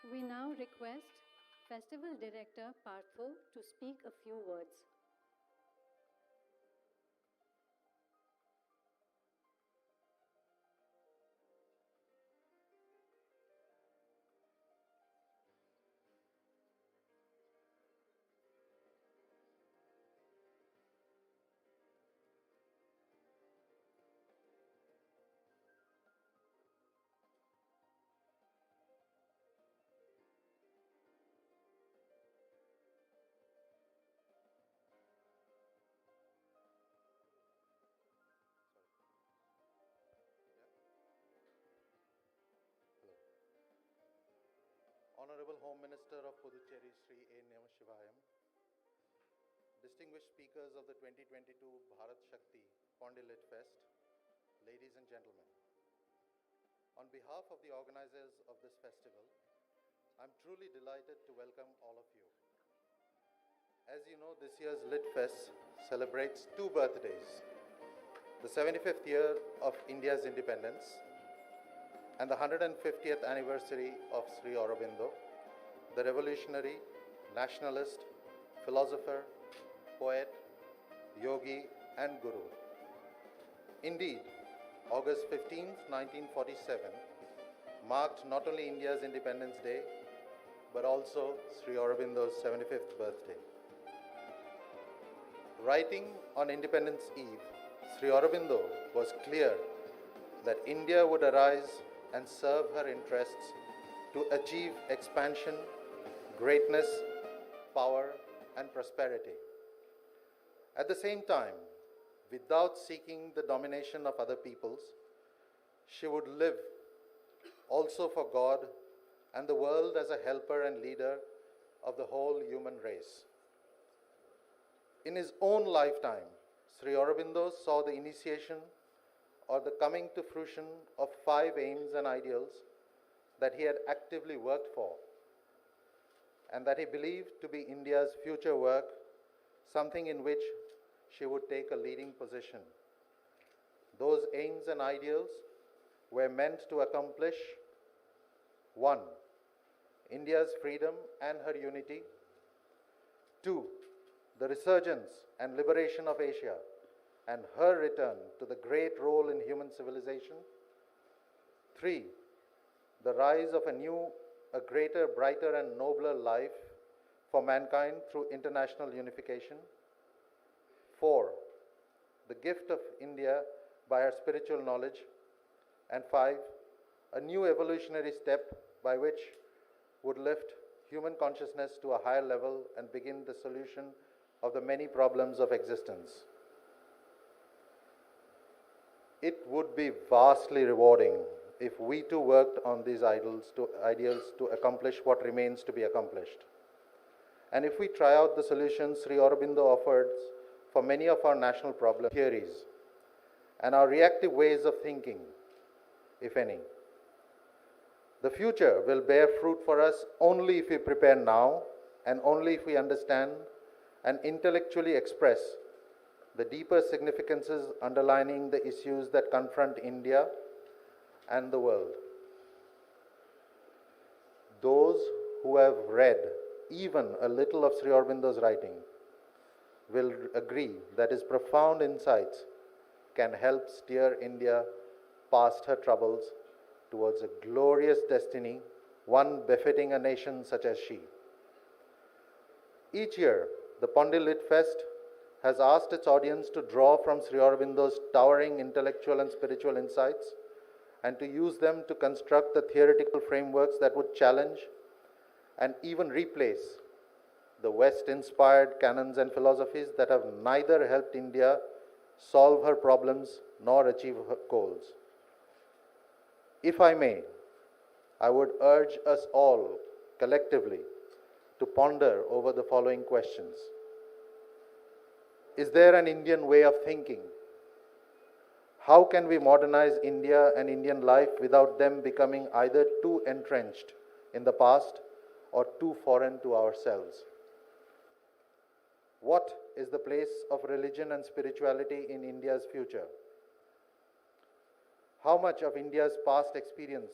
We now request Festival Director Partho to speak a few words. Honorable Home Minister of Puducherry, Sri A. Namashivayam, distinguished speakers of the 2022 Bharat Shakti Pondy Lit Fest, ladies and gentlemen. On behalf of the organizers of this festival, I'm truly delighted to welcome all of you. As you know, this year's Lit Fest celebrates two birthdays, the 75th year of India's independence and the 150th anniversary of Sri Aurobindo, the revolutionary, nationalist, philosopher, poet, yogi, and guru. Indeed, August 15th, 1947 marked not only India's Independence Day, but also Sri Aurobindo's 75th birthday. Writing on Independence Eve, Sri Aurobindo was clear that India would arise and serve her interests to achieve expansion, greatness, power, and prosperity. At the same time, without seeking the domination of other peoples, she would live also for God and the world as a helper and leader of the whole human race. In his own lifetime, Sri Aurobindo saw the initiation or the coming to fruition of 5 aims and ideals that he had actively worked for and that he believed to be India's future work, something in which she would take a leading position. Those aims and ideals were meant to accomplish 1. India's freedom and her unity. 2. The resurgence and liberation of Asia and her return to the great role in human civilization. 3. The rise of a greater, brighter, and nobler life for mankind through international unification. 4. The gift of India by her spiritual knowledge. And 5. A new evolutionary step by which would lift human consciousness to a higher level and begin the solution of the many problems of existence. It would be vastly rewarding if we too worked on these ideals to accomplish what remains to be accomplished. And if we try out the solutions Sri Aurobindo offers for many of our national problem theories and our reactive ways of thinking, if any. The future will bear fruit for us only if we prepare now and only if we understand and intellectually express the deeper significances underlining the issues that confront India and the world. Those who have read even a little of Sri Aurobindo's writing will agree that his profound insights can help steer India past her troubles towards a glorious destiny, one befitting a nation such as she. Each year, the Pondy Lit Fest has asked its audience to draw from Sri Aurobindo's towering intellectual and spiritual insights and to use them to construct the theoretical frameworks that would challenge and even replace the West-inspired canons and philosophies that have neither helped India solve her problems nor achieve her goals. If I may, I would urge us all collectively to ponder over the following questions. Is there an Indian way of thinking? How can we modernize India and Indian life without them becoming either too entrenched in the past or too foreign to ourselves? What is the place of religion and spirituality in India's future? How much of India's past experience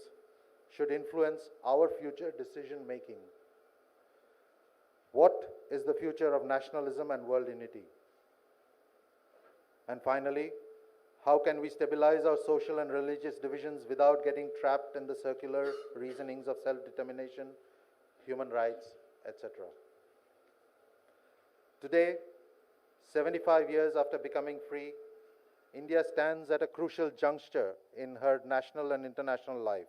should influence our future decision making. What is the future of nationalism and world unity? And finally, how can we stabilize our social and religious divisions without getting trapped in the circular reasonings of self-determination, human rights, etc.? Today, 75 years after becoming free, India stands at a crucial juncture in her national and international life.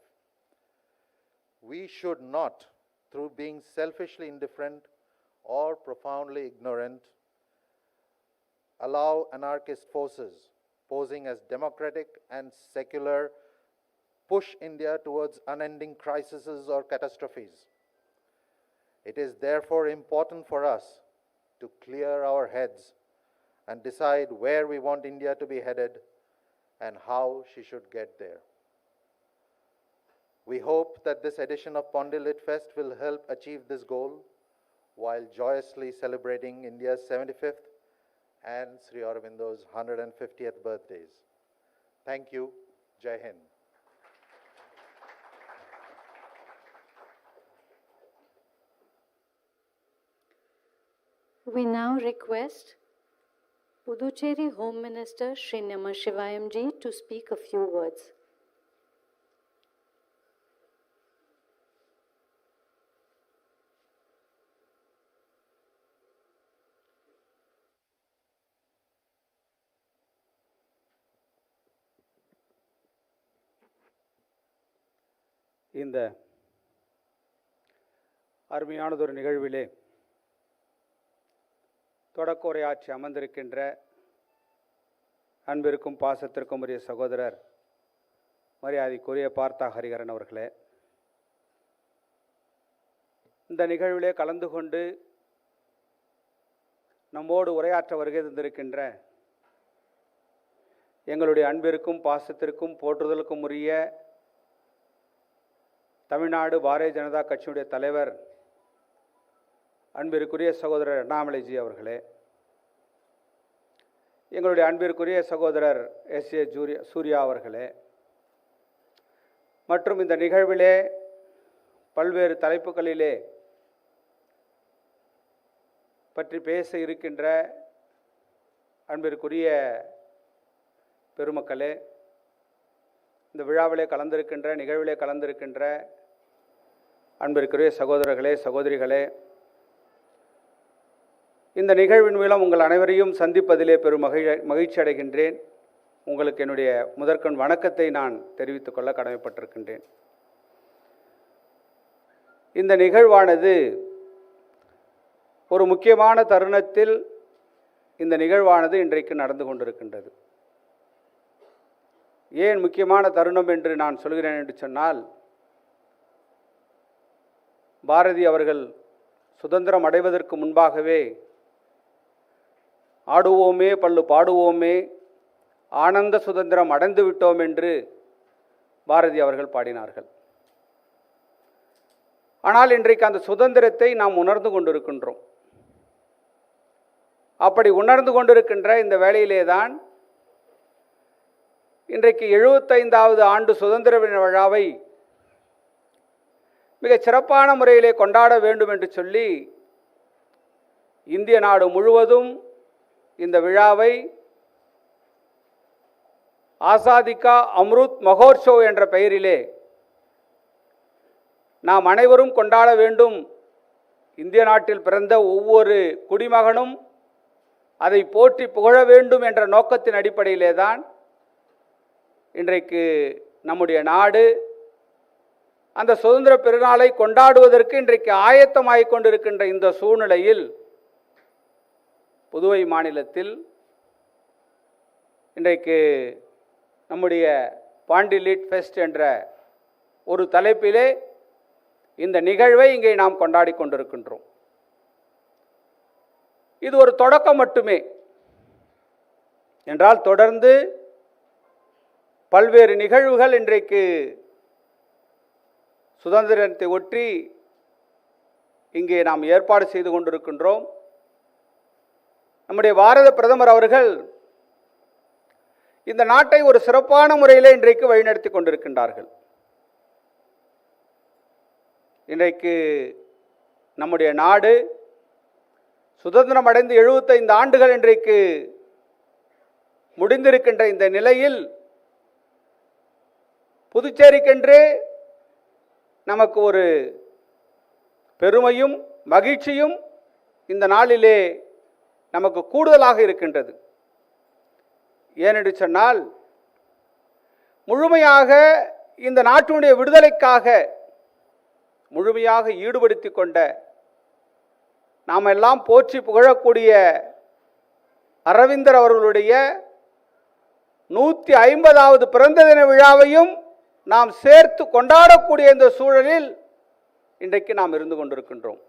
We should not, through being selfishly indifferent or profoundly ignorant, allow anarchist forces posing as democratic and secular push India towards unending crises or catastrophes. It is therefore important for us to clear our heads and decide where we want India to be headed and how she should get there. We hope that this edition of Pondy Lit Fest will help achieve this goal while joyously celebrating India's 75th and Sri Aurobindo's 150th birthdays. Thank you. Jai Hind. We now request Puducherry Home Minister Shri Namah Shivayam ji to speak a few words. இந்த அருமையானதொரு நிகழ்விலே தொடக்க உரையாற்றி அமர்ந்திருக்கின்ற அன்பிற்கும் பாசத்திற்கும் உரிய சகோதரர் மரியாதைக்குரிய பார்த்தா ஹரிகரன் அவர்களே, இந்த நிகழ்விலே கலந்து கொண்டு நம்மோடு உரையாற்ற வருகை தந்திருக்கின்ற எங்களுடைய அன்பிற்கும் பாசத்திற்கும் போற்றுதலுக்கும் உரிய தமிழ்நாடு பாரதிய ஜனதா கட்சியுடைய தலைவர் அன்பிற்குரிய சகோதரர் அண்ணாமலைஜி அவர்களே, எங்களுடைய அன்பிற்குரிய சகோதரர் எஸ்.ஏ. சூர்யா அவர்களே, மற்றும் இந்த நிகழ்விலே பல்வேறு தலைப்புகளிலே பற்றி பேச இருக்கின்ற அன்பிற்குரிய பெருமக்களே, இந்த விழாவிலே கலந்திருக்கின்ற நிகழ்விலே கலந்திருக்கின்ற அன்பிற்குரிய சகோதரர்களே, சகோதரிகளே, இந்த நிகழ்வின் மூலம் உங்கள் அனைவரையும் சந்திப்பதிலே பெரும் மகிழ்ச்சி அடைகின்றேன். உங்களுக்கு என்னுடைய முதற்கண் வணக்கத்தை நான் தெரிவித்துக் கொள்ள கடமைப்பட்டிருக்கின்றேன். இந்த நிகழ்வானது ஒரு முக்கியமான தருணத்தில் இந்த நிகழ்வானது இன்றைக்கு நடந்து கொண்டிருக்கின்றது. ஏன் முக்கியமான தருணம் என்று நான் சொல்கிறேன் என்று சொன்னால், பாரதி அவர்கள் சுதந்திரம் அடைவதற்கு முன்பாகவே ஆடுவோமே பல்லு பாடுவோமே ஆனந்த சுதந்திரம் அடைந்து விட்டோம் என்று பாரதி அவர்கள் பாடினார்கள். ஆனால் இன்றைக்கு அந்த சுதந்திரத்தை நாம் உணர்ந்து கொண்டிருக்கின்றோம். அப்படி உணர்ந்து கொண்டிருக்கின்ற இந்த வேளையிலே தான் இன்றைக்கு 75வது ஆண்டு சுதந்திர விழாவை மிக சிறப்பான முறையிலே கொண்டாட வேண்டும் என்று சொல்லி இந்திய நாடு முழுவதும் இந்த விழாவை ஆசாதி கா அம்ருத் மகோத்சவ் என்ற பெயரிலே நாம் அனைவரும் கொண்டாட வேண்டும். இந்திய நாட்டில் பிறந்த ஒவ்வொரு குடிமகனும் அதை போற்றி புகழ வேண்டும் என்ற நோக்கத்தின் அடிப்படையிலே தான் இன்றைக்கு நம்முடைய நாடு அந்த சுதந்திர பெருநாளை கொண்டாடுவதற்கு இன்றைக்கு ஆயத்தமாகிக் கொண்டிருக்கின்ற இந்த சூழ்நிலையில் புதுவை மாநிலத்தில் இன்றைக்கு நம்முடைய பாண்டி லிட் ஃபெஸ்ட் என்ற ஒரு தலைப்பிலே இந்த நிகழ்வை இங்கே நாம் கொண்டாடி கொண்டிருக்கின்றோம். இது ஒரு தொடக்கம் மட்டுமே என்றால் தொடர்ந்து பல்வேறு நிகழ்வுகள் இன்றைக்கு சுதந்திரத்தை ஒற்றி இங்கே நாம் ஏற்பாடு செய்து கொண்டிருக்கின்றோம். நம்முடைய பாரத பிரதமர் அவர்கள் இந்த நாட்டை ஒரு சிறப்பான முறையில் இன்றைக்கு வழிநடத்தி கொண்டிருக்கின்றார்கள். இன்றைக்கு நம்முடைய நாடு சுதந்திரம் அடைந்து 75 ஆண்டுகள் இன்றைக்கு முடிந்திருக்கின்ற இந்த நிலையில் புதுச்சேரிக்கென்று நமக்கு ஒரு பெருமையும் மகிழ்ச்சியும் இந்த நாளிலே நமக்கு கூடுதலாக இருக்கின்றது. ஏனென்று சொன்னால் முழுமையாக இந்த நாட்டினுடைய விடுதலைக்காக முழுமையாக ஈடுபடுத்தி கொண்ட நாம் எல்லாம் போற்றி புகழக்கூடிய அரவிந்தர் அவர்களுடைய 150வது பிறந்த தின விழாவையும் நாம் சேர்த்து கொண்டாடக்கூடிய இந்த சூழலில் இன்றைக்கு நாம் இருந்து கொண்டிருக்கின்றோம்.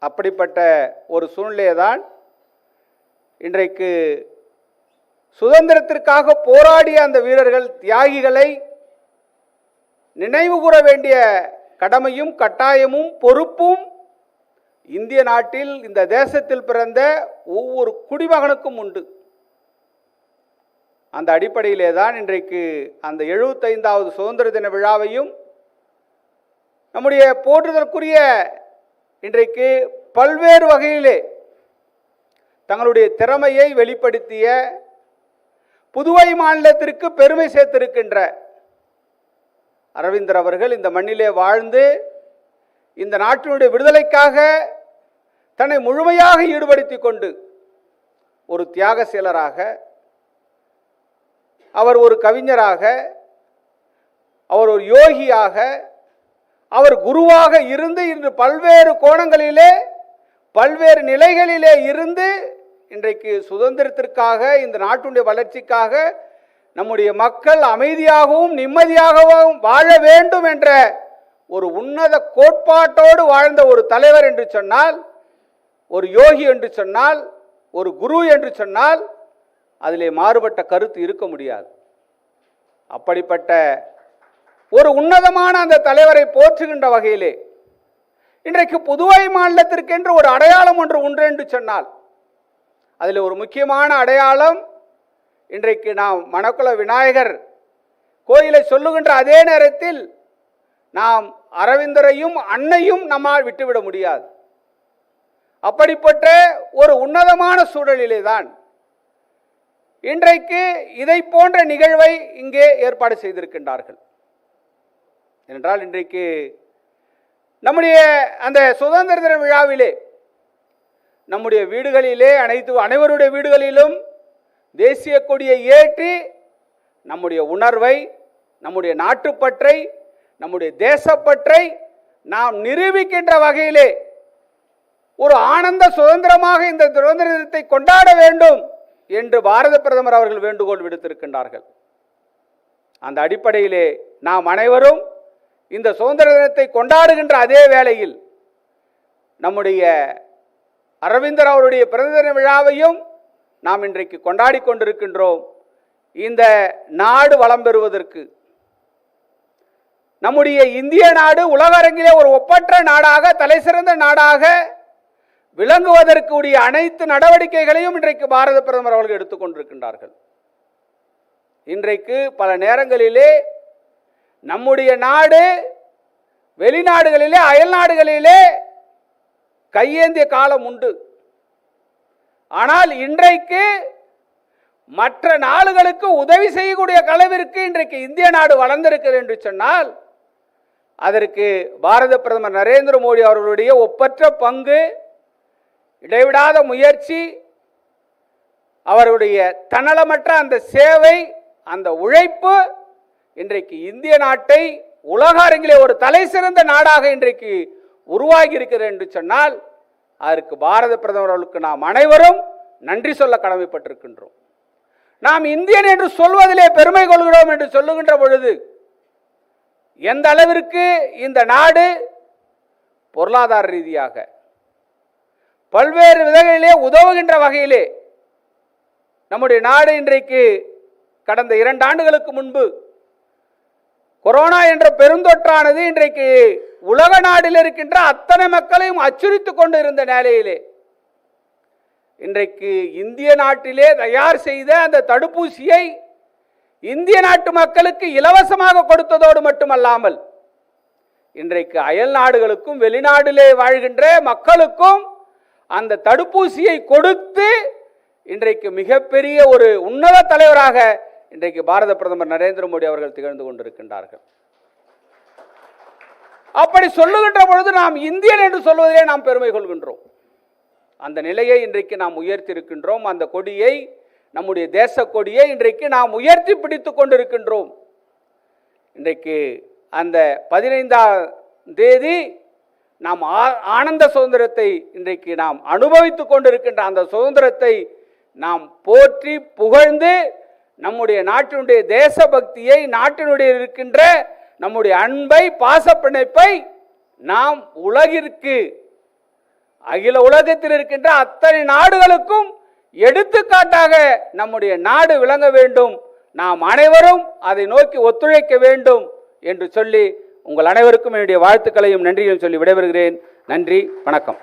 அப்படிப்பட்ட ஒரு சூழ்நிலையை தான் இன்றைக்கு சுதந்திரத்திற்காக போராடிய அந்த வீரர்கள் தியாகிகளை நினைவு கூற வேண்டிய கடமையும் கட்டாயமும் பொறுப்பும் இந்திய நாட்டில் இந்த தேசத்தில் பிறந்த ஒவ்வொரு குடிமகனுக்கும் உண்டு. அந்த அடிப்படையிலே தான் இன்றைக்கு அந்த 75வது சுதந்திர தின விழாவையும் நம்முடைய போற்றுதற்குரிய இன்றைக்கு பல்வேறு வகையிலே தங்களுடைய திறமையை வெளிப்படுத்திய புதுவை மாநிலத்திற்கு பெருமை சேர்த்திருக்கின்ற அரவிந்தர் அவர்கள் இந்த மண்ணிலே வாழ்ந்து இந்த நாட்டினுடைய விடுதலைக்காக தன்னை முழுமையாக ஈடுபடுத்தி கொண்டு ஒரு தியாக செயலராக, அவர் ஒரு கவிஞராக, அவர் ஒரு யோகியாக, அவர் குருவாக இருந்து இன்று பல்வேறு கோணங்களிலே பல்வேறு நிலைகளிலே இருந்து இன்றைக்கு சுதந்திரத்திற்காக இந்த நாட்டுடைய வளர்ச்சிக்காக நம்முடைய மக்கள் அமைதியாகவும் நிம்மதியாகவும் வாழ வேண்டும் என்ற ஒரு உன்னத கோட்பாட்டோடு வாழ்ந்த ஒரு தலைவர் என்று சொன்னால், ஒரு யோகி என்று சொன்னால், ஒரு குரு என்று சொன்னால் அதிலே மாறுபட்ட கருத்து இருக்க முடியாது. அப்படிப்பட்ட ஒரு உன்னதமான அந்த தலைவரை போற்றுகின்ற வகையிலே இன்றைக்கு புதுவை மாநிலத்திற்கென்று ஒரு அடையாளம் ஒன்று உண்டு என்று சொன்னால் அதில் ஒரு முக்கியமான அடையாளம் இன்றைக்கு நாம் மணக்குள விநாயகர் கோயிலை சொல்லுகின்ற அதே நேரத்தில் நாம் அரவிந்தரையும் அன்னையும் நம்மால் விட்டுவிட முடியாது. அப்படிப்பட்ட ஒரு உன்னதமான சூழலிலே தான் இன்றைக்கு இதை போன்ற நிகழ்வை இங்கே ஏற்பாடு செய்திருக்கின்றார்கள். என்றால் இன்றைக்கு நம்முடைய அந்த சுதந்திர தின விழாவிலே நம்முடைய வீடுகளிலே அனைவருடைய வீடுகளிலும் தேசிய கொடியை ஏற்றி நம்முடைய உணர்வை, நம்முடைய நாட்டுப்பற்றை, நம்முடைய தேசப்பற்றை நாம் நிரூபிக்கின்ற வகையிலே ஒரு ஆனந்த சுதந்திரமாக இந்த சுதந்திர தினத்தை கொண்டாட வேண்டும் என்று பாரத பிரதமர் அவர்கள் வேண்டுகோள் விடுத்திருக்கின்றார்கள். அந்த அடிப்படையிலே நாம் அனைவரும் இந்த சுதந்திர தினத்தை கொண்டாடுகின்ற அதே வேளையில் நம்முடைய அரவிந்தர் அவருடைய பிறந்த தின விழாவையும் நாம் இன்றைக்கு கொண்டாடி கொண்டிருக்கின்றோம். இந்த நாடு வளம் பெறுவதற்கு நம்முடைய இந்திய நாடு உலக அரங்கிலே ஒரு ஒப்பற்ற நாடாக, தலைசிறந்த நாடாக விளங்குவதற்கு உரிய அனைத்து நடவடிக்கைகளையும் இன்றைக்கு பாரத பிரதமர் அவர்கள் எடுத்துக்கொண்டிருக்கின்றார்கள். இன்றைக்கு பல நேரங்களிலே நம்முடைய நாடு வெளிநாடுகளிலே, அயல் நாடுகளிலே கையேந்திய காலம் உண்டு. ஆனால் இன்றைக்கு மற்ற நாடுகளுக்கு உதவி செய்யக்கூடிய அளவிற்கு இன்றைக்கு இந்திய நாடு வளர்ந்திருக்கிறது என்று சொன்னால் அதற்கு பாரத பிரதமர் நரேந்திர மோடி அவர்களுடைய ஒப்பற்ற பங்கு, இடைவிடாத முயற்சி, அவருடைய தன்னலமற்ற அந்த சேவை, அந்த உழைப்பு இன்றைக்கு இந்திய நாட்டை உலக அரங்கிலே ஒரு தலை சிறந்த நாடாக இன்றைக்கு உருவாகி இருக்கிறது என்று சொன்னால் அதற்கு பாரத பிரதமர் அவர்களுக்கு நாம் அனைவரும் நன்றி சொல்ல கடமைப்பட்டிருக்கின்றோம். நாம் இந்தியன் என்று சொல்வதிலே பெருமை கொள்கிறோம் என்று சொல்லுகின்ற பொழுது எந்த அளவிற்கு இந்த நாடு பொருளாதார ரீதியாக பல்வேறு விதங்களிலே உதவுகின்ற வகையிலே நம்முடைய நாடு இன்றைக்கு கடந்த 2 ஆண்டுகளுக்கு முன்பு கொரோனா என்ற பெருந்தொற்றானது இன்றைக்கு உலக நாட்டில் இருக்கின்ற அத்தனை மக்களையும் அச்சுறுத்திக் கொண்டு இருந்த நிலையிலே இன்றைக்கு இந்திய நாட்டிலே தயார் செய்த அந்த தடுப்பூசியை இந்திய நாட்டு மக்களுக்கு இலவசமாக கொடுத்ததோடு மட்டுமல்லாமல் இன்றைக்கு அயல் நாடுகளுக்கும் வெளிநாட்டிலே வாழ்கின்ற மக்களுக்கும் அந்த தடுப்பூசியை கொடுத்து இன்றைக்கு மிகப்பெரிய ஒரு உன்னத தலைவராக இன்றைக்கு பாரத பிரதமர் நரேந்திர மோடி அவர்கள் திகழ்ந்து கொண்டிருக்கின்றார்கள். அப்படி சொல்லுகின்ற பொழுது நாம் இந்தியன் என்று சொல்வதிலே நாம் பெருமை கொள்கின்றோம். அந்த நிலையை இன்றைக்கு நாம் உயர்த்தி இருக்கின்றோம். அந்த கொடியை, நம்முடைய தேச கொடியை இன்றைக்கு நாம் உயர்த்தி பிடித்துக் கொண்டிருக்கின்றோம். இன்றைக்கு அந்த 15ஆம் தேதி நாம் ஆனந்த சுதந்திரத்தை இன்றைக்கு நாம் அனுபவித்துக் கொண்டிருக்கின்ற அந்த சுதந்திரத்தை நாம் போற்றி புகழ்ந்து நம்முடைய நாட்டினுடைய தேசபக்தியை, நாட்டினுடைய இருக்கின்ற நம்முடைய அன்பை, பாசப்பிணைப்பை நாம் உலகிற்கு, அகில உலகத்தில் இருக்கின்ற அத்தனை நாடுகளுக்கும் எடுத்துக்காட்டாக நம்முடைய நாடு விளங்க வேண்டும். நாம் அனைவரும் அதை நோக்கி ஒத்துழைக்க வேண்டும் என்று சொல்லி உங்கள் அனைவருக்கும் என்னுடைய வாழ்த்துக்களையும் நன்றியும் சொல்லி விடைபெறுகிறேன். நன்றி, வணக்கம்.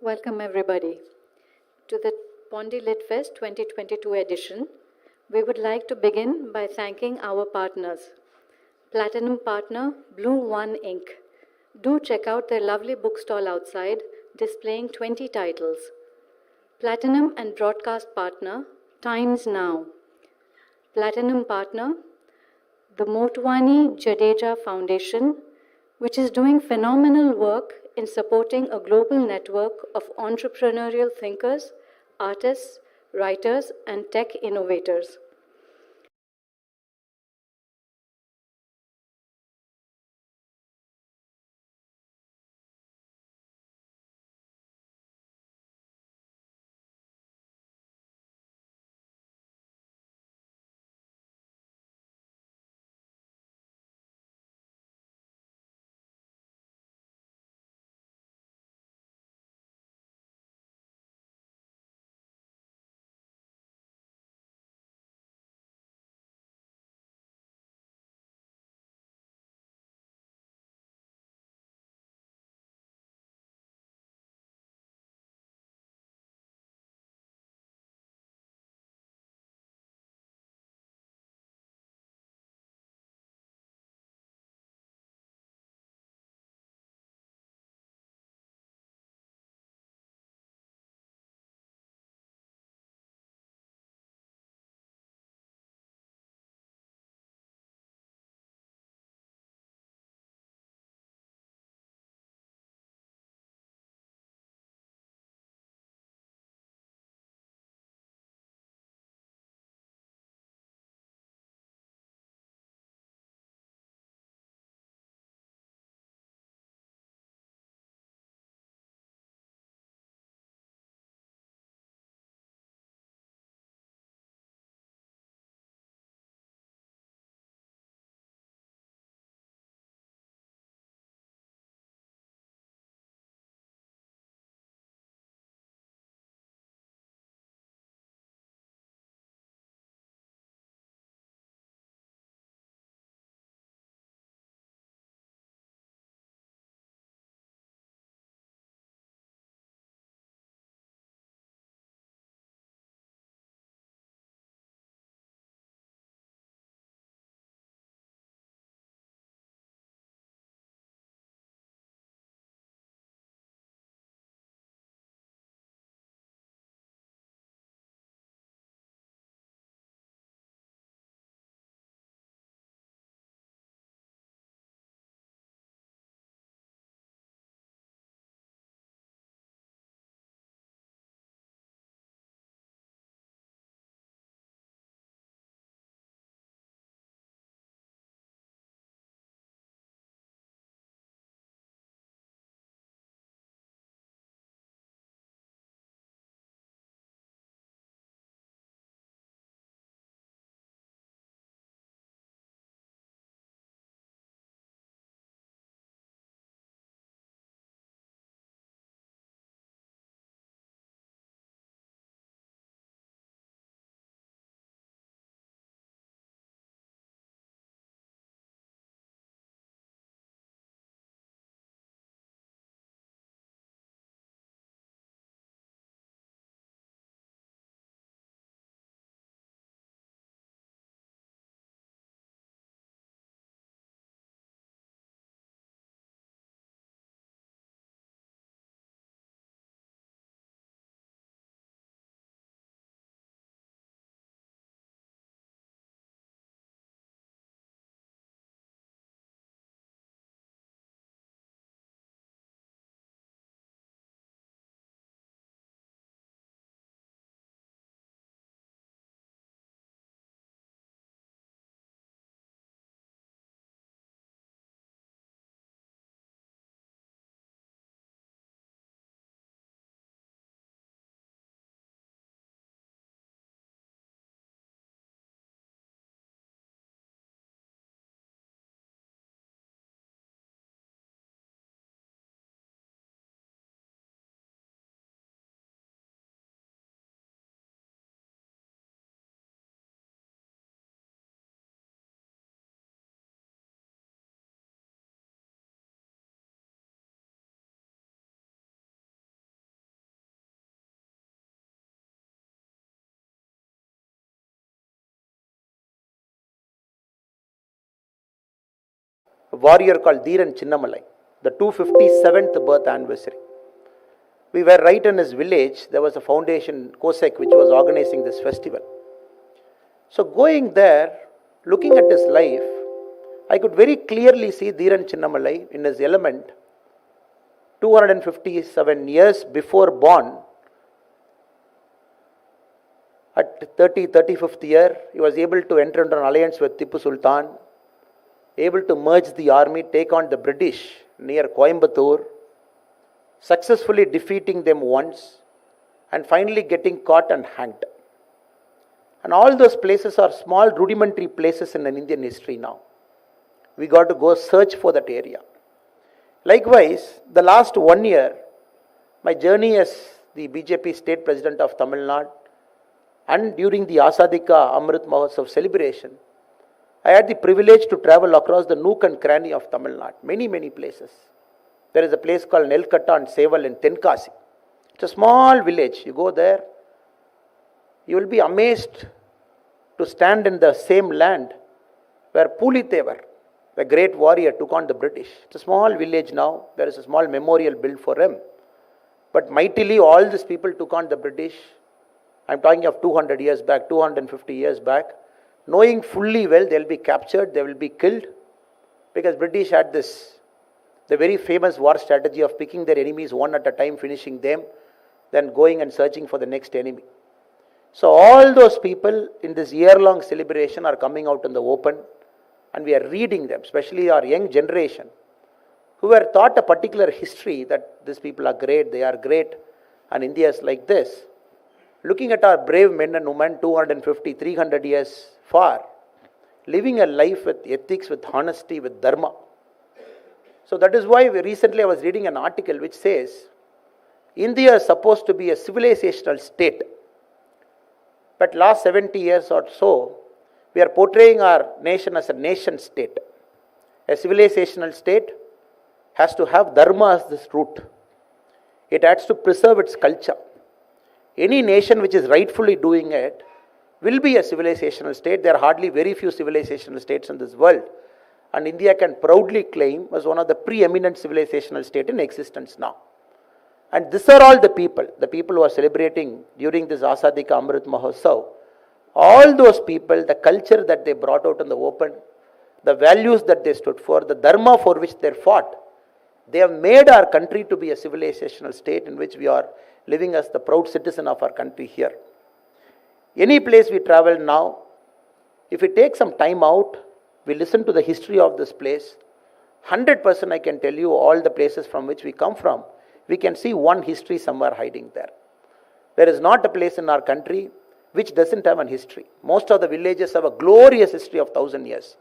Welcome everybody to the Pondy Lit Fest 2022 edition. We would like to begin by thanking our partners. Platinum partner Blue One Inc. Do check out their lovely bookstall outside displaying 20 titles. Platinum and broadcast partner Times Now. Platinum partner the Motwani Jadeja Foundation, which is doing phenomenal work in supporting a global network of entrepreneurial thinkers, artists, writers, and tech innovators. warrior called Dheeran Chinnamalai, the 257th birth anniversary. We were right in his village. There was a foundation, COSEC, which was organizing this festival. So going there, looking at his life, I could very clearly see Dheeran Chinnamalai in his element. 257 years before born, at 35th year, he was able to enter into an alliance with Tipu Sultan, able to merge the army, take on the British near Coimbatore, successfully defeating them once, and finally getting caught and hanged. And all those places are small rudimentary places in an Indian history now. We got to go search for that area. Likewise, the last 1 year, my journey as the BJP state president of Tamil Nadu, and during the Azadi Ka Amrit Mahotsav celebration, I had the privilege to travel across the nook and cranny of Tamil Nadu, many places. There is a place called Nelkatta and Seval in Tenkasi. It's a small village. You go there, you will be amazed to stand in the same land where Pulithevar, the great warrior, took on the British. It's a small village now. There is a small memorial built for him. But mightily all these people took on the British. I'm talking of 200 years back, 250 years back, knowing fully well they will be captured, they will be killed, because British had the very famous war strategy of picking their enemies one at a time, finishing them, then going and searching for the next enemy. So all those people in this year-long celebration are coming out in the open, and we are reading them, especially our young generation, who were taught a particular history that these people are great, they are great, and India is like this. Looking at our brave men and women 250, 300 years far, living a life with ethics, with honesty, with dharma. So that is why recently I was reading an article which says, India is supposed to be a civilizational state. But last 70 years or so, we are portraying our nation as a nation state. A civilizational state has to have dharma as this root. It has to preserve its culture. Any nation which is rightfully doing it will be a civilizational state. There are hardly very few civilizational states in this world. And India can proudly claim as one of the preeminent civilizational states in existence now. And these are all the people who are celebrating during this Azadi Ka Amrit Mahotsav. All those people, the culture that they brought out in the open, the values that they stood for, the dharma for which they fought, they have made our country to be a civilizational state in which we are living as the proud citizen of our country here. Any place we travel now, if we take some time out, we listen to the history of this place, 100% I can tell you all the places from which we come from, we can see one history somewhere hiding there. There is not a place in our country which doesn't have an history. Most of the villages have a glorious history of 1,000 years.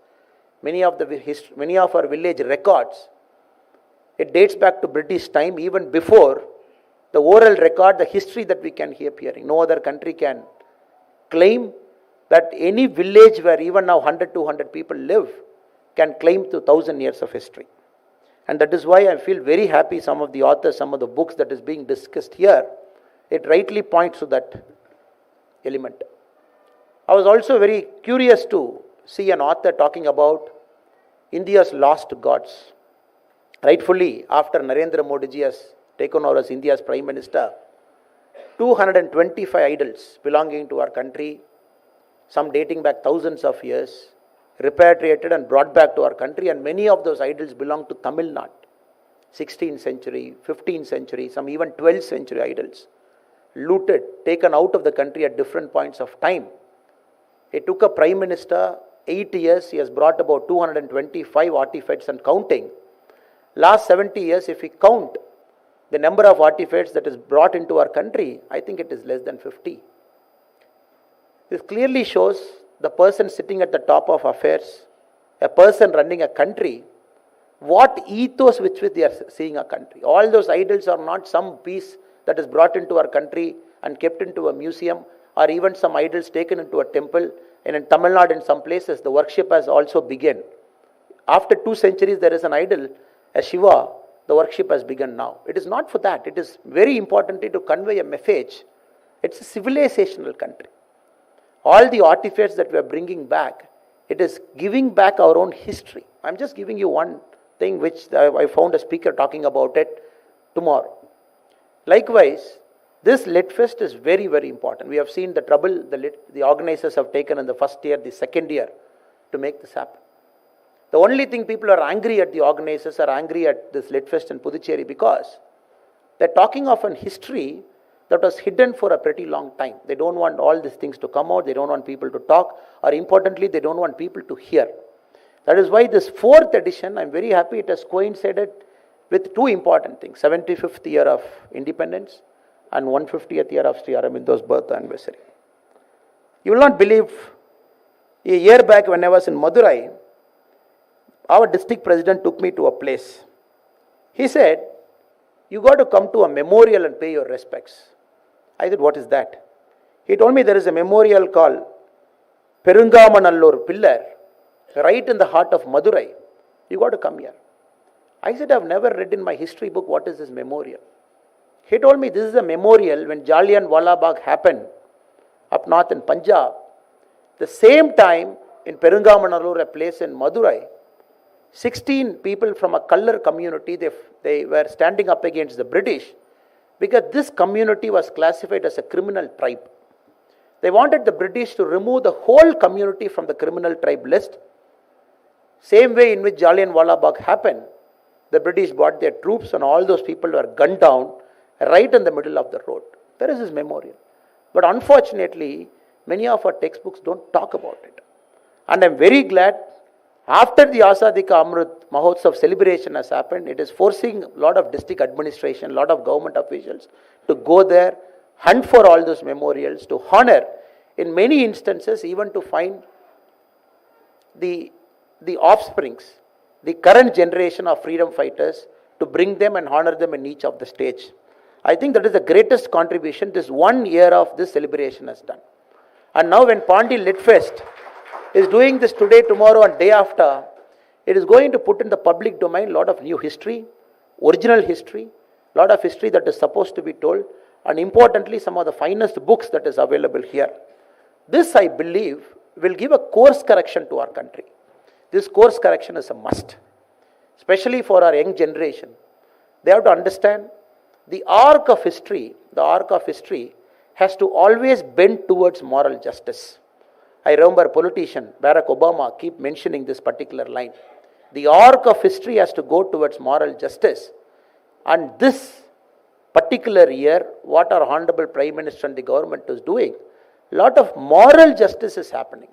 Many of our village records, it dates back to British time, even before the oral record, the history that we can hear hearing. No other country can claim that any village where even now 100, 200 people live can claim to 1,000 years of history. And that is why I feel very happy some of the authors, some of the books that is being discussed here, it rightly points to that element. I was also very curious to see an author talking about India's lost gods. Rightfully, after Narendra Modi ji has taken over as India's Prime Minister, 225 idols belonging to our country, some dating back thousands of years, repatriated and brought back to our country, and many of those idols belong to Tamil Nadu. 16th century, 15th century, some even 12th century idols, looted, taken out of the country at different points of time. It took a Prime Minister 8 years, he has brought about 225 artifacts and counting. Last 70 years, if we count the number of artifacts that is brought into our country, I think it is less than 50. This clearly shows the person sitting at the top of affairs, a person running a country, what ethos with which they are seeing a country. All those idols are not some piece that is brought into our country and kept into a museum, or even some idols taken into a temple. And in Tamil Nadu, in some places, the worship has also begun. After 2 centuries, there is an idol, a Shiva, the worship has begun now. It is not for that. It is very importantly to convey a message. It's a civilizational country. All the artifacts that we are bringing back, it is giving back our own history. I'm just giving you one thing which I found a speaker talking about it tomorrow. Likewise, this Lit Fest is very, very important. We have seen the trouble the organizers have taken in the first year, the second year to make this happen. The only thing people are angry at the organizers are angry at this Lit Fest in Puducherry because they're talking of an history that was hidden for a pretty long time. They don't want all these things to come out. They don't want people to talk, or importantly, they don't want people to hear. That is why this fourth edition, I'm very happy it has coincided with two important things: 75th year of independence and 150th year of Sri Aurobindo's birth anniversary. You will not believe, a year back when I was in Madurai, our district president took me to a place. He said, you got to come to a memorial and pay your respects. I said, what is that? He told me there is a memorial called Perungamanallur Pillar, right in the heart of Madurai. You got to come here. I said, I've never read in my history book what is this memorial. He told me this is a memorial when Jallianwala Bagh happened up north in Punjab. The same time in Perungamanallur, a place in Madurai, 16 people from a Kallar community, they were standing up against the British because this community was classified as a criminal tribe. They wanted the British to remove the whole community from the criminal tribe list. Same way in which Jallianwala Bagh happened, the British brought their troops and all those people were gunned down right in the middle of the road. There is this memorial. But unfortunately, many of our textbooks don't talk about it. And I'm very glad after the Azadi Ka Amrit Mahotsav celebration has happened, it is forcing a lot of district administration, a lot of government officials to go there, hunt for all those memorials, to honor, in many instances, even to find the offsprings, the current generation of freedom fighters, to bring them and honor them in each of the stage. I think that is the greatest contribution this 1 year of this celebration has done. And now when Pondy Lit Fest is doing this today, tomorrow and day after, it is going to put in the public domain a lot of new history, original history, a lot of history that is supposed to be told, and importantly, some of the finest books that is available here. This, I believe, will give a course correction to our country. This course correction is a must, especially for our young generation. They have to understand the arc of history has to always bend towards moral justice. I remember politician Barack Obama keep mentioning this particular line. The arc of history has to go towards moral justice. And this particular year, what our Honorable Prime Minister and the government is doing, a lot of moral justice is happening.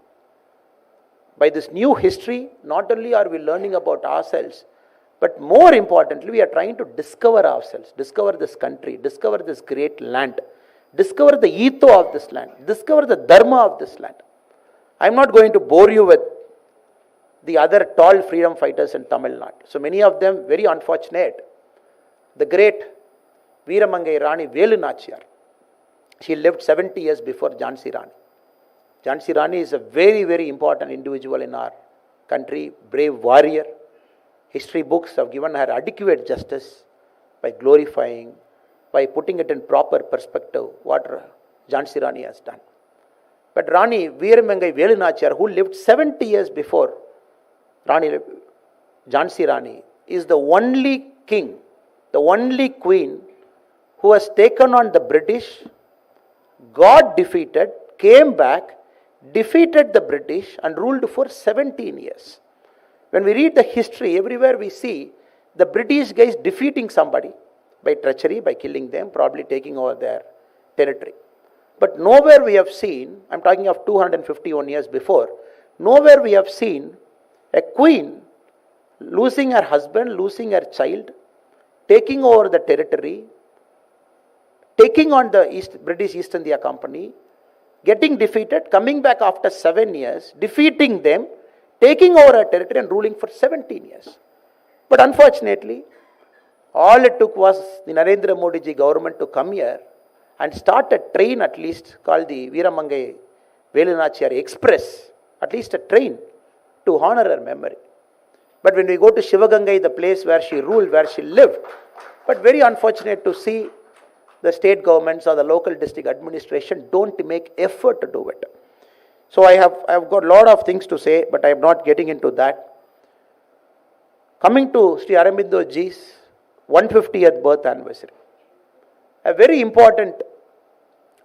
By this new history, not only are we learning about ourselves, but more importantly, we are trying to discover ourselves, discover this country, discover this great land, discover the ethos of this land, discover the dharma of this land. I am not going to bore you with the other tall freedom fighters in Tamil Nadu. So many of them very unfortunate. The great Veeramangai Rani Velu Nachiyar. She lived 70 years before Jhansi Rani. Jhansi Rani is a very, very important individual in our country, brave warrior. History books have given her adequate justice by glorifying, by putting it in proper perspective, what Jhansi Rani has done. But Rani Veeramangai Velu Nachiyar, who lived 70 years before Jhansi Rani, is the only king, the only queen who has taken on the British, got defeated, came back, defeated the British and ruled for 17 years. When we read the history, everywhere we see the British guys defeating somebody by treachery, by killing them, probably taking over their territory. But nowhere we have seen, I'm talking of 251 years before, nowhere we have seen a queen losing her husband, losing her child, taking over the territory, taking on the British East India Company, getting defeated, coming back after 7 years, defeating them, taking over her territory and ruling for 17 years. But unfortunately, all it took was the Narendra Modi ji government to come here and start a train at least called the Veeramangai Velu Nachiyar Express, at least a train to honor her memory. But when we go to Shivagangai, the place where she ruled, where she lived, but very unfortunate to see the state governments or the local district administration don't make effort to do it. So I have got a lot of things to say, but I am not getting into that. Coming to Sri Aurobindo Ji's 150th birth anniversary, a very important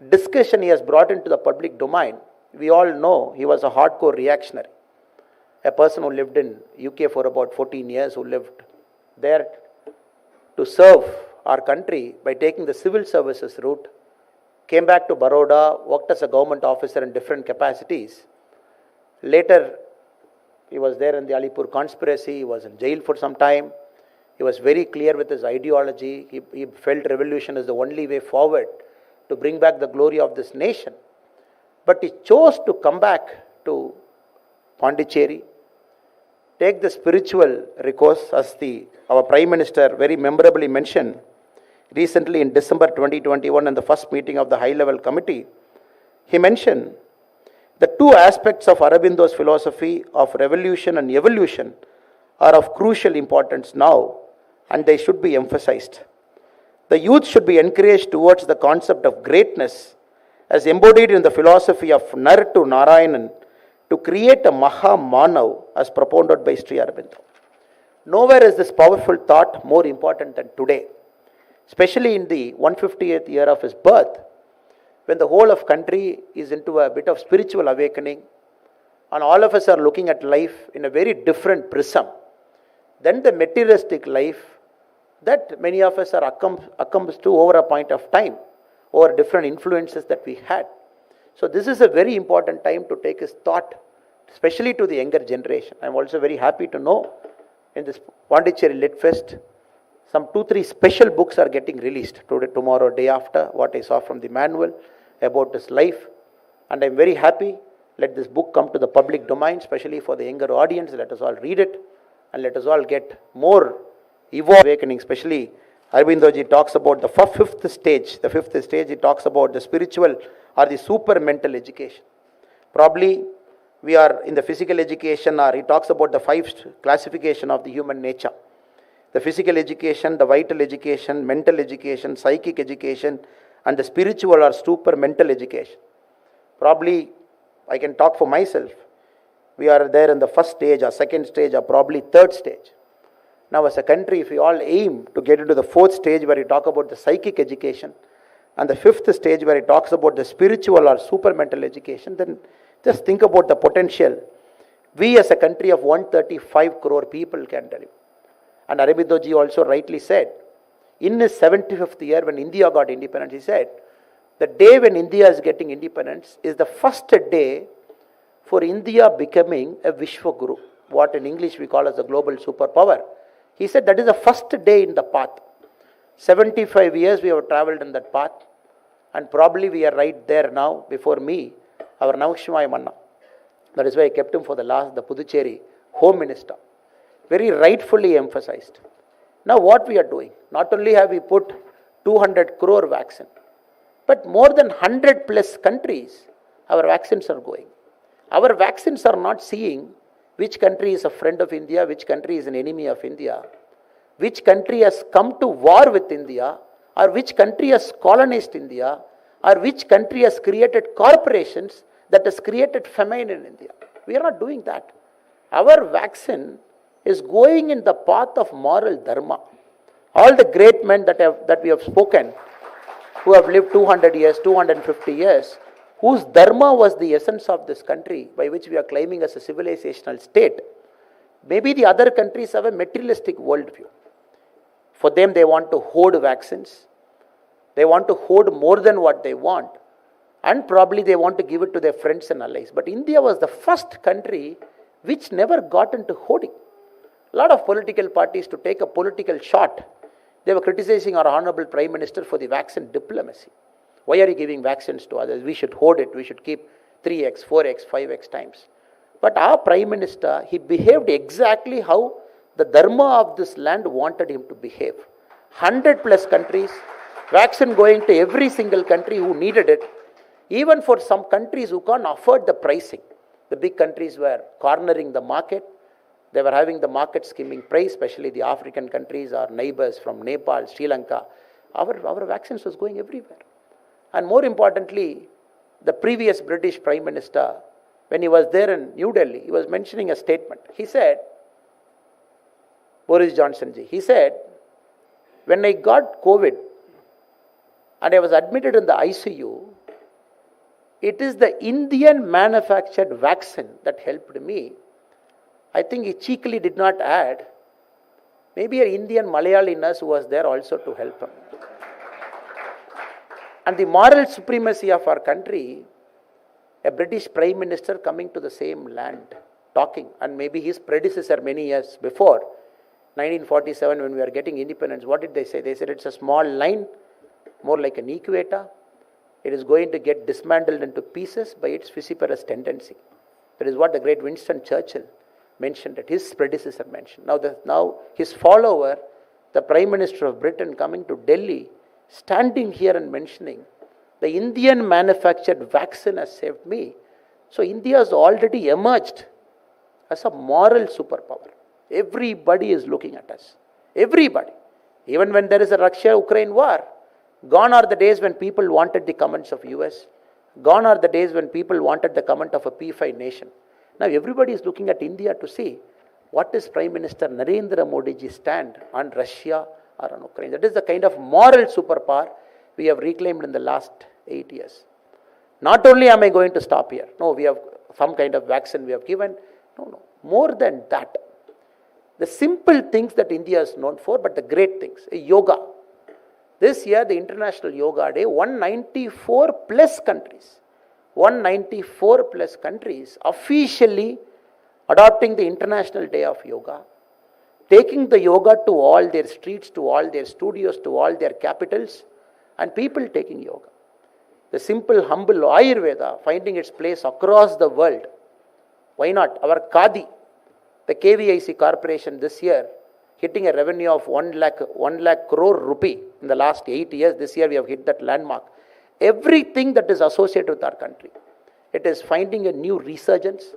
discussion he has brought into the public domain. We all know he was a hardcore reactionary, a person who lived in UK for about 14 years, who lived there to serve our country by taking the civil services route, came back to Baroda, worked as a government officer in different capacities. Later, he was there in the Alipur conspiracy, he was in jail for some time. He was very clear with his ideology. He felt revolution is the only way forward to bring back the glory of this nation. But he chose to come back to Pondicherry, take the spiritual recourse, as our Prime Minister very memorably mentioned recently in December 2021 in the first meeting of the high-level committee. He mentioned the two aspects of Aurobindo's philosophy of revolution and evolution are of crucial importance now, and they should be emphasized. The youth should be encouraged towards the concept of greatness as embodied in the philosophy of Nar to Narayanan to create a Maha Manav as propounded by Sri Aurobindo. Nowhere is this powerful thought more important than today, especially in the 150th year of his birth, when the whole of country is into a bit of spiritual awakening and all of us are looking at life in a very different prism than the materialistic life that many of us are accustomed to over a point of time, over different influences that we had. So this is a very important time to take his thought, especially to the younger generation. I am also very happy to know in this Pondicherry Lit Fest, some 2-3 special books are getting released today, tomorrow, day after, what I saw from the manual about his life. And I am very happy. Let this book come to the public domain, especially for the younger audience. Let us all read it and let us all get more awakening, especially Aurobindoji talks about the fifth stage. The fifth stage, he talks about the spiritual or the super mental education. Probably we are in the physical education, or he talks about the 5 classification of the human nature. The physical education, the vital education, mental education, psychic education, and the spiritual or super mental education. Probably I can talk for myself. We are there in the first stage or second stage or probably third stage. Now as a country, if we all aim to get into the 4th stage where we talk about the psychic education and the 5th stage where it talks about the spiritual or super mental education, then just think about the potential we as a country of 135 crore people can deliver. And Aurobindoji also rightly said, in his 75th year when India got independence, he said, the day when India is getting independence is the first day for India becoming a Vishwaguru, what in English we call as a global superpower. He said that is the first day in the path. 75 years we have traveled in that path, and probably we are right there now before me, our Navakshimaya Manna. That is why I kept him for the Puducherry Home Minister. Very rightfully emphasized. Now what we are doing, not only have we put 200 crore vaccine, but more than 100 plus countries, our vaccines are going. Our vaccines are not seeing which country is a friend of India, which country is an enemy of India, which country has come to war with India, or which country has colonized India, or which country has created corporations that has created famine in India. We are not doing that. Our vaccine is going in the path of moral dharma. All the great men that we have spoken, who have lived 200 years, 250 years, whose dharma was the essence of this country by which we are claiming as a civilizational state. Maybe the other countries have a materialistic worldview. For them, they want to hoard vaccines. They want to hoard more than what they want. And probably they want to give it to their friends and allies. But India was the first country which never got into hoarding. A lot of political parties, to take a political shot, they were criticizing our Honorable Prime Minister for the vaccine diplomacy. Why are you giving vaccines to others? We should hoard it. We should keep 3x, 4x, 5x times. But our Prime Minister, he behaved exactly how the dharma of this land wanted him to behave. 100 plus countries, vaccine going to every single country who needed it. Even for some countries who can't afford the pricing. The big countries were cornering the market. They were having the market skimming price, especially the African countries, our neighbors from Nepal, Sri Lanka. Our vaccines was going everywhere. And more importantly, the previous British Prime Minister, when he was there in New Delhi, he was mentioning a statement. He said, Boris Johnson ji. He said, when I got COVID and I was admitted in the ICU, it is the Indian manufactured vaccine that helped me. I think he cheekily did not add, maybe an Indian Malayali nurse who was there also to help him. And the moral supremacy of our country, a British Prime Minister coming to the same land, talking, and maybe his predecessor many years before, 1947 when we were getting independence, what did they say? They said it's a small line, more like an equator. It is going to get dismantled into pieces by its vociferous tendency. That is what the great Winston Churchill mentioned, that his predecessor mentioned. Now his follower, the Prime Minister of Britain, coming to Delhi, standing here and mentioning, the Indian manufactured vaccine has saved me. So India has already emerged as a moral superpower. Everybody is looking at us. Everybody. Even when there is a Russia-Ukraine war, gone are the days when people wanted the comments of US. Gone are the days when people wanted the comment of a P5 nation. Now everybody is looking at India to see what is Prime Minister Narendra Modi's stand on Russia or on Ukraine. That is the kind of moral superpower we have reclaimed in the last 8 years. Not only am I going to stop here. No, we have some kind of vaccine we have given. No. More than that. The simple things that India is known for, but the great things. Yoga. This year, the International Yoga Day, 194 plus countries officially adopting the International Day of Yoga, taking the yoga to all their streets, to all their studios, to all their capitals, and people taking yoga. The simple, humble Ayurveda finding its place across the world. Why not? Our Khadi, the KVIC Corporation this year, hitting a revenue of 1 lakh crore rupee in the last 8 years. This year we have hit that landmark. Everything that is associated with our country, it is finding a new resurgence.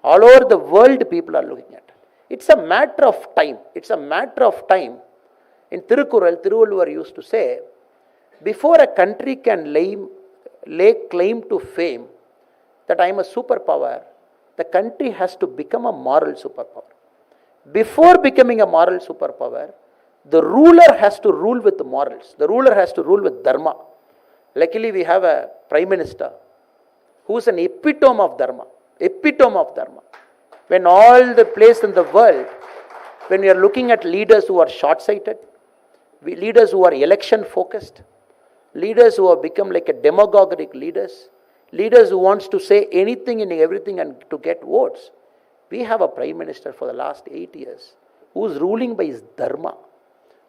All over the world people are looking at it. It's a matter of time. It's a matter of time. In Tirukural, Tiruvalluvar used to say, before a country can lay claim to fame that I am a superpower, the country has to become a moral superpower. Before becoming a moral superpower, the ruler has to rule with morals. The ruler has to rule with dharma. Luckily, we have a Prime Minister who is an epitome of dharma. Epitome of dharma. When all the place in the world, when we are looking at leaders who are short-sighted, leaders who are election-focused, leaders who have become like a demagogic leaders who wants to say anything and everything and to get votes. We have a Prime Minister for the last 8 years who is ruling by his dharma.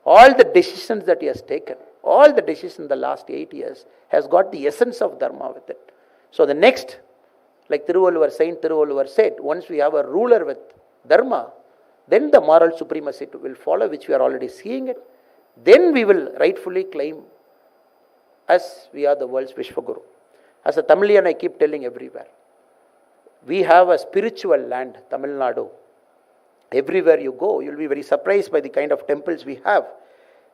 All the decisions that he has taken, all the decisions in the last 8 years has got the essence of dharma with it. So the next, like Saint Tiruvalluvar said, once we have a ruler with dharma, then the moral supremacy will follow, which we are already seeing it. Then we will rightfully claim as we are the world's Vishwaguru. As a Tamilian, I keep telling everywhere, we have a spiritual land, Tamil Nadu. Everywhere you go, you'll be very surprised by the kind of temples we have.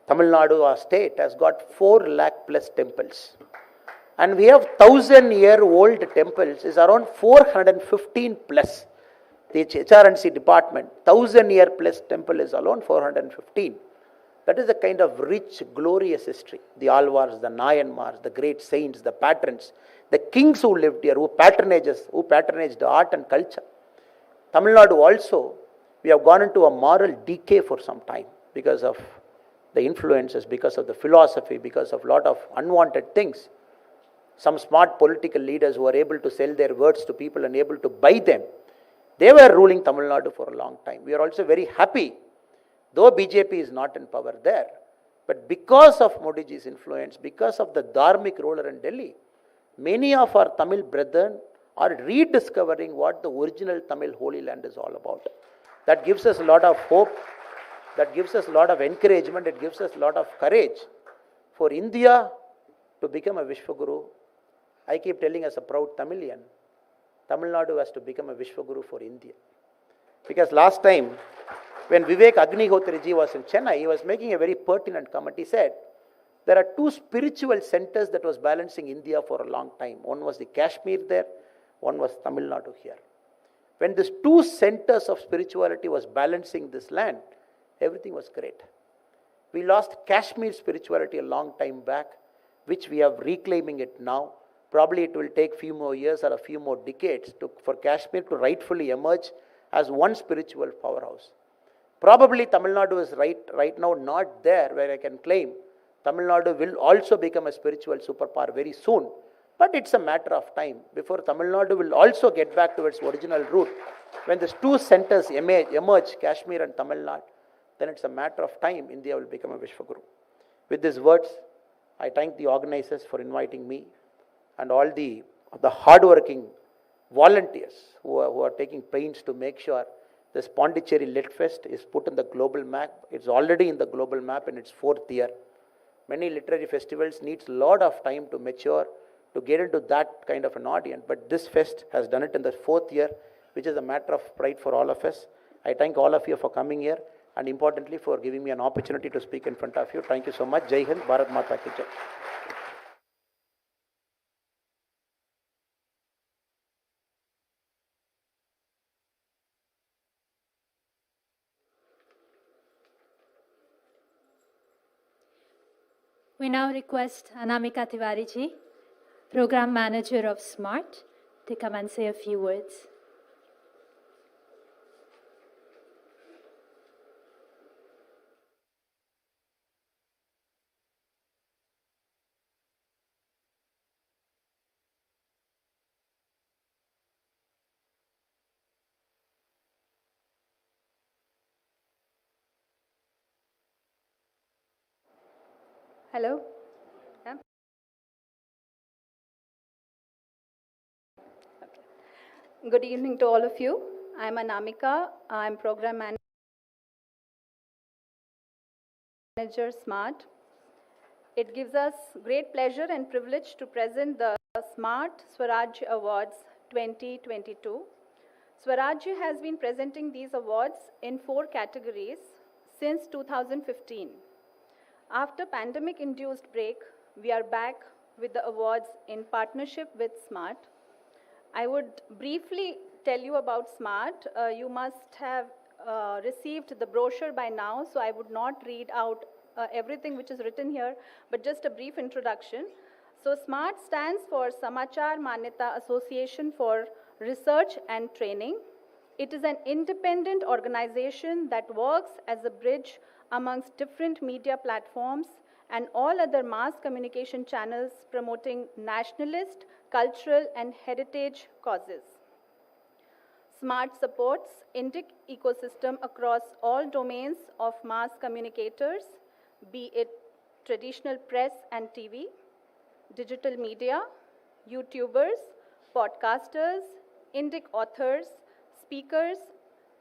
Tamil Nadu, our state, has got 4 lakh plus temples. And we have 1,000-year-old temples, is around 415 plus. The HRNC department, 1,000-year plus temple is alone 415. That is the kind of rich, glorious history. The Alvars, the Nayanmars, the great saints, the patrons, the kings who lived here, who patronaged art and culture. Tamil Nadu also, we have gone into a moral decay for some time because of the influences, because of the philosophy, because of a lot of unwanted things. Some smart political leaders who are able to sell their words to people and able to buy them, they were ruling Tamil Nadu for a long time. We are also very happy, though BJP is not in power there, but because of Modiji's influence, because of the dharmic ruler in Delhi, many of our Tamil brethren are rediscovering what the original Tamil Holy Land is all about. That gives us a lot of hope, that gives us a lot of encouragement, it gives us a lot of courage for India to become a Vishwaguru. I keep telling as a proud Tamilian, Tamil Nadu has to become a Vishwaguru for India. Because last time, when Vivek Agnihotriji was in Chennai, he was making a very pertinent comment. He said, there are 2 spiritual centers that was balancing India for a long time. One was the Kashmir there, one was Tamil Nadu here. When these 2 centers of spirituality was balancing this land, Everything was great. We lost Kashmir spirituality a long time back, which we are reclaiming it now. Probably it will take few more years or a few more decades for Kashmir to rightfully emerge as one spiritual powerhouse. Probably Tamil Nadu is right now not there where I can claim Tamil Nadu will also become a spiritual superpower very soon. But it's a matter of time before Tamil Nadu will also get back to its original root. When these two centers emerge, Kashmir and Tamil Nadu, then it's a matter of time India will become a Vishwaguru. With these words, I thank the organizers for inviting me and all the hardworking volunteers who are taking pains to make sure this Pondicherry Lit Fest is put in the global map. It's already in the global map in its 4th year. Many literary festivals needs a lot of time to mature, to get into that kind of an audience. But this fest has done it in the 4th year, which is a matter of pride for all of us. I thank all of you for coming here and importantly for giving me an opportunity to speak in front of you. Thank you so much. Jai Hind, Bharat Mata Ki Jai. We now request Anamika Tiwari ji, Program Manager of SMART, to come and say a few words. Hello. Yeah. Okay. Good evening to all of you. I'm Anamika. I'm Program Manager SMART. It gives us great pleasure and privilege to present the SMART Swaraj Awards 2022. Swaraj has been presenting these awards in 4 categories since 2015. After pandemic-induced break, we are back with the awards in partnership with SMART. I would briefly tell you about SMART. You must have received the brochure by now, so I would not read out everything which is written here, but just a brief introduction. So SMART stands for Samachar Manyata Association for Research and Training. It is an independent organization that works as a bridge amongst different media platforms and all other mass communication channels promoting nationalist, cultural, and heritage causes. SMART supports Indic ecosystem across all domains of mass communicators, be it traditional press and TV, digital media, YouTubers, podcasters, Indic authors, speakers,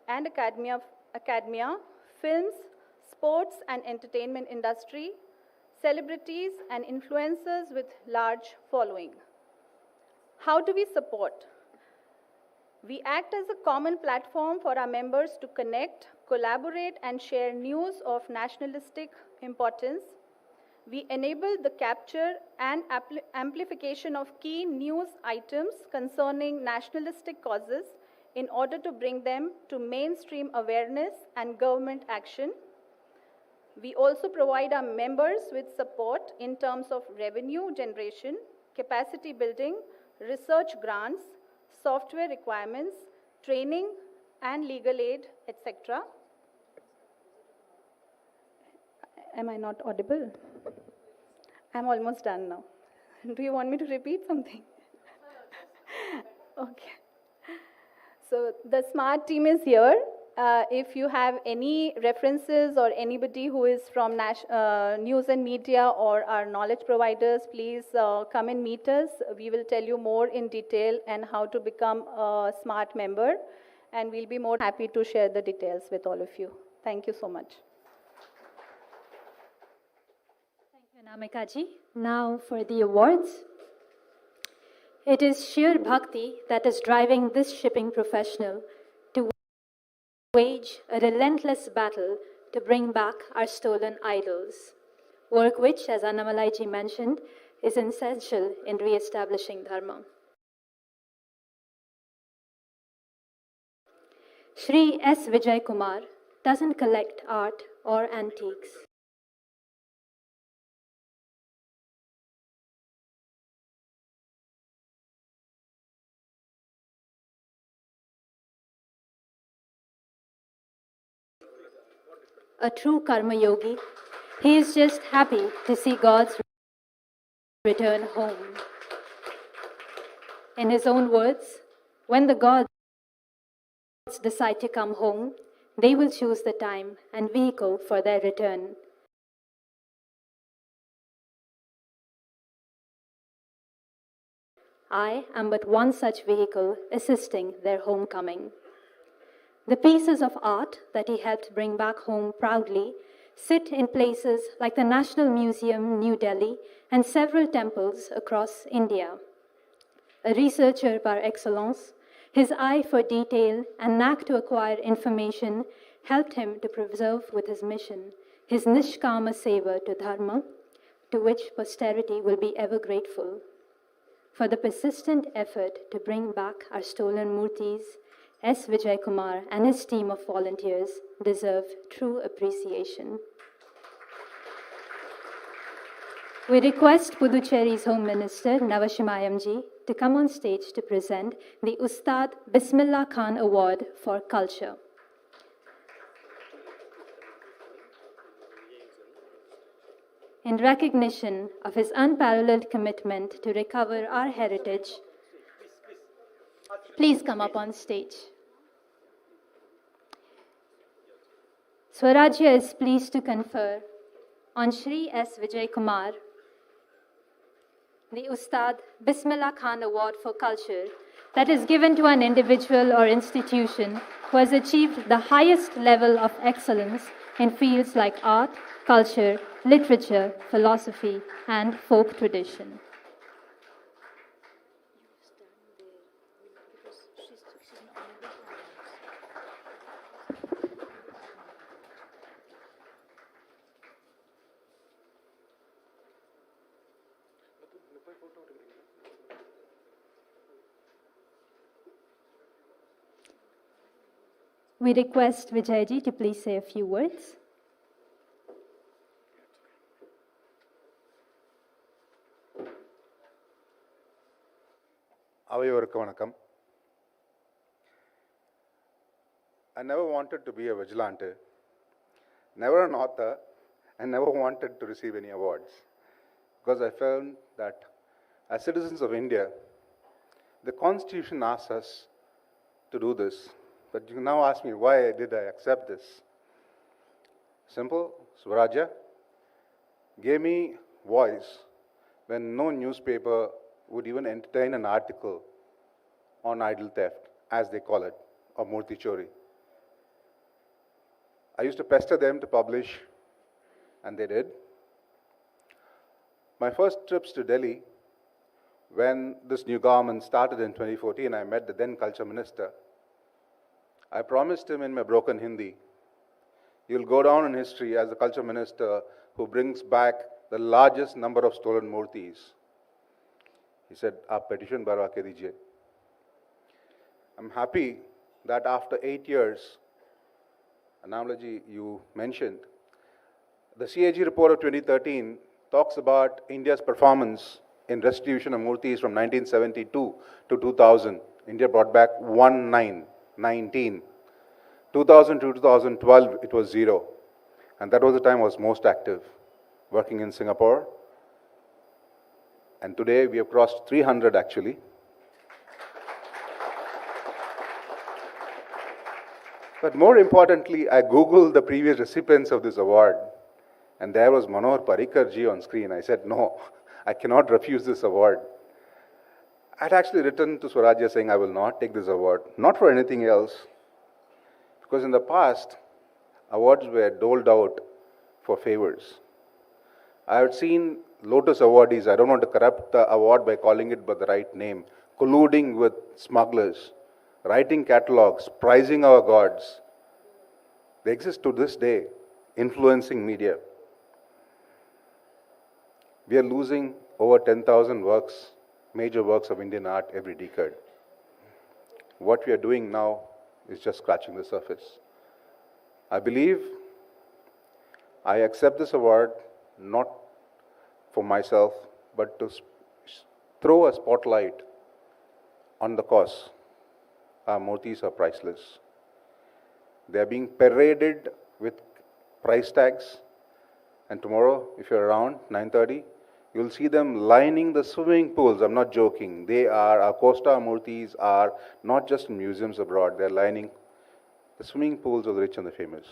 and academia, films, sports and entertainment industry, celebrities and influencers with large following. How do we support? We act as a common platform for our members to connect, collaborate, and share news of nationalistic importance. We enable the capture and amplification of key news items concerning nationalistic causes in order to bring them to mainstream awareness and government action. We also provide our members with support in terms of revenue generation, capacity building, research grants, software requirements, training, and legal aid, etc. Am I not audible? I'm almost done now. Do you want me to repeat something? Okay. So the SMART team is here. If you have any references or anybody who is from news and media or our knowledge providers, please come and meet us. We will tell you more in detail and how to become a SMART member. And we'll be more happy to share the details with all of you. Thank you so much. Thank you, Anamika ji. Now for the awards. It is sheer bhakti that is driving this shipping professional to wage a relentless battle to bring back our stolen idols, work which, as Annamalai ji mentioned, is essential in re-establishing Dharma. Shri S. Vijay Kumar, doesn't collect art or antiques. A true karma yogi, he is just happy to see God's return home. In his own words, when the gods decide to come home, they will choose the time and vehicle for their return. I am but one such vehicle assisting their homecoming. The pieces of art that he helped bring back home proudly sit in places like the National Museum, New Delhi, and several temples across India. A researcher par excellence, his eye for detail and knack to acquire information helped him to preserve with his mission his nishkama seva to dharma, to which posterity will be ever grateful. For the persistent effort to bring back our stolen murtis, S. Vijay Kumar and his team of volunteers deserve true appreciation. We request Puducherry's Home Minister Navashimayamji to come on stage to present the Ustad Bismillah Khan Award for Culture. In recognition of his unparalleled commitment to recover our heritage, please come up on stage. Swarajya is pleased to confer on Shri S. Vijay Kumar the Ustad Bismillah Khan Award for Culture that is given to an individual or institution who has achieved the highest level of excellence in fields like art, culture, literature, philosophy, and folk tradition. We request Vijayji to please say a few words. அவையோருக்கு வணக்கம். I never wanted to be a vigilante, never an author, and never wanted to receive any awards, because I felt that as citizens of India, the Constitution asks us to do this. But you now ask me, why did I accept this? Simple, Swarajya gave me voice when no newspaper would even entertain an article on idol theft, as they call it, or Murti Chori. I used to pester them to publish, and they did. My first trips to Delhi, when this new government started in 2014, I met the then culture minister. I promised him in my broken Hindi, you'll go down in history as the culture minister who brings back the largest number of stolen murtis. He said, "Aap petition barwa ke dijiye." I'm happy that after 8 years, Anamlaji, you mentioned, the CAG report of 2013 talks about India's performance in restitution of murtis from 1972 to 2000. India brought back 1919. 2000 to 2012, it was 0. And that was the time I was most active, working in Singapore. And today we have crossed 300 actually. But more importantly, I Googled the previous recipients of this award, and there was Manohar Parrikar ji on screen. I said, no, I cannot refuse this award. I'd actually written to Swarajya saying I will not take this award, not for anything else, because in the past, awards were doled out for favors. I had seen Lotus awardees, I don't want to corrupt the award by calling it by the right name, colluding with smugglers, writing catalogs, prizing our gods. They exist to this day, influencing media. We are losing over 10,000 works, major works of Indian art every decade. What we are doing now is just scratching the surface. I believe I accept this award not for myself, but to throw a spotlight on the cause. Our murtis are priceless. They are being paraded with price tags, and tomorrow, if you're around 9:30, you'll see them lining the swimming pools. I'm not joking. Our co-star murtis are not just in museums abroad, they're lining the swimming pools of the rich and the famous.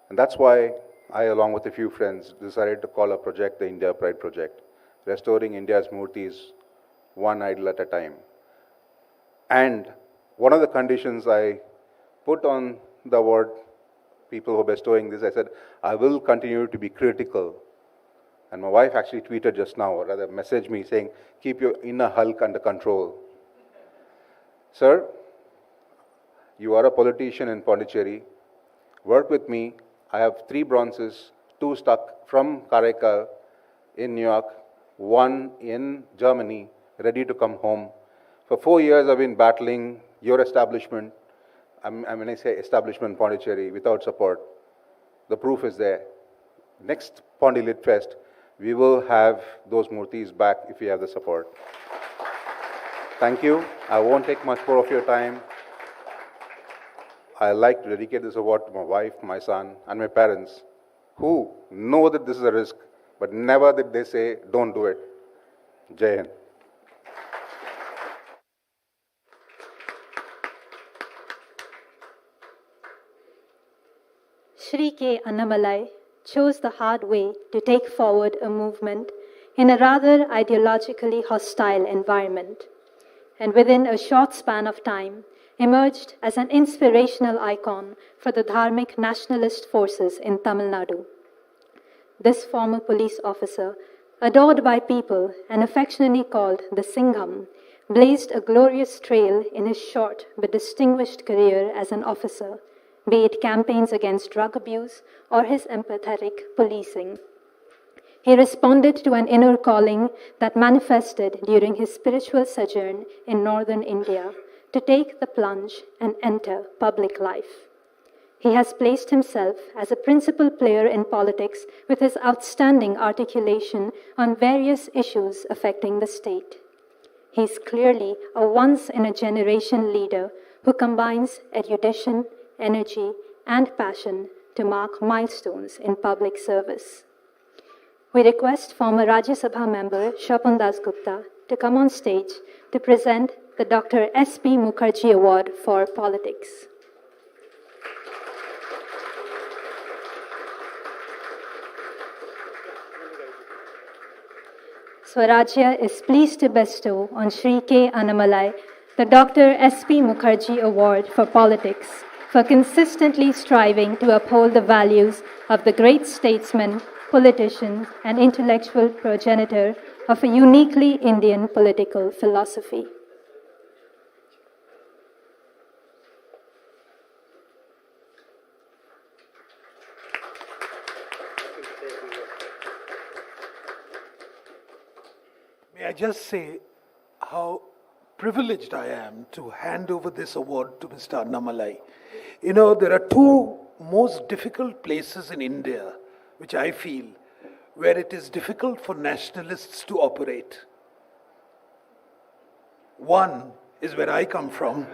And that's why I, along with a few friends, decided to call our project the India Pride Project, restoring India's murtis one idol at a time. And one of the conditions I put on the award people who are bestowing this, I said, I will continue to be critical. And my wife actually tweeted just now, or rather messaged me saying, keep your inner Hulk under control. Sir, you are a politician in Pondicherry. Work with me. I have 3 bronzes, 2 stuck from Karaikal in New York, 1 in Germany, ready to come home. For 4 years, I've been battling your establishment. When I say establishment Pondicherry, without support. The proof is there. Next Pondy Lit Fest, we will have those murtis back if we have the support. Thank you. I won't take much more of your time. I like to dedicate this award to my wife, my son, and my parents, who know that this is a risk, but never did they say, don't do it. Jai Hind. Shri K. Annamalai chose the hard way to take forward a movement in a rather ideologically hostile environment, and within a short span of time emerged as an inspirational icon for the dharmic nationalist forces in Tamil Nadu. This former police officer, adored by people and affectionately called the Singham, blazed a glorious trail in his short but distinguished career as an officer, be it campaigns against drug abuse or his empathetic policing. He responded to an inner calling that manifested during his spiritual sojourn in northern India to take the plunge and enter public life. He has placed himself as a principal player in politics with his outstanding articulation on various issues affecting the state. He is clearly a once-in-a-generation leader who combines erudition, energy, and passion to mark milestones in public service. We request former Rajya Sabha member Shapun Das Gupta to come on stage to present the Dr. S.P. Mukherjee Award for Politics. Swarajya is pleased to bestow on Shri K. Annamalai the Dr. S.P. Mukherjee Award for Politics for consistently striving to uphold the values of the great statesman, politician, and intellectual progenitor of a uniquely Indian political philosophy. May I just say how privileged I am to hand over this award to Mr. Annamalai. You know, there are 2 most difficult places in India, which I feel, where it is difficult for nationalists to operate. One is where I come from,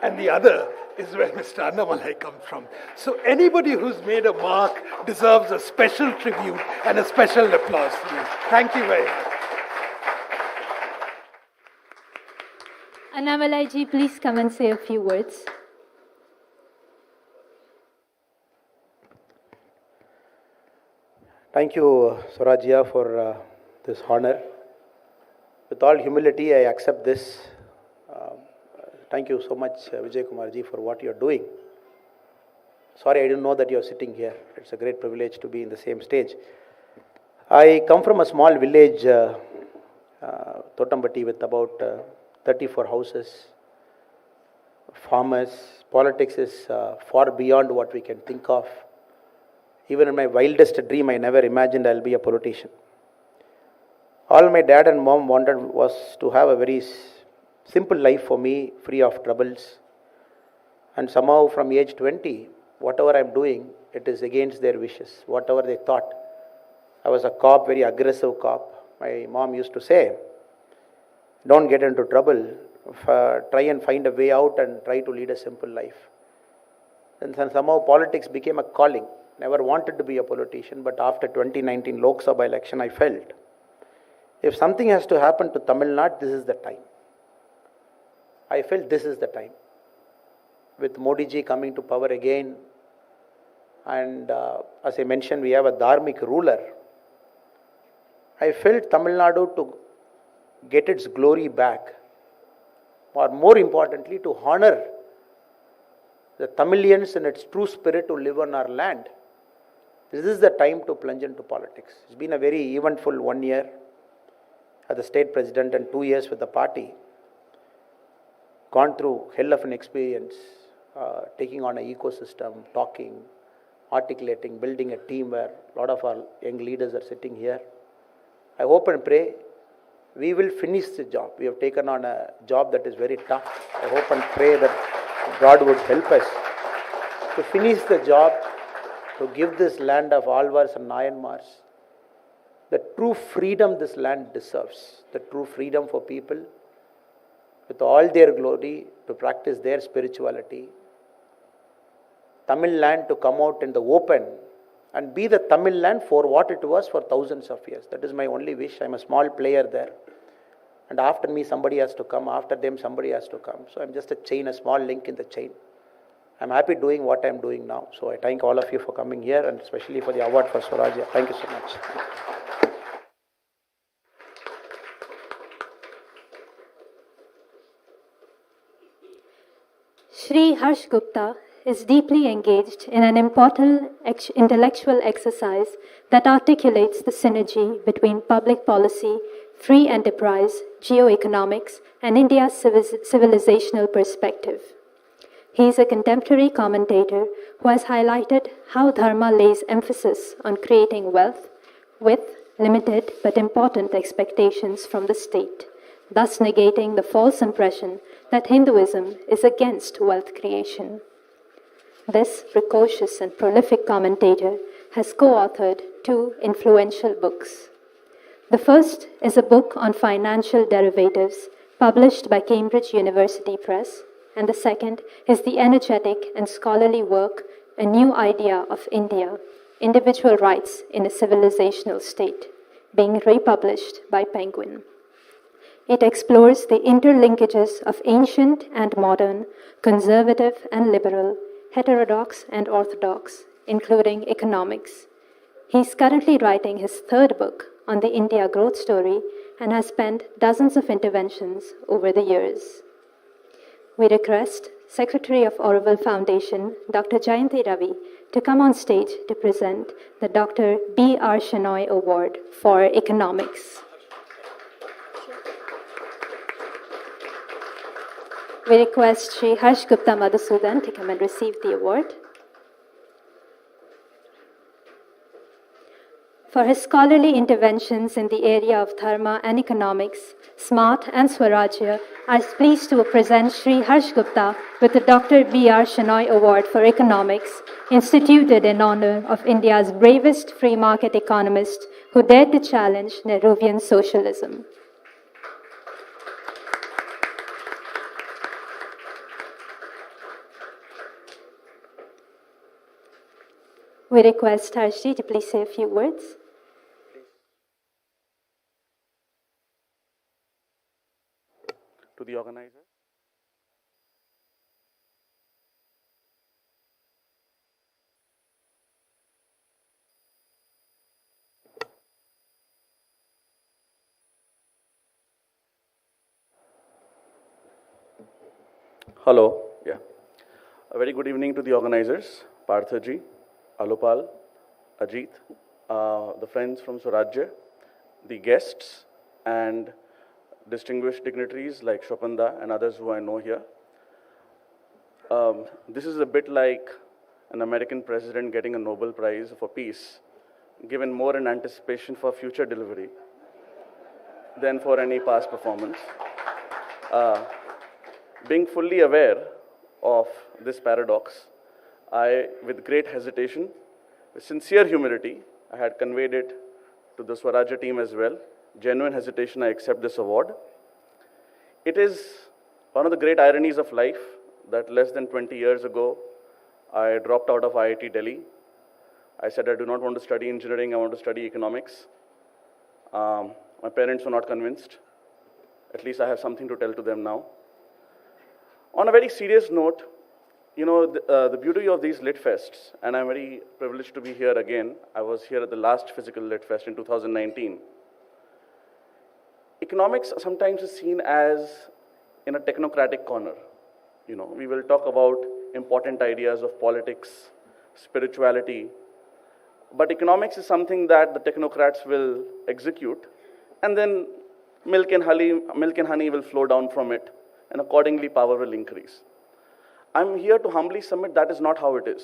and the other is where Mr. Annamalai comes from. So anybody who's made a mark deserves a special tribute and a special applause from you. Thank you very much. Annamalai ji, please come and say a few words. Thank you, Swarajya, for this honor. With all humility, I accept this. Thank you so much, Vijay Kumarji, for what you're doing. Sorry, I didn't know that you're sitting here. It's a great privilege to be in the same stage. I come from a small village, Totambatti, with about 34 houses, farmers. Politics is far beyond what we can think of. Even in my wildest dream, I never imagined I'll be a politician. All my dad and mom wanted was to have a very simple life for me, free of troubles. And somehow from age 20, whatever I'm doing, it is against their wishes, whatever they thought. I was a cop, very aggressive cop. My mom used to say, don't get into trouble, try and find a way out and try to lead a simple life. And somehow politics became a calling. Never wanted to be a politician, but after 2019 Lok Sabha election, I felt, if something has to happen to Tamil Nadu, this is the time. I felt this is the time. With Modi ji coming to power again, and as I mentioned, we have a dharmic ruler, I felt Tamil Nadu to get its glory back, or more importantly, to honor the Tamilians in its true spirit to live on our land. This is the time to plunge into politics. It's been a very eventful 1 year as the state president and 2 years with the party. Gone through hell of an experience, taking on an ecosystem, talking, articulating, building a team where a lot of our young leaders are sitting here. I hope and pray we will finish the job. We have taken on a job that is very tough. I hope and pray that God would help us to finish the job, to give this land of Alvars and Nayanmars the true freedom this land deserves, the true freedom for people with all their glory to practice their spirituality. Tamil land to come out in the open and be the Tamil land for what it was for thousands of years. That is my only wish. I'm a small player there. And after me, somebody has to come. After them, somebody has to come. So I'm just a chain, a small link in the chain. I'm happy doing what I'm doing now. So I thank all of you for coming here and especially for the award for Swarajya. Thank you so much. Shri Harsh Gupta is deeply engaged in an important intellectual exercise that articulates the synergy between public policy, free enterprise, geoeconomics, and India's civilizational perspective. He is a contemporary commentator who has highlighted how Dharma lays emphasis on creating wealth with limited but important expectations from the state, thus negating the false impression that Hinduism is against wealth creation. This precocious and prolific commentator has co-authored 2 influential books. The first is a book on financial derivatives published by Cambridge University Press, and the second is the energetic and scholarly work, A New Idea of India, Individual Rights in a Civilizational State, being republished by Penguin. It explores the interlinkages of ancient and modern, conservative and liberal, heterodox and orthodox, including economics. He is currently writing his 3rd book on the India growth story and has penned dozens of interventions over the years. We request Secretary of Auroville Foundation, Dr. Jayanti Ravi, to come on stage to present the Dr. B.R. Shenoy Award for Economics. We request Shri Harsh Gupta Madhusudan to come and receive the award. For his scholarly interventions in the area of Dharma and economics, Smart and Swarajya, I am pleased to present Shri Harsh Gupta with the Dr. B.R. Shenoy Award for Economics, instituted in honor of India's bravest free market economist who dared to challenge Nehruvian socialism. We request Harshji to please say a few words. To the organizer. Hello, yeah. A very good evening to the organizers, Parthaji, Alopal, Ajit, the friends from Swarajya, the guests, and distinguished dignitaries like Shopanda and others who I know here. This is a bit like an American president getting a Nobel Prize for peace, given more in anticipation for future delivery than for any past performance. Being fully aware of this paradox, I, with great hesitation, with sincere humility, I had conveyed it to the Swarajya team as well. Genuine hesitation, I accept this award. It is one of the great ironies of life that less than 20 years ago, I dropped out of IIT Delhi. I said I do not want to study engineering, I want to study economics. My parents were not convinced. At least I have something to tell to them now. On a very serious note, you know, the beauty of these Lit Fests, and I'm very privileged to be here again. I was here at the last physical Lit Fest in 2019. Economics sometimes is seen as in a technocratic corner. You know, we will talk about important ideas of politics, spirituality, but economics is something that the technocrats will execute, and then milk and honey will flow down from it, and accordingly power will increase. I'm here to humbly submit that is not how it is.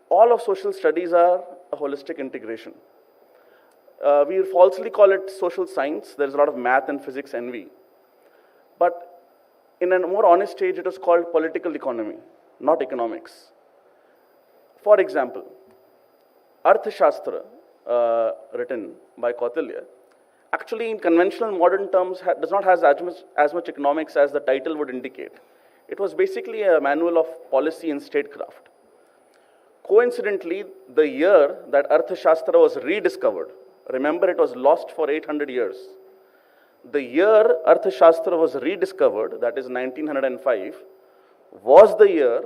All of social studies are a holistic integration. We falsely call it social science. There's a lot of math and physics envy. But in a more honest stage, it was called political economy, not economics. For example, Arthashastra, written by Kautilya, actually in conventional modern terms does not have as much economics as the title would indicate. It was basically a manual of policy and statecraft. Coincidentally, the year that Arthashastra was rediscovered, remember it was lost for 800 years. The year Arthashastra was rediscovered, that is 1905, was the year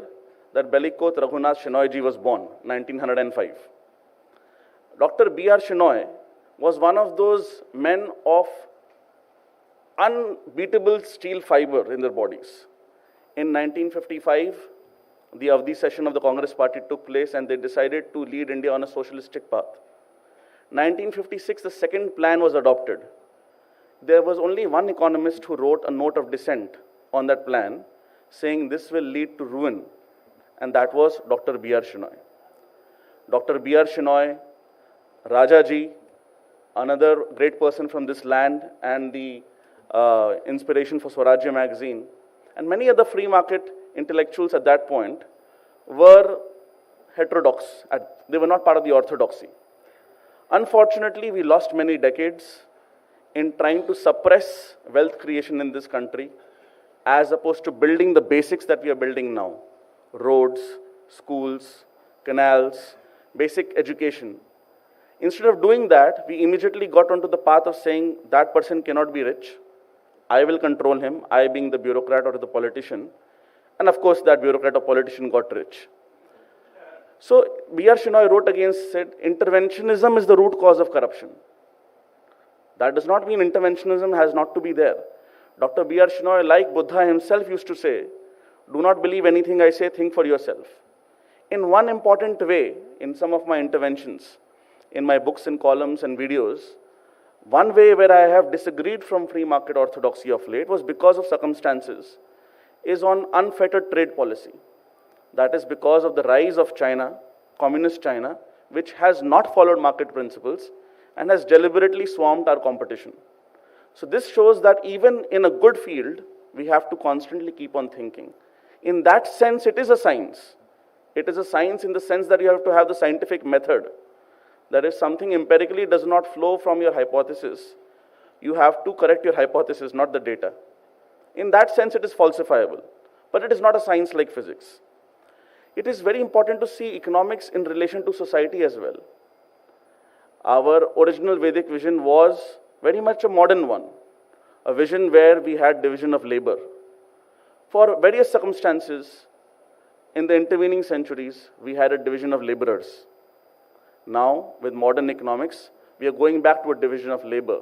that Bellikot Raghunath Shenoy ji was born, 1905. Dr. B.R. Shenoy was one of those men of unbeatable steel fiber in their bodies. In 1955, the Avdi session of the Congress Party took place and they decided to lead India on a socialistic path. 1956, the second plan was adopted. There was only one economist who wrote a note of dissent on that plan, saying this will lead to ruin, and that was Dr. B.R. Shenoy. Dr. B.R. Shenoy, Rajaji, another great person from this land and the inspiration for Swarajya magazine, and many other free market intellectuals at that point were heterodox. They were not part of the orthodoxy. Unfortunately, we lost many decades in trying to suppress wealth creation in this country as opposed to building the basics that we are building now. Roads, schools, canals, basic education. Instead of doing that, we immediately got onto the path of saying that person cannot be rich. I will control him, I being the bureaucrat or the politician. And of course, that bureaucrat or politician got rich. So B.R. Shenoy wrote against, said, interventionism is the root cause of corruption. That does not mean interventionism has not to be there. Dr. B.R. Shenoy, like Buddha himself used to say, do not believe anything I say, think for yourself. In one important way, in some of my interventions, in my books and columns and videos, one way where I have disagreed from free market orthodoxy of late was because of circumstances, is on unfettered trade policy. That is because of the rise of China, communist China, which has not followed market principles and has deliberately swarmed our competition. So this shows that even in a good field, we have to constantly keep on thinking. In that sense, it is a science. It is a science in the sense that you have to have the scientific method. That if something empirically does not flow from your hypothesis, you have to correct your hypothesis, not the data. In that sense, it is falsifiable. But it is not a science like physics. It is very important to see economics in relation to society as well. Our original Vedic vision was very much a modern one, a vision where we had division of labor. For various circumstances, in the intervening centuries, we had a division of laborers. Now, with modern economics, we are going back to a division of labor,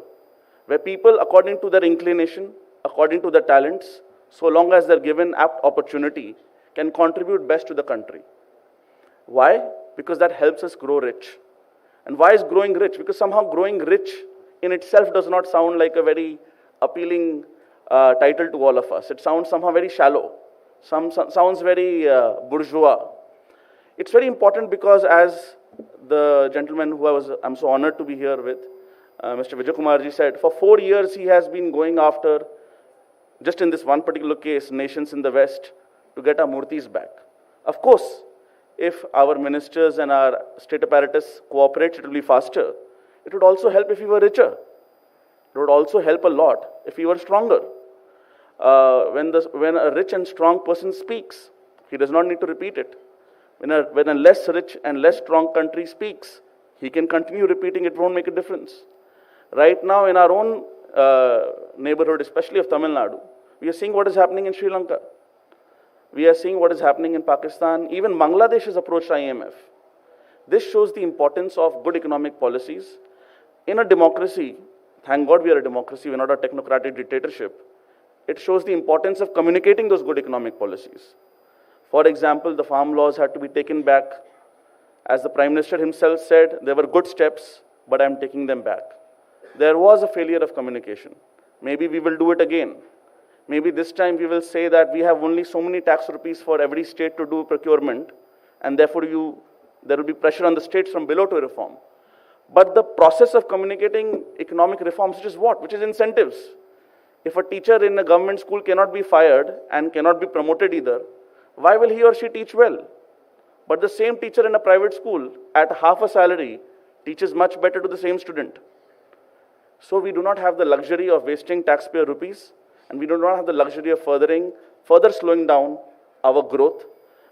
where people, according to their inclination, according to their talents, so long as they're given apt opportunity, can contribute best to the country. Why? Because that helps us grow rich. And why is growing rich? Because somehow growing rich in itself does not sound like a very appealing title to all of us. It sounds somehow very shallow, sounds very bourgeois. It's very important because as the gentleman who I'm so honored to be here with, Mr. Vijay Kumarji said, for 4 years he has been going after, just in this one particular case, nations in the West, to get our murtis back. Of course, if our ministers and our state apparatus cooperate, it will be faster. It would also help if we were richer. It would also help a lot if we were stronger. When a rich and strong person speaks, he does not need to repeat it. When a less rich and less strong country speaks, he can continue repeating it, won't make a difference. Right now, in our own neighborhood, especially of Tamil Nadu, we are seeing what is happening in Sri Lanka. We are seeing what is happening in Pakistan. Even Bangladesh has approached IMF. This shows the importance of good economic policies. In a democracy, thank God we are a democracy, we're not a technocratic dictatorship. It shows the importance of communicating those good economic policies. For example, the farm laws had to be taken back. As the Prime Minister himself said, there were good steps, but I'm taking them back. There was a failure of communication. Maybe we will do it again. Maybe this time we will say that we have only so many tax rupees for every state to do procurement, and therefore there will be pressure on the states from below to reform. But the process of communicating economic reforms, which is what? Which is incentives. If a teacher in a government school cannot be fired and cannot be promoted either, why will he or she teach well? But the same teacher in a private school at half a salary teaches much better to the same student. So we do not have the luxury of wasting taxpayer rupees, and we do not have the luxury of further slowing down our growth.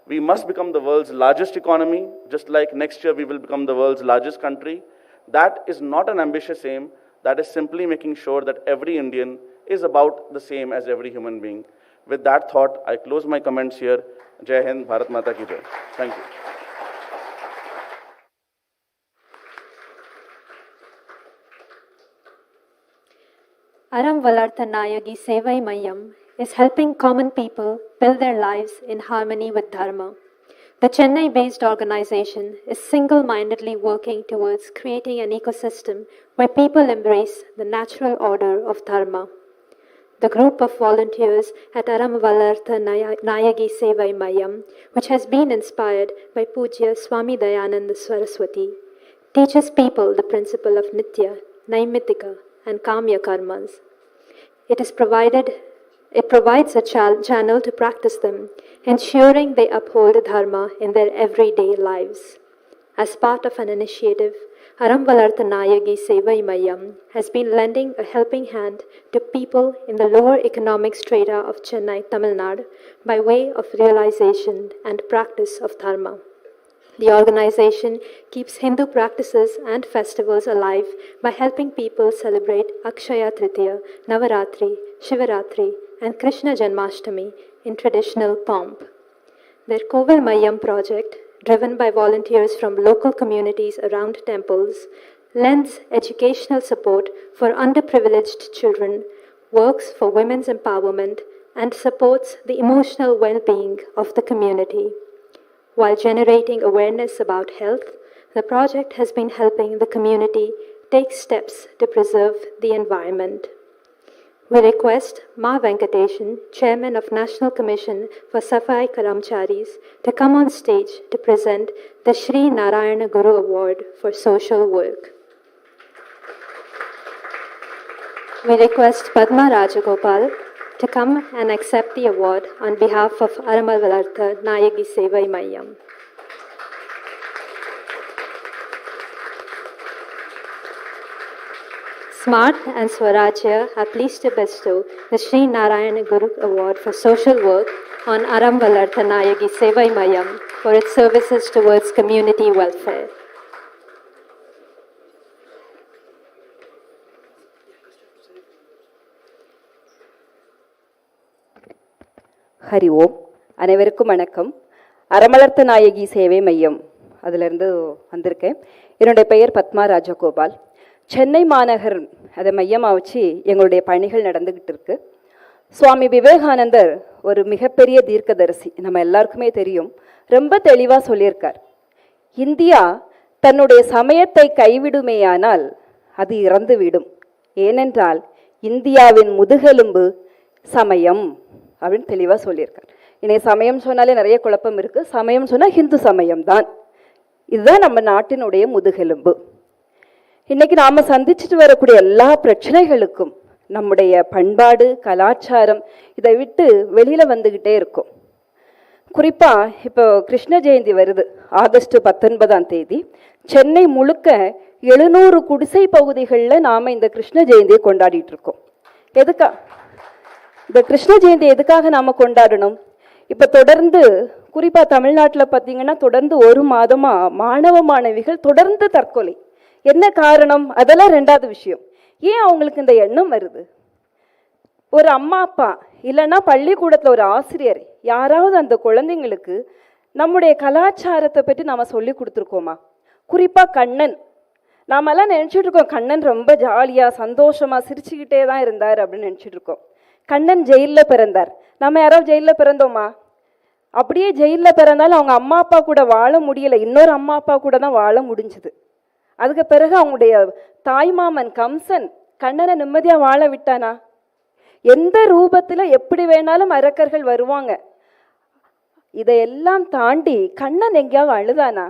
We must become the world's largest economy, just like next year we will become the world's largest country. That is not an ambitious aim. That is simply making sure that every Indian is about the same as every human being. With that thought, I close my comments here. Jai Hind, Bharat Mata ki Jai. Thank you. Aram Valartha Nayagi Sevai Mayam is helping common people build their lives in harmony with Dharma. The Chennai-based organization is single-mindedly working towards creating an ecosystem where people embrace the natural order of Dharma. The group of volunteers at Aram Valartha Nayagi Sevai Mayam, which has been inspired by Pujya Swami Dayananda Saraswati, teaches people the principle of Nitya, Naimitika, and Kamya Karmas. It provides a channel to practice them, ensuring they uphold Dharma in their everyday lives. As part of an initiative, Aram Valartha Nayagi Sevai Mayam has been lending a helping hand to people in the lower economic strata of Chennai, Tamil Nadu, by way of realization and practice of Dharma. The organization keeps Hindu practices and festivals alive by helping people celebrate Akshaya Tritiya, Navaratri, Shivaratri, and Krishna Janmashtami in traditional pomp. Their Kovil Mayam project, driven by volunteers from local communities around temples, lends educational support for underprivileged children, works for women's empowerment, and supports the emotional well-being of the community. While generating awareness about health, the project has been helping the community take steps to preserve the environment. We request Ma Venkateshan, Chairman of National Commission for Safai Karamcharis, to come on stage to present the Sri Narayana Guru Award for Social Work. We request Padma Rajagopal to come and accept the award on behalf of Aram Valartha Nayagi Sevai Mayam. Smart and Swarajya are pleased to bestow the Sri Narayana Guru Award for Social Work on Aram Valartha Nayagi Sevai Mayam for its services towards community welfare. Hari ஓம். அனைவருக்கும் வணக்கம். அரமலர்த்த நாயகி சேவை மையம் அதிலிருந்து வந்திருக்கேன். என்னுடைய பெயர் பத்மா ராஜகோபால். சென்னை மாநகர் அதை மையமாக வச்சு எங்களுடைய பணிகள் நடந்துக்கிட்டு இருக்கு. சுவாமி விவேகானந்தர் ஒரு மிகப்பெரிய தீர்க்கதரிசி, நம்ம எல்லாருக்குமே தெரியும். ரொம்ப தெளிவாக சொல்லியிருக்கார், இந்தியா தன்னுடைய சமயத்தை கைவிடுமேயானால் அது இறந்துவிடும். ஏனென்றால் இந்தியாவின் முதுகெலும்பு சமயம் அப்படின்னு தெளிவாக சொல்லியிருக்கார். இன்னைக்கு சமயம் சொன்னாலே நிறைய குழப்பம் இருக்குது. சமயம் சொன்னால் ஹிந்து சமயம் தான். இதுதான் நம்ம நாட்டினுடைய முதுகெலும்பு. இன்னைக்கு நாம் சந்திச்சுட்டு வரக்கூடிய எல்லா பிரச்சனைகளுக்கும் நம்முடைய பண்பாடு, கலாச்சாரம் இதை விட்டு வெளியில் வந்துக்கிட்டே இருக்கும். குறிப்பாக இப்போ கிருஷ்ண ஜெயந்தி வருது ஆகஸ்ட் 19ஆம் தேதி. சென்னை முழுக்க 700 குடிசை பகுதிகளில் நாம் இந்த கிருஷ்ண ஜெயந்தியை கொண்டாடிட்டு இருக்கோம். இந்த கிருஷ்ண ஜெயந்தி எதுக்காக நாம் கொண்டாடணும்? இப்போ தொடர்ந்து குறிப்பாக தமிழ்நாட்டில் பார்த்தீங்கன்னா தொடர்ந்து ஒரு மாதமாக மாணவ மாணவிகள் தொடர்ந்து தற்கொலை. என்ன காரணம்? அதெல்லாம் ரெண்டாவது விஷயம். ஏன் அவங்களுக்கு இந்த எண்ணம் வருது? ஒரு அம்மா அப்பா இல்லைன்னா பள்ளிக்கூடத்தில் ஒரு ஆசிரியர் யாராவது அந்த குழந்தைங்களுக்கு நம்முடைய கலாச்சாரத்தை பற்றி நாம் சொல்லி கொடுத்துருக்கோமா? குறிப்பாக கண்ணன், நாமெல்லாம் நினச்சிட்டு இருக்கோம் கண்ணன் ரொம்ப ஜாலியாக சந்தோஷமாக சிரிச்சுக்கிட்டே தான் இருந்தார் அப்படின்னு நினச்சிட்டு இருக்கோம். கண்ணன் ஜெயிலில் பிறந்தார். நம்ம யாராவது ஜெயிலில் பிறந்தோமா? அப்படியே ஜெயிலில் பிறந்தாலும் அவங்க அம்மா அப்பா கூட வாழ முடியலை, இன்னொரு அம்மா அப்பா கூட தான் வாழ முடிஞ்சுது. அதுக்கு பிறகு அவங்களுடைய தாய்மாமன் கம்சன் கண்ணனை நிம்மதியாக வாழ விட்டானா? எந்த ரூபத்தில் எப்படி வேணாலும் அரக்கர்கள் வருவாங்க. இதையெல்லாம் தாண்டி கண்ணன் எங்கேயாவது அழுதானா?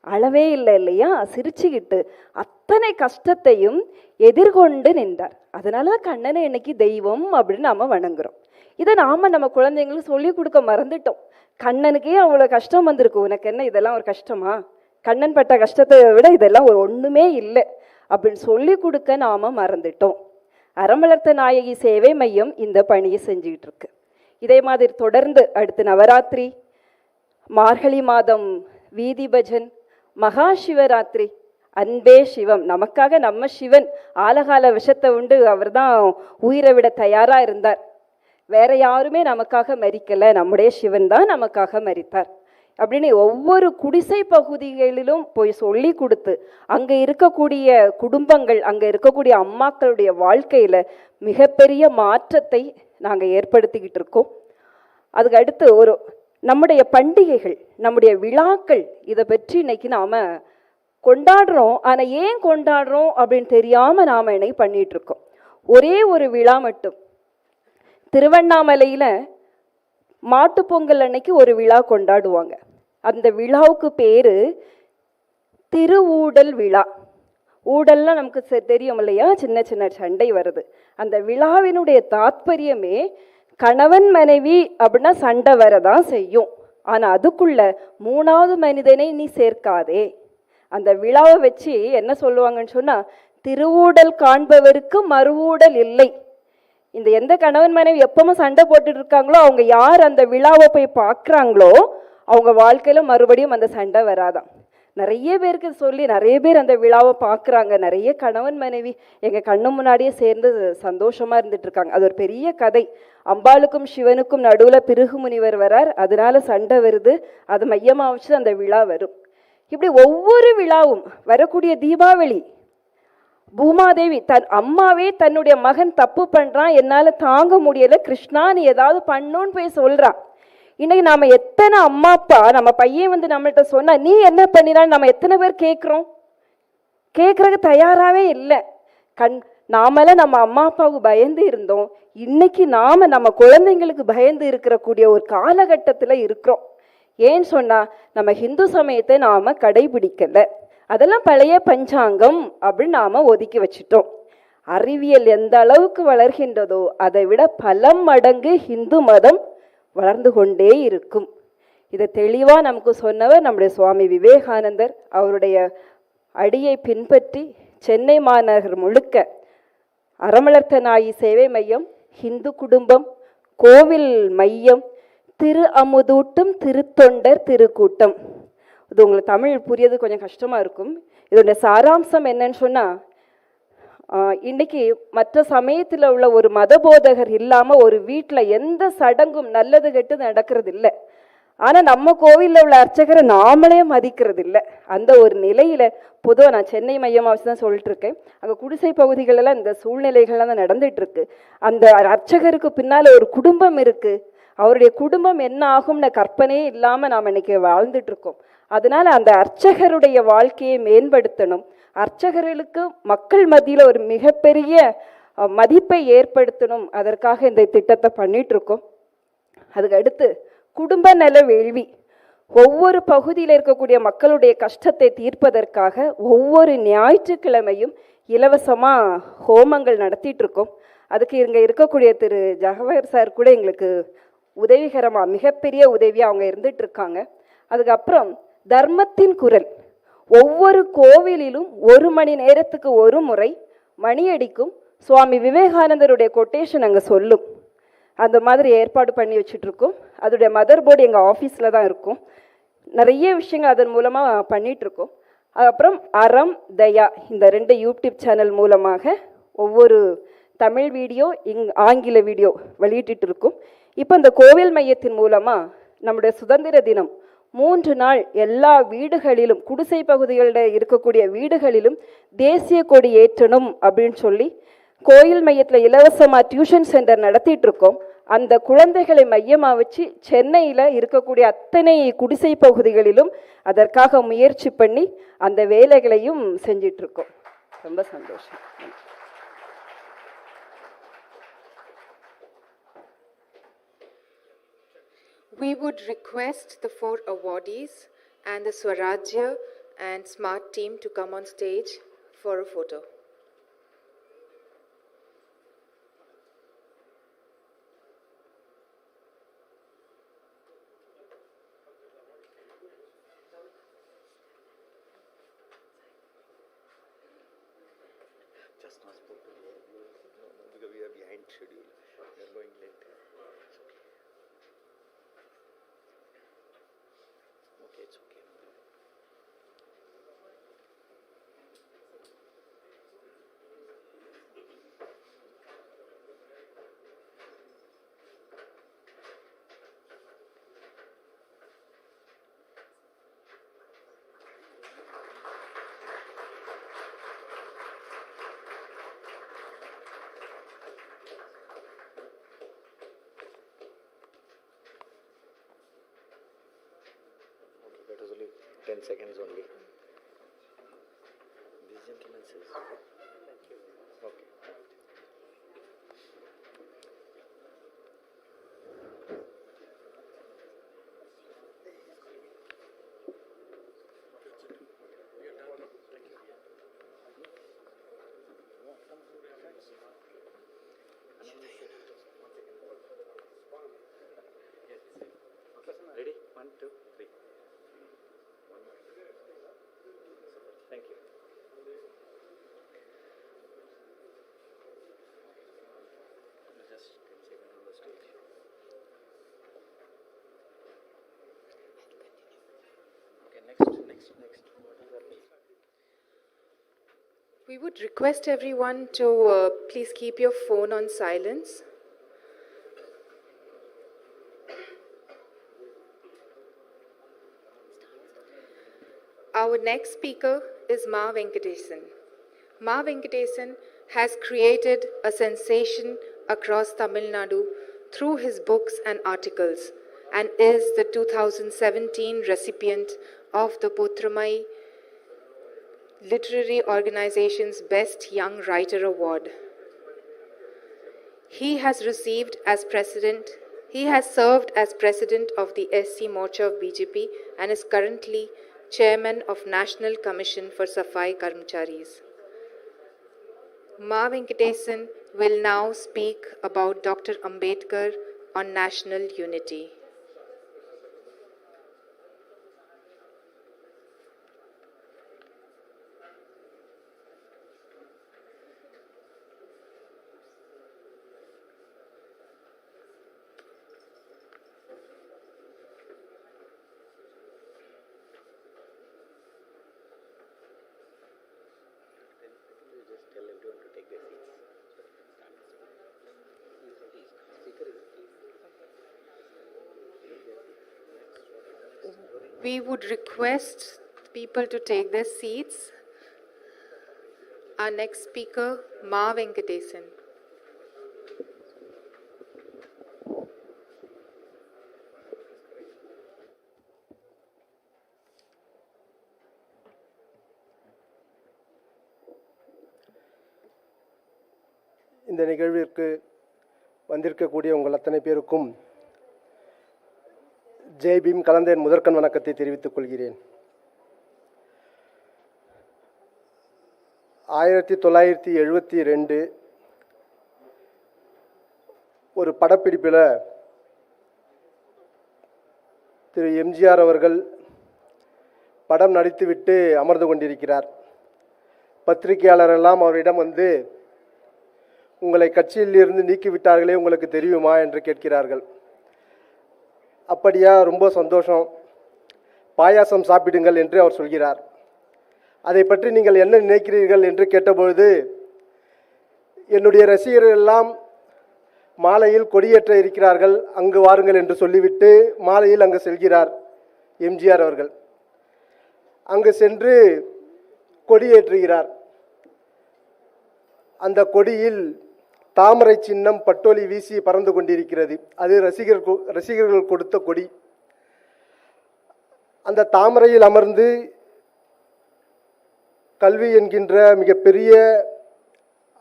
அழவே இல்லை இல்லையா? சிரிச்சுக்கிட்டு அத்தனை கஷ்டத்தையும் எதிர்கொண்டு நின்றார். அதனால தான் கண்ணனை இன்னைக்கு தெய்வம் அப்படின்னு நாம வணங்குறோம். இதை நாம நம்ம குழந்தைங்களுக்கு சொல்லி கொடுக்க மறந்துட்டோம். கண்ணனுக்கே அவ்வளோ கஷ்டம் வந்திருக்கு, உனக்கு என்ன இதெல்லாம் ஒரு கஷ்டமா? கண்ணன் பட்ட கஷ்டத்தை விட இதெல்லாம் ஒன்றுமே இல்லை அப்படின்னு சொல்லி கொடுக்க நாம மறந்துட்டோம். அறமலர்த்த நாயகி சேவை மையம் இந்த பணியை செஞ்சுக்கிட்டு இருக்கு. இதே மாதிரி தொடர்ந்து அடுத்து நவராத்திரி, மார்கழி மாதம் வீதி பஜன், மகா சிவராத்திரி, அன்பே சிவம், நமக்காக நம்ம சிவன் ஆலகால விஷத்தை உண்டு அவர் தான் உயிரை விட தயாரா இருந்தார். வேற யாருமே நமக்காக மரிக்கலை, நம்முடைய சிவன் தான் நமக்காக மரித்தார் அப்படின்னு ஒவ்வொரு குடிசை பகுதிகளிலும் போய் சொல்லி கொடுத்து அங்கே இருக்கக்கூடிய குடும்பங்கள், அங்கே இருக்கக்கூடிய அம்மாக்களுடைய வாழ்க்கையில் மிகப்பெரிய மாற்றத்தை நாங்கள் ஏற்படுத்திக்கிட்டு இருக்கோம். அதுக்கு அடுத்து நம்முடைய பண்டிகைகள், நம்முடைய விழாக்கள், இதை பற்றி இன்னைக்கு நாம் கொண்டாடுறோம். ஆனால் ஏன் கொண்டாடுறோம் அப்படின்னு தெரியாமல் நாம் இன்னைக்கு பண்ணிட்டு இருக்கோம். ஒரே ஒரு விழா மட்டும், திருவண்ணாமலையில் மாட்டுப்பொங்கல் அன்னைக்கு ஒரு விழா கொண்டாடுவாங்க. அந்த விழாவுக்கு பேரு திருவூடல் விழா. ஊடல்லாம் நமக்கு தெரியும் இல்லையா, சின்ன சின்ன சண்டை வருது. அந்த விழாவினுடைய தாத்பரியமே கணவன் மனைவி அப்படின்னா சண்டை வரதான் செய்யும், ஆனா அதுக்குள்ள மூணாவது மனிதனை நீ சேர்க்காதே. அந்த விழாவை வச்சு என்ன சொல்லுவாங்கன்னு சொன்னா, திருவூடல் காண்பவருக்கு மறுவூடல் இல்லை. இந்த எந்த கணவன் மனைவி எப்பவும் சண்டை போட்டுட்டு இருக்காங்களோ அவங்க யார் அந்த விழாவை போய் பார்க்குறாங்களோ அவங்க வாழ்க்கையில மறுபடியும் அந்த சண்டை வராதான். நிறைய பேருக்கு சொல்லி நிறைய பேர் அந்த விழாவை பார்க்குறாங்க. நிறைய கணவன் மனைவி எங்கள் கண்ணு முன்னாடியே சேர்ந்து சந்தோஷமா இருந்துட்டு இருக்காங்க. அது ஒரு பெரிய கதை. அம்பாளுக்கும் சிவனுக்கும் நடுவில் பிருகு முனிவர் வரார், அதனால சண்டை வருது, அதை மையமாக வச்சு அந்த விழா வரும். இப்படி ஒவ்வொரு விழாவும் வரக்கூடிய தீபாவளி, பூமாதேவி தன் அம்மாவே தன்னுடைய மகன் தப்பு பண்றான், என்னால தாங்க முடியல, கிருஷ்ணா நீ ஏதாவது பண்ணுன்னு போய் சொல்றான். இன்னைக்கு நாம எத்தனை அம்மா அப்பா நம்ம பையன் வந்து நம்மள்கிட்ட சொன்னா நீ என்ன பண்ணினான்னு நம்ம எத்தனை பேர் கேட்குறோம்? கேட்கறதுக்கு தயாராகவே இல்லை. நாமெல்லாம் நம்ம அம்மா அப்பாவுக்கு பயந்து இருந்தோம். இன்னைக்கு நாம நம்ம குழந்தைங்களுக்கு பயந்து இருக்கக்கூடிய ஒரு காலகட்டத்தில் இருக்கிறோம். ஏன்னு சொன்னா நம்ம ஹிந்து சமயத்தை நாம கடைபிடிக்கல, அதெல்லாம் பழைய பஞ்சாங்கம் அப்படின்னு நாம ஒதுக்கி வச்சிட்டோம். அறிவியல் எந்த அளவுக்கு வளர்கின்றதோ அதை விட பல மடங்கு ஹிந்து மதம் வளர்ந்து கொண்டே இருக்கும். இதை தெளிவா நமக்கு சொன்னவர் நம்முடைய சுவாமி விவேகானந்தர். அவருடைய அடியை பின்பற்றி சென்னை மாநகர் முழுக்க அறமலர்த்த நாயி சேவை மையம், ஹிந்து குடும்பம், கோவில் மையம், திரு அமுதூட்டும் திருத்தொண்டர் திருக்கூட்டம். இது உங்களுக்கு தமிழ் புரியது கொஞ்சம் கஷ்டமா இருக்கும். இதோட சாராம்சம் என்னன்னு சொன்னா, இன்னைக்கு மற்ற சமயத்தில் உள்ள ஒரு மத போதகர் இல்லாம ஒரு வீட்டில் எந்த சடங்கும் நல்லது கெட்டு நடக்கிறது இல்லை. ஆனா நம்ம கோவிலில் உள்ள அர்ச்சகரை நாமளே மதிக்கிறது இல்லை. அந்த ஒரு நிலையில பொதுவாக நான் சென்னை மையமாக வச்சு தான் சொல்லிட்டு இருக்கேன். அங்கே குடிசை பகுதிகளெல்லாம் இந்த சூழ்நிலைகள்லாம் தான் நடந்துட்டு இருக்கு. அந்த அர்ச்சகருக்கு பின்னால ஒரு குடும்பம் இருக்கு. அவருடைய குடும்பம் என்ன ஆகும்னு கற்பனையே இல்லாம நாம் இன்னைக்கு வாழ்ந்துட்டு இருக்கோம். அதனால அந்த அர்ச்சகருடைய வாழ்க்கையை மேம்படுத்தணும், அர்ச்சகர்களுக்கு மக்கள் மத்தியில் ஒரு மிகப்பெரிய மதிப்பை ஏற்படுத்தணும். அதற்காக இந்த திட்டத்தை பண்ணிட்டு இருக்கோம். அதுக்கு அடுத்து குடும்ப நல வேள்வி. ஒவ்வொரு பகுதியில் இருக்கக்கூடிய மக்களுடைய கஷ்டத்தை தீர்ப்பதற்காக ஒவ்வொரு ஞாயிற்றுக்கிழமையும் இலவசமாக ஹோமங்கள் நடத்திட்டு இருக்கோம். அதுக்கு இங்கே இருக்கக்கூடிய திரு ஜகவர் சார் கூட எங்களுக்கு உதவிகரமாக மிகப்பெரிய உதவியாக அவங்க இருந்துட்டு இருக்காங்க. அதுக்கப்புறம் தர்மத்தின் குரல் ஒவ்வொரு கோவிலிலும் 1 மணி நேரத்துக்கு ஒரு முறை மணியடிக்கும். சுவாமி விவேகானந்தருடைய கொட்டேஷன் அங்கே சொல்லும். அந்த மாதிரி ஏற்பாடு பண்ணி வச்சுட்ருக்கோம். அதோடைய மதர் போர்டு எங்கள் ஆஃபீஸில் தான் இருக்கும். நிறைய விஷயங்கள் அதன் மூலமாக பண்ணிகிட்ருக்கோம். அதுக்கப்புறம் அறம் தயா இந்த 2 யூடியூப் சேனல் மூலமாக ஒவ்வொரு தமிழ் வீடியோ ஆங்கில வீடியோ வெளியிட்டு இருக்கோம். இப்போ இந்த கோவில் மையத்தின் மூலமாக நம்முடைய சுதந்திர தினம் 3 நாள் எல்லா வீடுகளிலும் குடிசை பகுதிகளில் இருக்கக்கூடிய வீடுகளிலும் தேசிய கொடி ஏற்றணும் அப்படின்னு சொல்லி கோயில் மையத்தில் இலவசமாக டியூஷன் சென்டர் நடத்திட்டு இருக்கோம். அந்த குழந்தைகளை மையமாக வச்சு சென்னையில் இருக்கக்கூடிய அத்தனை குடிசை பகுதிகளிலும் அதற்காக முயற்சி பண்ணி அந்த வேலைகளையும் செஞ்சிட்ருக்கோம். ரொம்ப சந்தோஷம். We would request the 4 awardees and the Swarajya and Smart team to come on stage for a photo. That was only 10 seconds only. This gentleman says. Okay. Ready? 1, 2, 3. Thank you. Just 10 seconds on the stage. Okay, next. What is that? We would request everyone to please keep your phone on silence. Our next speaker is Ma Venkatesan. Ma Venkatesan has created a sensation across Tamil Nadu through his books and articles and is the 2017 recipient of the Putramai Literary Organization's Best Young Writer Award. He has served as president of the SC Morcha of BJP and is currently Chairman of National Commission for Safai Karmcharis. Ma Venkatesan will now speak about Dr. Ambedkar on national unity. Tell everyone to take their seats. We would request people to take their seats. Our next speaker, Ma Venkatesan. இந்த நிகழ்விற்கு வந்திருக்கக்கூடிய உங்கள் அத்தனை பேருக்கும் ஜெய் பீம் கலந்த என் முதற்கண் வணக்கத்தை தெரிவித்துக் கொள்கிறேன். 1972 ஒரு படப்பிடிப்பில் திரு எம்ஜிஆர் அவர்கள் படம் நடித்துவிட்டு அமர்ந்து கொண்டிருக்கிறார். பத்திரிகையாளரெல்லாம் அவரிடம் வந்து, உங்களை கட்சியில் இருந்து நீக்கிவிட்டார்களே, உங்களுக்கு தெரியுமா என்று கேட்கிறார்கள். அப்படியா, ரொம்ப சந்தோஷம், பாயாசம் சாப்பிடுங்கள் என்று அவர் சொல்கிறார். அதை பற்றி நீங்கள் என்ன நினைக்கிறீர்கள் என்று கேட்டபொழுது, என்னுடைய ரசிகர்கள் எல்லாம் மாலையில் கொடியேற்ற இருக்கிறார்கள், அங்கு வாருங்கள் என்று சொல்லிவிட்டு மாலையில் அங்கு செல்கிறார் எம்ஜிஆர் அவர்கள். அங்கு சென்று கொடியேற்றுகிறார். அந்த கொடியில் தாமரை சின்னம் பட்டொலி வீசி பறந்து கொண்டிருக்கிறது. அது ரசிகர்கள் கொடுத்த கொடி. அந்த தாமரையில் அமர்ந்து கல்வி என்கின்ற மிகப்பெரிய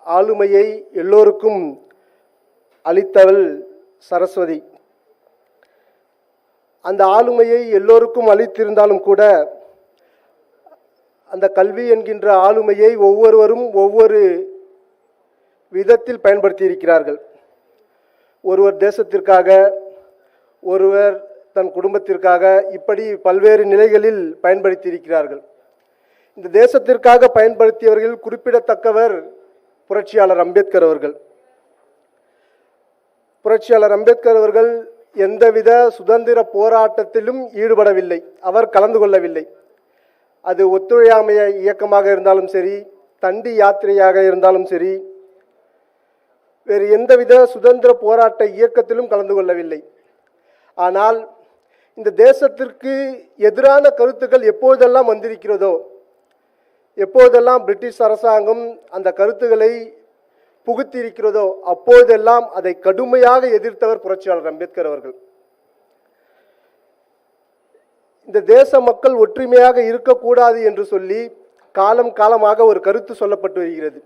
ஆளுமையை எல்லோருக்கும் அளித்தவள் சரஸ்வதி. அந்த ஆளுமையை எல்லோருக்கும் அளித்திருந்தாலும் கூட அந்த கல்வி என்கின்ற ஆளுமையை ஒவ்வொருவரும் ஒவ்வொரு விதத்தில் பயன்படுத்தி இருக்கிறார்கள். ஒருவர் தேசத்திற்காக, ஒருவர் தன் குடும்பத்திற்காக, இப்படி பல்வேறு நிலைகளில் பயன்படுத்தி இருக்கிறார்கள். இந்த தேசத்திற்காக பயன்படுத்தியவர்கள் குறிப்பிடத்தக்கவர் புரட்சியாளர் அம்பேத்கர் அவர்கள். புரட்சியாளர் அம்பேத்கர் அவர்கள் எந்தவித சுதந்திர போராட்டத்திலும் ஈடுபடவில்லை, அவர் கலந்து கொள்ளவில்லை. அது ஒத்துழையாமை இயக்கமாக இருந்தாலும் சரி, தண்டி யாத்திரையாக இருந்தாலும் சரி, வேறு எந்தவித சுதந்திர போராட்ட இயக்கத்திலும் கலந்து கொள்ளவில்லை. ஆனால் இந்த தேசத்திற்கு எதிரான கருத்துக்கள் எப்போதெல்லாம் வந்திருக்கிறதோ, எப்போதெல்லாம் பிரிட்டிஷ் அரசாங்கம் அந்த கருத்துக்களை புகுத்தியிருக்கிறதோ, அப்போதெல்லாம் அதை கடுமையாக எதிர்த்தவர் புரட்சியாளர் அம்பேத்கர் அவர்கள். இந்த தேச மக்கள் ஒற்றுமையாக இருக்கக்கூடாது என்று சொல்லி காலம் காலமாக ஒரு கருத்து சொல்லப்பட்டு வருகிறது.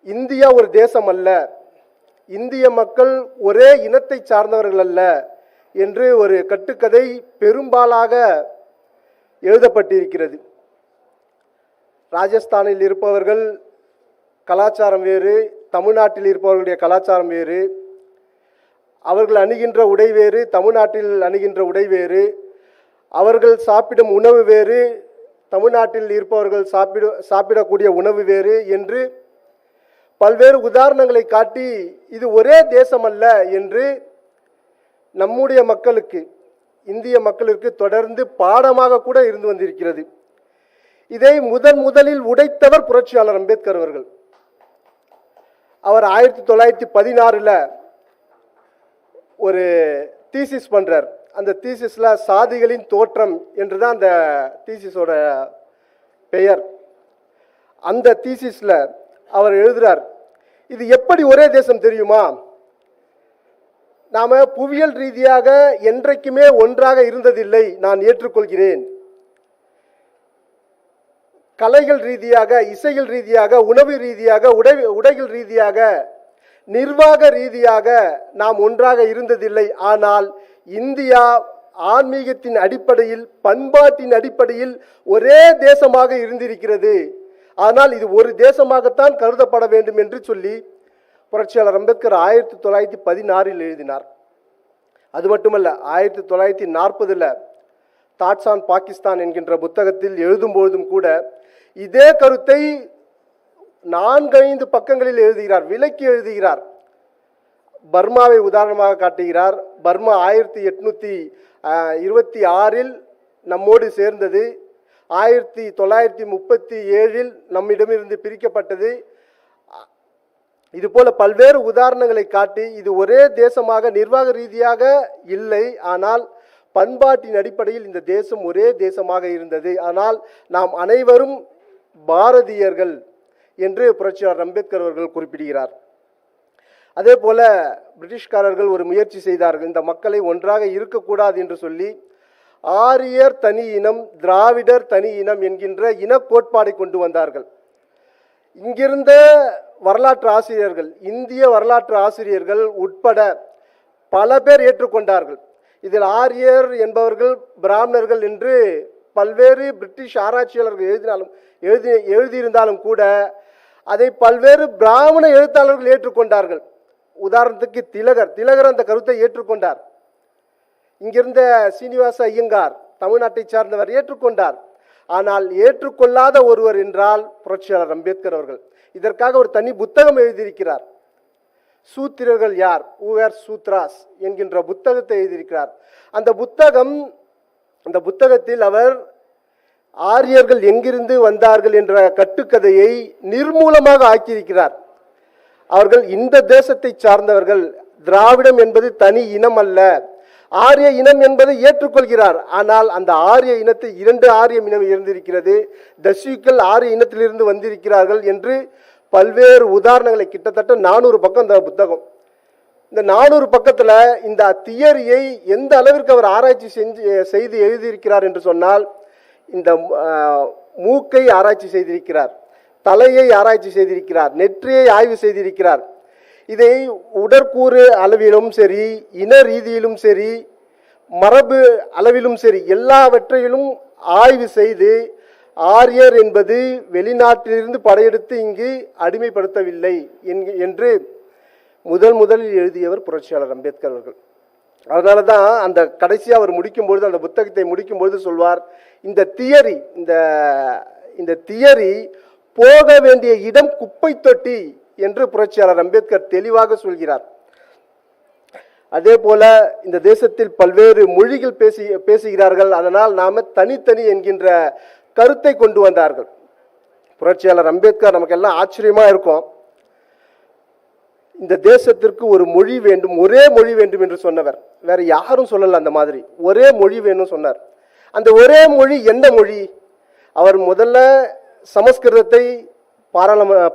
இந்தியா ஒரு தேசம் அல்ல, இந்திய மக்கள் ஒரே இனத்தை சார்ந்தவர்கள் அல்ல என்று ஒரு கட்டுக்கதை பெரும்பாலாக எழுதப்பட்டிருக்கிறது. ராஜஸ்தானில் இருப்பவர்கள் கலாச்சாரம் வேறு, தமிழ்நாட்டில் இருப்பவர்களுடைய கலாச்சாரம் வேறு, அவர்கள் அணிகின்ற உடை வேறு, தமிழ்நாட்டில் அணிகின்ற உடை வேறு, அவர்கள் சாப்பிடும் உணவு வேறு, தமிழ்நாட்டில் இருப்பவர்கள் சாப்பிடக்கூடிய உணவு வேறு என்று பல்வேறு உதாரணங்களை காட்டி இது ஒரே தேசம் அல்ல என்று நம்முடைய மக்களுக்கு, இந்திய மக்களுக்கு தொடர்ந்து பாடமாக கூட இருந்து வந்திருக்கிறது. இதை முதலில் உடைத்தவர் புரட்சியாளர் அம்பேத்கர் அவர்கள். அவர் 1916 ஒரு தீசிஸ் பண்றார். அந்த தீசிஸ்ல சாதிகளின் தோற்றம் என்றுதான் அந்த தீசிஸோட பெயர். அந்த தீசிஸ்ல அவர் எழுதுறார், இது எப்படி ஒரே தேசம் தெரியுமா? நாம புவியியல் ரீதியாக என்றைக்குமே ஒன்றாக இருந்ததில்லை, நான் ஏற்றுக்கொள்கிறேன். கலைகள் ரீதியாக, இசைகள் ரீதியாக, உணவு ரீதியாக, உடைகள் ரீதியாக, நிர்வாக ரீதியாக நாம் ஒன்றாக இருந்ததில்லை. ஆனால் இந்தியா ஆன்மீகத்தின் அடிப்படையில், பண்பாட்டின் அடிப்படையில் ஒரே தேசமாக இருந்திருக்கிறது. ஆனால் இது ஒரு தேசமாகத்தான் கருதப்பட வேண்டும் என்று சொல்லி புரட்சியாளர் அம்பேத்கர் 1916 எழுதினார். அது மட்டுமல்ல, 1940 தாட்ஸ் ஆன் பாகிஸ்தான் என்கின்ற புத்தகத்தில் எழுதும்போதும் கூட இதே கருத்தை 4-5 பக்கங்களில் எழுதுகிறார், விலக்கி எழுதுகிறார். பர்மாவை உதாரணமாக காட்டுகிறார். பர்மா 1826 நம்மோடு சேர்ந்தது, 1937 நம்மிடமிருந்து பிரிக்கப்பட்டது. இதுபோல பல்வேறு உதாரணங்களை காட்டி இது ஒரே தேசமாக நிர்வாக ரீதியாக இல்லை, ஆனால் பண்பாட்டின் அடிப்படையில் இந்த தேசம் ஒரே தேசமாக இருந்தது. ஆனால் நாம் அனைவரும் பாரதியர்கள் என்று புரட்சியாளர் அம்பேத்கர் அவர்கள் குறிப்பிடுகிறார். அதே போல பிரிட்டிஷ்காரர்கள் ஒரு முயற்சி செய்தார்கள், இந்த மக்களை ஒன்றாக இருக்கக்கூடாது என்று சொல்லி ஆரியர் தனி இனம், திராவிடர் தனி இனம் என்கின்ற இன கோட்பாடை கொண்டு வந்தார்கள். இங்கிருந்த வரலாற்று ஆசிரியர்கள், இந்திய வரலாற்று ஆசிரியர்கள் உட்பட பல பேர் ஏற்றுக்கொண்டார்கள். இதில் ஆரியர் என்பவர்கள் பிராமணர்கள் என்று பல்வேறு பிரிட்டிஷ் ஆராய்ச்சியாளர்கள் எழுதியிருந்தாலும் கூட அதை பல்வேறு பிராமண எழுத்தாளர்கள் ஏற்றுக்கொண்டார்கள். உதாரணத்துக்கு திலகர் அந்த கருத்தை ஏற்றுக்கொண்டார். இங்கிருந்த சீனிவாச ஐயங்கார் தமிழ்நாட்டை சார்ந்தவர் ஏற்றுக்கொண்டார். ஆனால் ஏற்றுக்கொள்ளாத ஒருவர் என்றால் புரட்சியாளர் அம்பேத்கர் அவர்கள். இதற்காக ஒரு தனி புத்தகம் எழுதியிருக்கிறார். சூத்திரர்கள் யார், ஹூ ஆர் சூத்ராஸ் என்கின்ற புத்தகத்தை எழுதியிருக்கிறார். அந்த புத்தகத்தில் அவர் ஆரியர்கள் எங்கிருந்து வந்தார்கள் என்ற கட்டுக்கதையை நிர்மூலமாக ஆக்கியிருக்கிறார். அவர்கள் இந்த தேசத்தை சார்ந்தவர்கள், திராவிடம் என்பது தனி இனம் அல்ல, ஆரிய இனம் என்பதை ஏற்றுக்கொள்கிறார். ஆனால் அந்த ஆரிய இனத்தை 2 ஆரிய இனம் இருந்திருக்கிறது, தஸ்யூக்கள் ஆரிய இனத்திலிருந்து வந்திருக்கிறார்கள் என்று பல்வேறு உதாரணங்களை, கிட்டத்தட்ட 400 பக்கம் இந்த புத்தகம். இந்த 400 பக்கத்தில் இந்த தியரியை எந்த அளவிற்கு அவர் ஆராய்ச்சி செய்து எழுதியிருக்கிறார் என்று சொன்னால், இந்த மூக்கை ஆராய்ச்சி செய்திருக்கிறார், தலையை ஆராய்ச்சி செய்திருக்கிறார், நெற்றியை ஆய்வு செய்திருக்கிறார். இதை உடற்கூறு அளவிலும் சரி, இன ரீதியிலும் சரி, மரபு அளவிலும் சரி, எல்லாவற்றையிலும் ஆய்வு செய்து ஆரியர் என்பது வெளிநாட்டிலிருந்து படையெடுத்து இங்கு அடிமைப்படுத்தவில்லை என்று முதலில் எழுதியவர் புரட்சியாளர் அம்பேத்கர் அவர்கள். அதனால தான் அந்த கடைசியாக அவர் முடிக்கும்பொழுது, அந்த புத்தகத்தை முடிக்கும்பொழுது சொல்வார், இந்த தியரி போக வேண்டிய இடம் குப்பை தொட்டி என்று புரட்சியாளர் அம்பேத்கர் தெளிவாக சொல்கிறார். அதே போல இந்த தேசத்தில் பல்வேறு மொழிகள் பேசுகிறார்கள், அதனால் நாம தனித்தனி என்கின்ற கருத்தை கொண்டு வந்தார்கள். புரட்சியாளர் அம்பேத்கர் நமக்கு எல்லாம் ஆச்சரியமா இருக்கும். இந்த தேசத்திற்கு ஒரு மொழி வேண்டும், ஒரே மொழி வேண்டும் என்று சொன்னவர். வேற யாரும் சொல்லல அந்த மாதிரி. ஒரே மொழி வேணும் சொன்னார். அந்த ஒரே மொழி என்ன மொழி? அவர் முதல்ல சமஸ்கிருதத்தை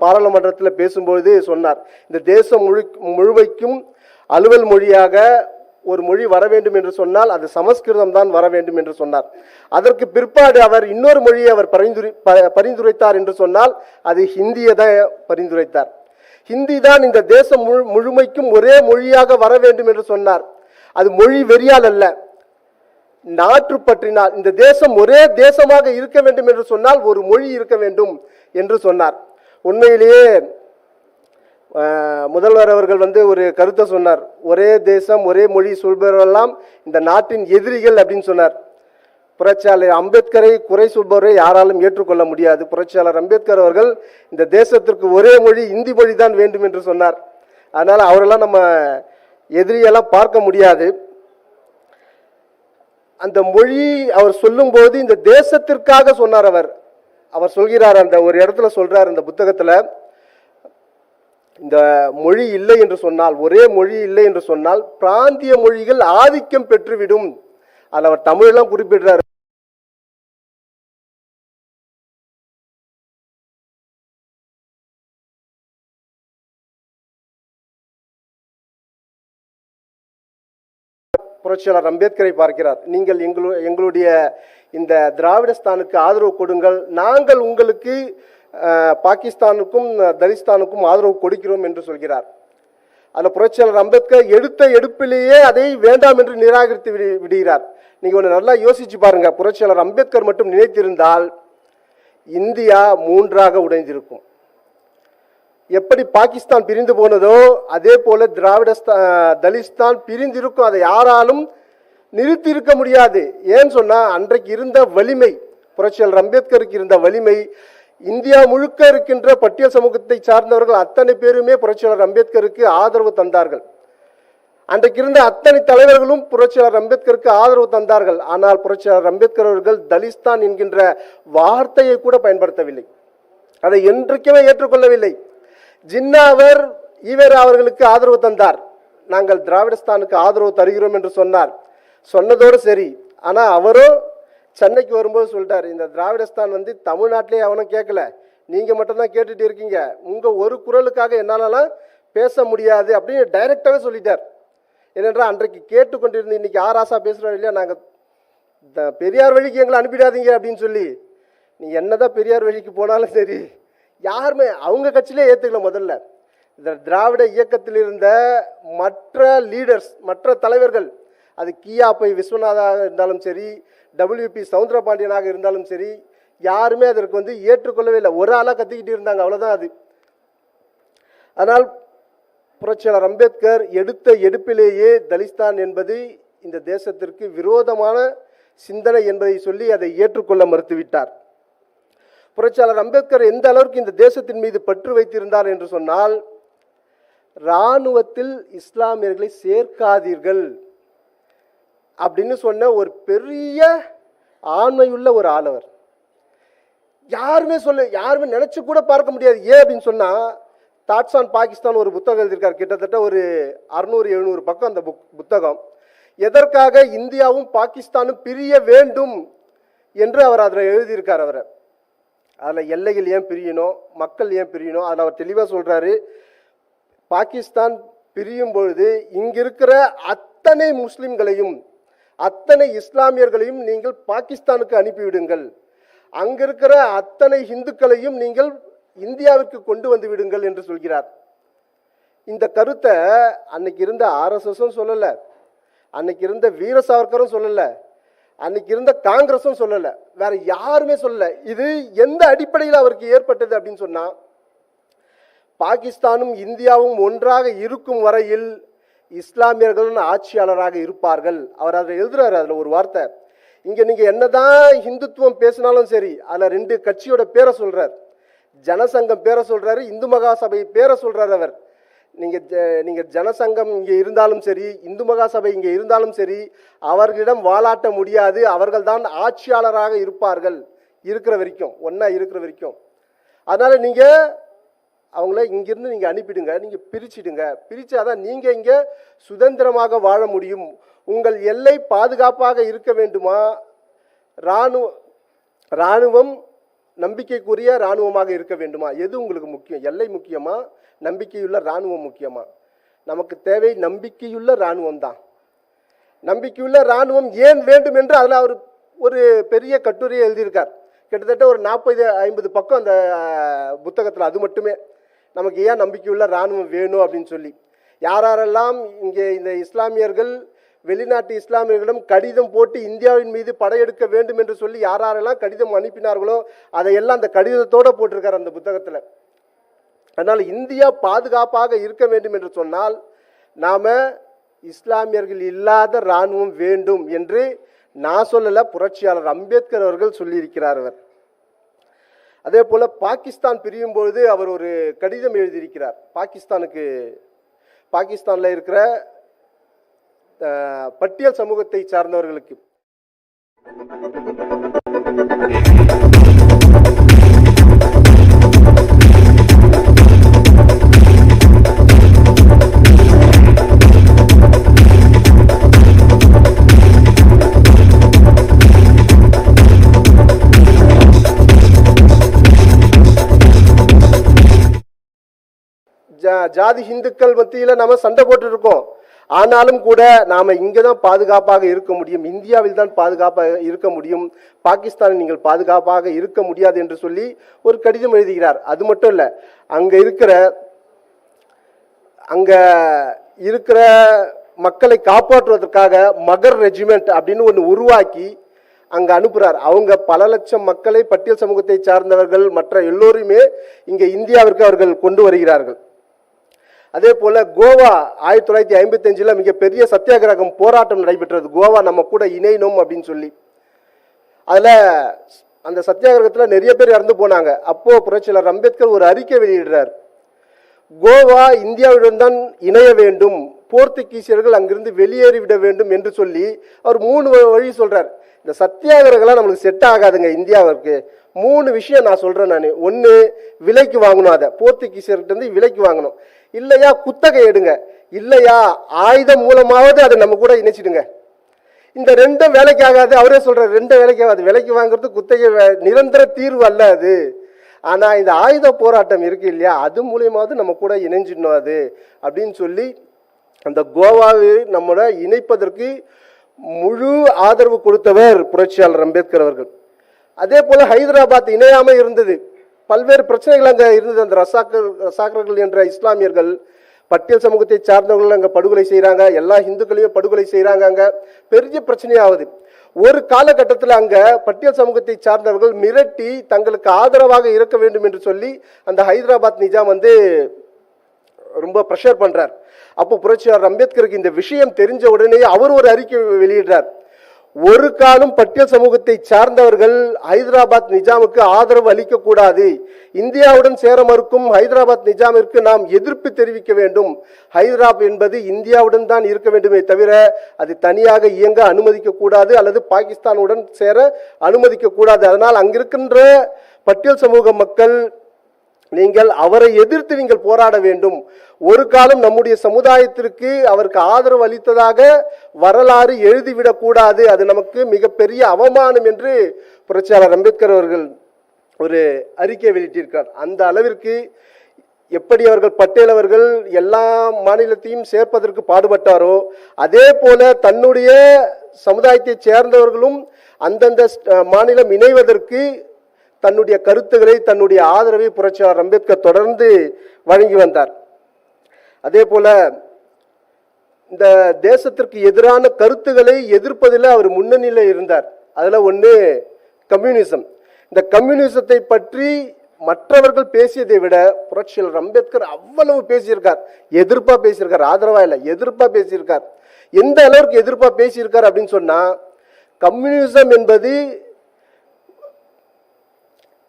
பாராளுமன்றத்தில் பேசும்பொழுது சொன்னார், இந்த தேசம் முழுமைக்கும் அலுவல் மொழியாக ஒரு மொழி வர வேண்டும் என்று சொன்னால் அது சமஸ்கிருதம் தான் வர வேண்டும் என்று சொன்னார். அதற்கு பிற்பாடு அவர் இன்னொரு மொழியை அவர் பரிந்துரைத்தார் என்று சொன்னால் அது ஹிந்தியை தான் பரிந்துரைத்தார். ஹிந்தி தான் இந்த தேசம் முழுமைக்கும் ஒரே மொழியாக வர வேண்டும் என்று சொன்னார். அது மொழி வெறியால் அல்ல, நாற்று பற்றினால். இந்த தேசம் ஒரே தேசமாக இருக்க வேண்டும் என்று சொன்னால் ஒரு மொழி இருக்க வேண்டும் என்று சொன்னார். உண்மையிலேயே முதல்வர் அவர்கள் ஒரு கருத்தை சொன்னார், ஒரே தேசம் ஒரே மொழி சொல்பவரெல்லாம் இந்த நாட்டின் எதிரிகள் அப்படின்னு சொன்னார். புரட்சியாளர் அம்பேத்கரை குறை சொல்பவரை யாராலும் ஏற்றுக்கொள்ள முடியாது. புரட்சியாளர் அம்பேத்கர் அவர்கள் இந்த தேசத்திற்கு ஒரே மொழி இந்தி மொழி தான் வேண்டும் என்று சொன்னார். அதனால அவரெல்லாம் நம்ம எதிரியெல்லாம் பார்க்க முடியாது. அந்த மொழி அவர் சொல்லும் போது இந்த தேசத்திற்காக சொன்னார். அவர் சொல்கிறார், அந்த ஒரு இடத்துல சொல்றார் இந்த புத்தகத்துல, இந்த மொழி இல்லை என்று சொன்னால், ஒரே மொழி இல்லை என்று சொன்னால் பிராந்திய மொழிகள் ஆதிக்கம் பெற்றுவிடும். அதில் அவர் தமிழெல்லாம் குறிப்பிடுறார். புரட்சியாளர் அம்பேத்கரை பார்க்கிறார். நீங்கள் எங்களுடைய இந்த திராவிடஸ்தானுக்கு ஆதரவு கொடுங்கள், நாங்கள் உங்களுக்கு பாகிஸ்தானுக்கும் தலிஸ்தானுக்கும் ஆதரவு கொடுக்கிறோம் என்று சொல்கிறார். அதில் புரட்சியாளர் அம்பேத்கர் எடுத்த எடுப்பிலேயே அதை வேண்டாம் என்று நிராகரித்து விடுகிறார். நீங்க ஒன்று நல்லா யோசிச்சு பாருங்க. புரட்சியாளர் அம்பேத்கர் மட்டும் நினைத்திருந்தால் இந்தியா 3ஆக உடைந்திருக்கும். எப்படி பாகிஸ்தான் பிரிந்து போனதோ அதே போல தலிஸ்தான் பிரிந்திருக்கும். அதை யாராலும் நிறுத்தி இருக்க முடியாது. ஏன்னு சொன்னா அன்றைக்கு இருந்த வலிமை, புரட்சியாளர் அம்பேத்கருக்கு இருந்த வலிமை, இந்தியா முழுக்க இருக்கின்ற பட்டியல் சமூகத்தை சார்ந்தவர்கள் அத்தனை பேருமே புரட்சியாளர் அம்பேத்கருக்கு ஆதரவு தந்தார்கள். அன்றைக்கு இருந்த அத்தனை தலைவர்களும் புரட்சியாளர் அம்பேத்கருக்கு ஆதரவு தந்தார்கள். ஆனால் புரட்சியாளர் அம்பேத்கர் அவர்கள் தலிஸ்தான் என்கின்ற வார்த்தையை கூட பயன்படுத்தவில்லை. அதை என்றைக்குமே ஏற்றுக்கொள்ளவில்லை. ஜின்னாவர் ஈவேரா அவர்களுக்கு ஆதரவு தந்தார். நாங்கள் திராவிடஸ்தானுக்கு ஆதரவு தருகிறோம் என்று சொன்னார். சொன்னதோடு சரி. ஆனா அவரும் சென்னைக்கு வரும்போது சொல்லிட்டார், இந்த திராவிடஸ்தான் தமிழ்நாட்டிலே அவனும் கேட்கல, நீங்க மட்டும்தான் கேட்டுட்டு இருக்கீங்க, உங்க ஒரு குரலுக்காக என்னாலலாம் பேச முடியாது அப்படின்னு டைரக்டாவே சொல்லிட்டார். ஏனென்றால் அன்றைக்கு கேட்டுக்கொண்டிருந்த இன்னைக்கு ஆராசா பேசுறோம் இல்லையா, நாங்க பெரியார் வழிக்கு எங்களை அனுப்பிடாதீங்க அப்படின்னு சொல்லி, நீங்க என்னதான் பெரியார் வழிக்கு போனாலும் சரி, யாருமே அவங்க கட்சியிலே ஏற்றுக்கல. முதல்ல இந்த திராவிட இயக்கத்தில் இருந்த மற்ற லீடர்ஸ், மற்ற தலைவர்கள், அது கியாப்பை விஸ்வநாதாக இருந்தாலும் சரி, WP சவுந்தரபாண்டியனாக இருந்தாலும் சரி, யாருமே அதற்கு ஏற்றுக்கொள்ளவே இல்லை. ஒரு ஆளாக கத்திக்கிட்டு இருந்தாங்க, அவ்வளோதான் அது. ஆனால் புரட்சியாளர் அம்பேத்கர் எடுத்த எடுப்பிலேயே தலிஸ்தான் என்பது இந்த தேசத்திற்கு விரோதமான சிந்தனை என்பதை சொல்லி அதை ஏற்றுக்கொள்ள மறுத்துவிட்டார். புரட்சியாளர் அம்பேத்கர் எந்த அளவுக்கு இந்த தேசத்தின் மீது பற்று வைத்திருந்தார் என்று சொன்னால், இராணுவத்தில் இஸ்லாமியர்களை சேர்க்காதீர்கள் அப்படின்னு சொன்ன ஒரு பெரிய ஆண்மையுள்ள ஒரு ஆளவர். யாருமே நினைச்சு கூட பார்க்க முடியாது. ஏன் அப்படின்னு சொன்னா, தாட்ஸ் ஆன் பாகிஸ்தான் ஒரு புத்தகம் எழுதியிருக்கார். கிட்டத்தட்ட ஒரு 600-700 பக்கம் அந்த புத்தகம். எதற்காக இந்தியாவும் பாகிஸ்தானும் பிரிய வேண்டும் என்று அவர் அதில் எழுதியிருக்கார். அதில் எல்லைகள் ஏன் பிரியணும், மக்கள் ஏன் பிரியணும், அதில் அவர் தெளிவாக சொல்றாரு. பாகிஸ்தான் பிரியும் பொழுது இங்கிருக்கிற அத்தனை முஸ்லிம்களையும் அத்தனை இஸ்லாமியர்களையும் நீங்கள் பாகிஸ்தானுக்கு அனுப்பிவிடுங்கள், அங்கிருக்கிற அத்தனை இந்துக்களையும் நீங்கள் இந்தியாவிற்கு கொண்டு வந்து விடுங்கள் என்று சொல்கிறார். இந்த கருத்தை அன்னைக்கு இருந்த ஆர்எஸ்எஸும் சொல்லல, அன்னைக்கு இருந்த வீர சாவர்கரும் சொல்லல, அன்னைக்கு இருந்த காங்கிரஸும் சொல்லல, வேற யாருமே சொல்லல. இது எந்த அடிப்படையில் அவருக்கு ஏற்பட்டது அப்படின்னு சொன்னா, பாகிஸ்தானும் இந்தியாவும் ஒன்றாக இருக்கும் வரையில் இஸ்லாமியர்களும் ஆட்சியாளராக இருப்பார்கள். அவர் அதை எழுதுறாரு. அதுல ஒரு வார்த்தை, இங்க நீங்க என்னதான் இந்துத்துவம் பேசினாலும் சரி, அதுல 2 கட்சியோட பேரை சொல்றார். ஜனசங்கம் பேரை சொல்றாரு, இந்து மகாசபை பேரை சொல்றாரு. அவர் நீங்க ஜனசங்கம் இங்கே இருந்தாலும் சரி, இந்து மகாசபை இங்கே இருந்தாலும் சரி, அவர்களிடம் வாலாட்ட முடியாது. அவர்கள் தான் ஆட்சியாளராக இருப்பார்கள் இருக்கிற வரைக்கும், ஒன்னா இருக்கிற வரைக்கும். அதனால நீங்க அவங்கள இங்கிருந்து நீங்க அனுப்பிடுங்க, நீங்க பிரிச்சிடுங்க. பிரிச்சாதான் நீங்க இங்க சுதந்திரமாக வாழ முடியும். உங்கள் எல்லை பாதுகாப்பாக இருக்க வேண்டுமா, இராணுவம் நம்பிக்கைக்குரிய இராணுவமாக இருக்க வேண்டுமா, எது உங்களுக்கு முக்கியம்? எல்லை முக்கியமா, நம்பிக்கையுள்ள இராணுவம் முக்கியமா? நமக்கு தேவை நம்பிக்கையுள்ள இராணுவம் தான். நம்பிக்கையுள்ள இராணுவம் ஏன் வேண்டும் என்று அதில் அவர் ஒரு பெரிய கட்டுரையை எழுதியிருக்கார். கிட்டத்தட்ட ஒரு 40-50 பக்கம் அந்த புத்தகத்தில். அது மட்டுமே நமக்கு ஏன் நம்பிக்கையுள்ள இராணுவம் வேணும் அப்படின்னு சொல்லி, யாரெல்லாம் இங்கே இந்த இஸ்லாமியர்கள் வெளிநாட்டு இஸ்லாமியர்களிடம் கடிதம் போட்டு இந்தியாவின் மீது படையெடுக்க வேண்டும் என்று சொல்லி யாரெல்லாம் கடிதம் அனுப்பினார்களோ அதையெல்லாம் அந்த கடிதத்தோடு போட்டிருக்கார் அந்த புத்தகத்தில். அதனால் இந்தியா பாதுகாப்பாக இருக்க வேண்டும் என்று சொன்னால் நாம இஸ்லாமியர்கள் இல்லாத இராணுவம் வேண்டும் என்று நான் சொல்லல, புரட்சியாளர் அம்பேத்கர் அவர்கள் சொல்லியிருக்கிறார். அவர் அதே போல பாகிஸ்தான் பிரியும் பொழுது அவர் ஒரு கடிதம் எழுதியிருக்கிறார். பாகிஸ்தானில் இருக்கிற பட்டியல் சமூகத்தை சார்ந்தவர்களுக்கு. ஜாதி இந்துக்கள் மத்தியில் நாம சண்டை போட்டு இருக்கோம். ஆனாலும் கூட நாம இங்கே தான் பாதுகாப்பாக இருக்க முடியும், இந்தியாவில் தான் பாதுகாப்பாக இருக்க முடியும், பாகிஸ்தானில் நீங்கள் பாதுகாப்பாக இருக்க முடியாது என்று சொல்லி ஒரு கடிதம் எழுதுகிறார். அது மட்டும் இல்லை, அங்க இருக்கிற மக்களை காப்பாற்றுவதற்காக மகர் ரெஜிமெண்ட் அப்படின்னு ஒன்று உருவாக்கி அங்க அனுப்புறார். அவங்க பல லட்சம் மக்களை, பட்டியல் சமூகத்தை சார்ந்தவர்கள் மற்ற எல்லோருமே இங்க இந்தியாவிற்கு அவர்கள் கொண்டு வருகிறார்கள். அதே போல கோவா 1955 மிகப்பெரிய சத்தியாகிரகம் போராட்டம் நடைபெற்றது. கோவா நம்ம கூட இணையணும் அப்படின்னு சொல்லி. அதுல அந்த சத்தியாகிரகத்தில் நிறைய பேர் இறந்து போனாங்க. அப்போ புரட்சியாளர் அம்பேத்கர் ஒரு அறிக்கை வெளியிடுறார். கோவா இந்தியாவுடன் தான் இணைய வேண்டும், போர்த்துகீசியர்கள் அங்கிருந்து வெளியேறிவிட வேண்டும் என்று சொல்லி அவர் 3 வழி சொல்றார். இந்த சத்தியாகிரகம்லாம் நம்மளுக்கு செட் ஆகாதுங்க இந்தியாவிற்கு. 3 விஷயம் நான் சொல்றேன். நான் ஒன்று, விலைக்கு வாங்கணும், அதை போர்த்துகீசியர்கிட்ட இருந்து விலைக்கு வாங்கணும். இல்லையா குத்தகை எடுங்க, இல்லையா ஆயுதம் மூலமாவது அதை நம்ம கூட இணைச்சிடுங்க. இந்த 2 வேலைக்கு ஆகாது. அவரே சொல்ற 2 வேலைக்கு ஆகாது. விலைக்கு வாங்குறது குத்தகை நிரந்தர தீர்வு அல்ல அது. ஆனா இந்த ஆயுத போராட்டம் இருக்கு இல்லையா, அது மூலியமாவது நம்ம கூட இணைஞ்சிடணும் அது அப்படின்னு சொல்லி அந்த கோவாவை நம்மளோட இணைப்பதற்கு முழு ஆதரவு கொடுத்தவர் புரட்சியாளர் அம்பேத்கர் அவர்கள். அதே போல ஹைதராபாத் இணையாம இருந்தது. பல்வேறு பிரச்சனைகள் அங்க இருந்தது. அந்த ரசாக்கர்கள் என்ற இஸ்லாமியர்கள் பட்டியல் சமூகத்தை சார்ந்தவர்கள் அங்க படுகொலை செய்யறாங்க, எல்லா இந்துக்களையும் படுகொலை செய்யறாங்க. அங்க பெரிய பிரச்சனையாவது. ஒரு காலகட்டத்தில் அங்க பட்டியல் சமூகத்தை சார்ந்தவர்கள் மிரட்டி தங்களுக்கு ஆதரவாக இருக்க வேண்டும் என்று சொல்லி அந்த ஹைதராபாத் நிஜாம் ரொம்ப ப்ரெஷர் பண்றார். அப்போ புரட்சியாளர் அம்பேத்கருக்கு இந்த விஷயம் தெரிஞ்ச உடனே அவர் ஒரு அறிக்கை வெளியிடுறார். ஒரு காலம் பட்டியல் சமூகத்தை சார்ந்தவர்கள் ஹைதராபாத் நிஜாமுக்கு ஆதரவு அளிக்க கூடாது. இந்தியாவுடன் சேர மறுக்கும் ஹைதராபாத் நிஜாமிற்கு நாம் எதிர்ப்பு தெரிவிக்க வேண்டும். ஹைதராபாத் என்பது இந்தியாவுடன் தான் இருக்க வேண்டுமே தவிர அது தனியாக இயங்க அனுமதிக்க கூடாது அல்லது பாகிஸ்தானுடன் சேர அனுமதிக்க கூடாது. அதனால் அங்கிருக்கின்ற பட்டியல் சமூக மக்கள் நீங்கள் அவரை எதிர்த்து நீங்கள் போராட வேண்டும். ஒரு காலம் நம்முடைய சமுதாயத்திற்கு அவருக்கு ஆதரவு அளித்ததாக வரலாறு எழுதிவிடக் கூடாது. அது நமக்கு மிகப்பெரிய அவமானம் என்று புரட்சியாளர் அம்பேத்கர் அவர்கள் ஒரு அறிக்கை வெளியிட்டிருக்கார். அந்த அளவிற்கு எப்படி அவர்கள் பட்டேல் அவர்கள் எல்லா மாநிலத்தையும் சேர்ப்பதற்கு பாடுபட்டாரோ அதே போல தன்னுடைய சமுதாயத்தை சேர்ந்தவர்களும் அந்தந்த மாநிலம் இணைவதற்கு தன்னுடைய கருத்துக்களை தன்னுடைய ஆதரவை புரட்சியாளர் அம்பேத்கர் தொடர்ந்து வழங்கி வந்தார். அதே போல இந்த தேசத்திற்கு எதிரான கருத்துக்களை எதிர்ப்பதில் அவர் முன்னணியில் இருந்தார். அதில் ஒன்று கம்யூனிசம். இந்த கம்யூனிசத்தை பற்றி மற்றவர்கள் பேசியதை விட புரட்சியாளர் அம்பேத்கர் அவ்வளவு பேசியிருக்கார். எதிர்ப்பா பேசியிருக்கார், ஆதரவா இல்லை, எதிர்ப்பா பேசியிருக்கார். எந்த அளவுக்கு எதிர்ப்பா பேசியிருக்கார் அப்படின்னு சொன்னா, கம்யூனிசம் என்பது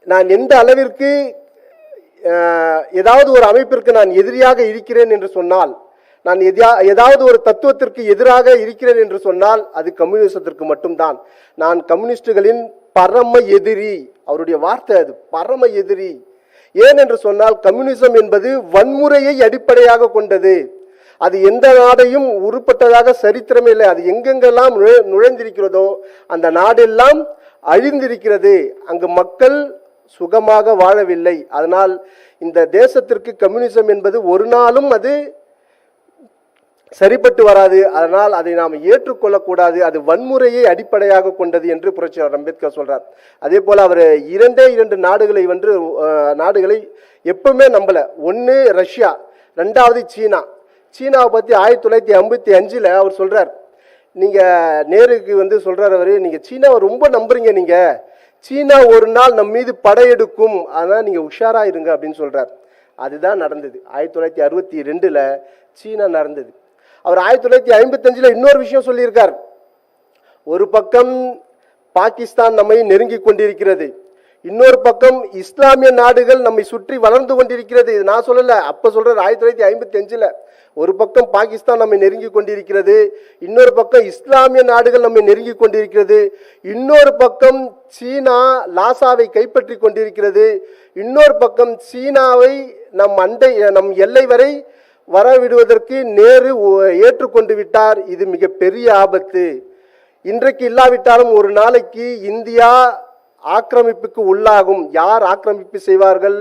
நான் எந்த அளவிற்கு ஏதாவது ஒரு அமைப்பிற்கு நான் எதிரியாக இருக்கிறேன் என்று சொன்னால், நான் ஏதாவது ஒரு தத்துவத்திற்கு எதிராக இருக்கிறேன் என்று சொன்னால் அது கம்யூனிசத்திற்கு மட்டும்தான். நான் கம்யூனிஸ்டுகளின் பரம எதிரி. அவருடைய வார்த்தை அது, பரம எதிரி. ஏன் என்று சொன்னால் கம்யூனிசம் என்பது வன்முறையை அடிப்படையாக கொண்டது. அது எந்த நாடையும் உருப்பட்டதாக சரித்திரமே இல்லை. அது எங்கெங்கெல்லாம் நுழைந்திருக்கிறதோ அந்த நாடெல்லாம் அழிந்திருக்கிறது. அங்கு மக்கள் சுகமாக வாழவில்லை. அதனால் இந்த தேசத்திற்கு கம்யூனிசம் என்பது ஒரு நாளும் அது சரிப்பட்டு வராது. அதனால் அதை நாம் ஏற்றுக்கொள்ளக்கூடாது. அது வன்முறையை அடிப்படையாக கொண்டது என்று புரட்சியாளர் அம்பேத்கர் சொல்றார். அதே போல அவர் இரண்டு நாடுகளை எப்பவுமே நம்பல. ஒன்று ரஷ்யா, ரெண்டாவது சீனா. சீனாவை பற்றி 1955 அவர் சொல்றார். நீங்க நேருக்கு சொல்றார் அவரு, நீங்க சீனாவை ரொம்ப நம்புறீங்க, நீங்க சீனா ஒரு நாள் நம் மீது படையெடுக்கும், ஆனால் நீங்க உஷாரா இருங்க அப்படின்னு சொல்றார். அதுதான் நடந்தது. 1962 சீனா நடந்தது. அவர் 1955 இன்னொரு விஷயம் சொல்லியிருக்கார். ஒரு பக்கம் பாகிஸ்தான் நம்மை நெருங்கி கொண்டிருக்கிறது, இன்னொரு பக்கம் இஸ்லாமிய நாடுகள் நம்மை சுற்றி வளர்ந்து கொண்டிருக்கிறது. இது நான் சொல்லல, அப்ப சொல்றாரு 1955. ஒரு பக்கம் பாகிஸ்தான் நம்மை நெருங்கி கொண்டிருக்கிறது, இன்னொரு பக்கம் இஸ்லாமிய நாடுகள் நம்மை நெருங்கி கொண்டிருக்கிறது, இன்னொரு பக்கம் சீனா லாசாவை கைப்பற்றி கொண்டிருக்கிறது, இன்னொரு பக்கம் சீனாவை நம் எல்லை வரை வரவிடுவதற்கு நேரு ஏற்றுக்கொண்டு விட்டார். இது மிக பெரிய ஆபத்து. இன்றைக்கு இல்லாவிட்டாலும் ஒரு நாளைக்கு இந்தியா ஆக்கிரமிப்புக்கு உள்ளாகும். யார் ஆக்கிரமிப்பு செய்வார்கள்?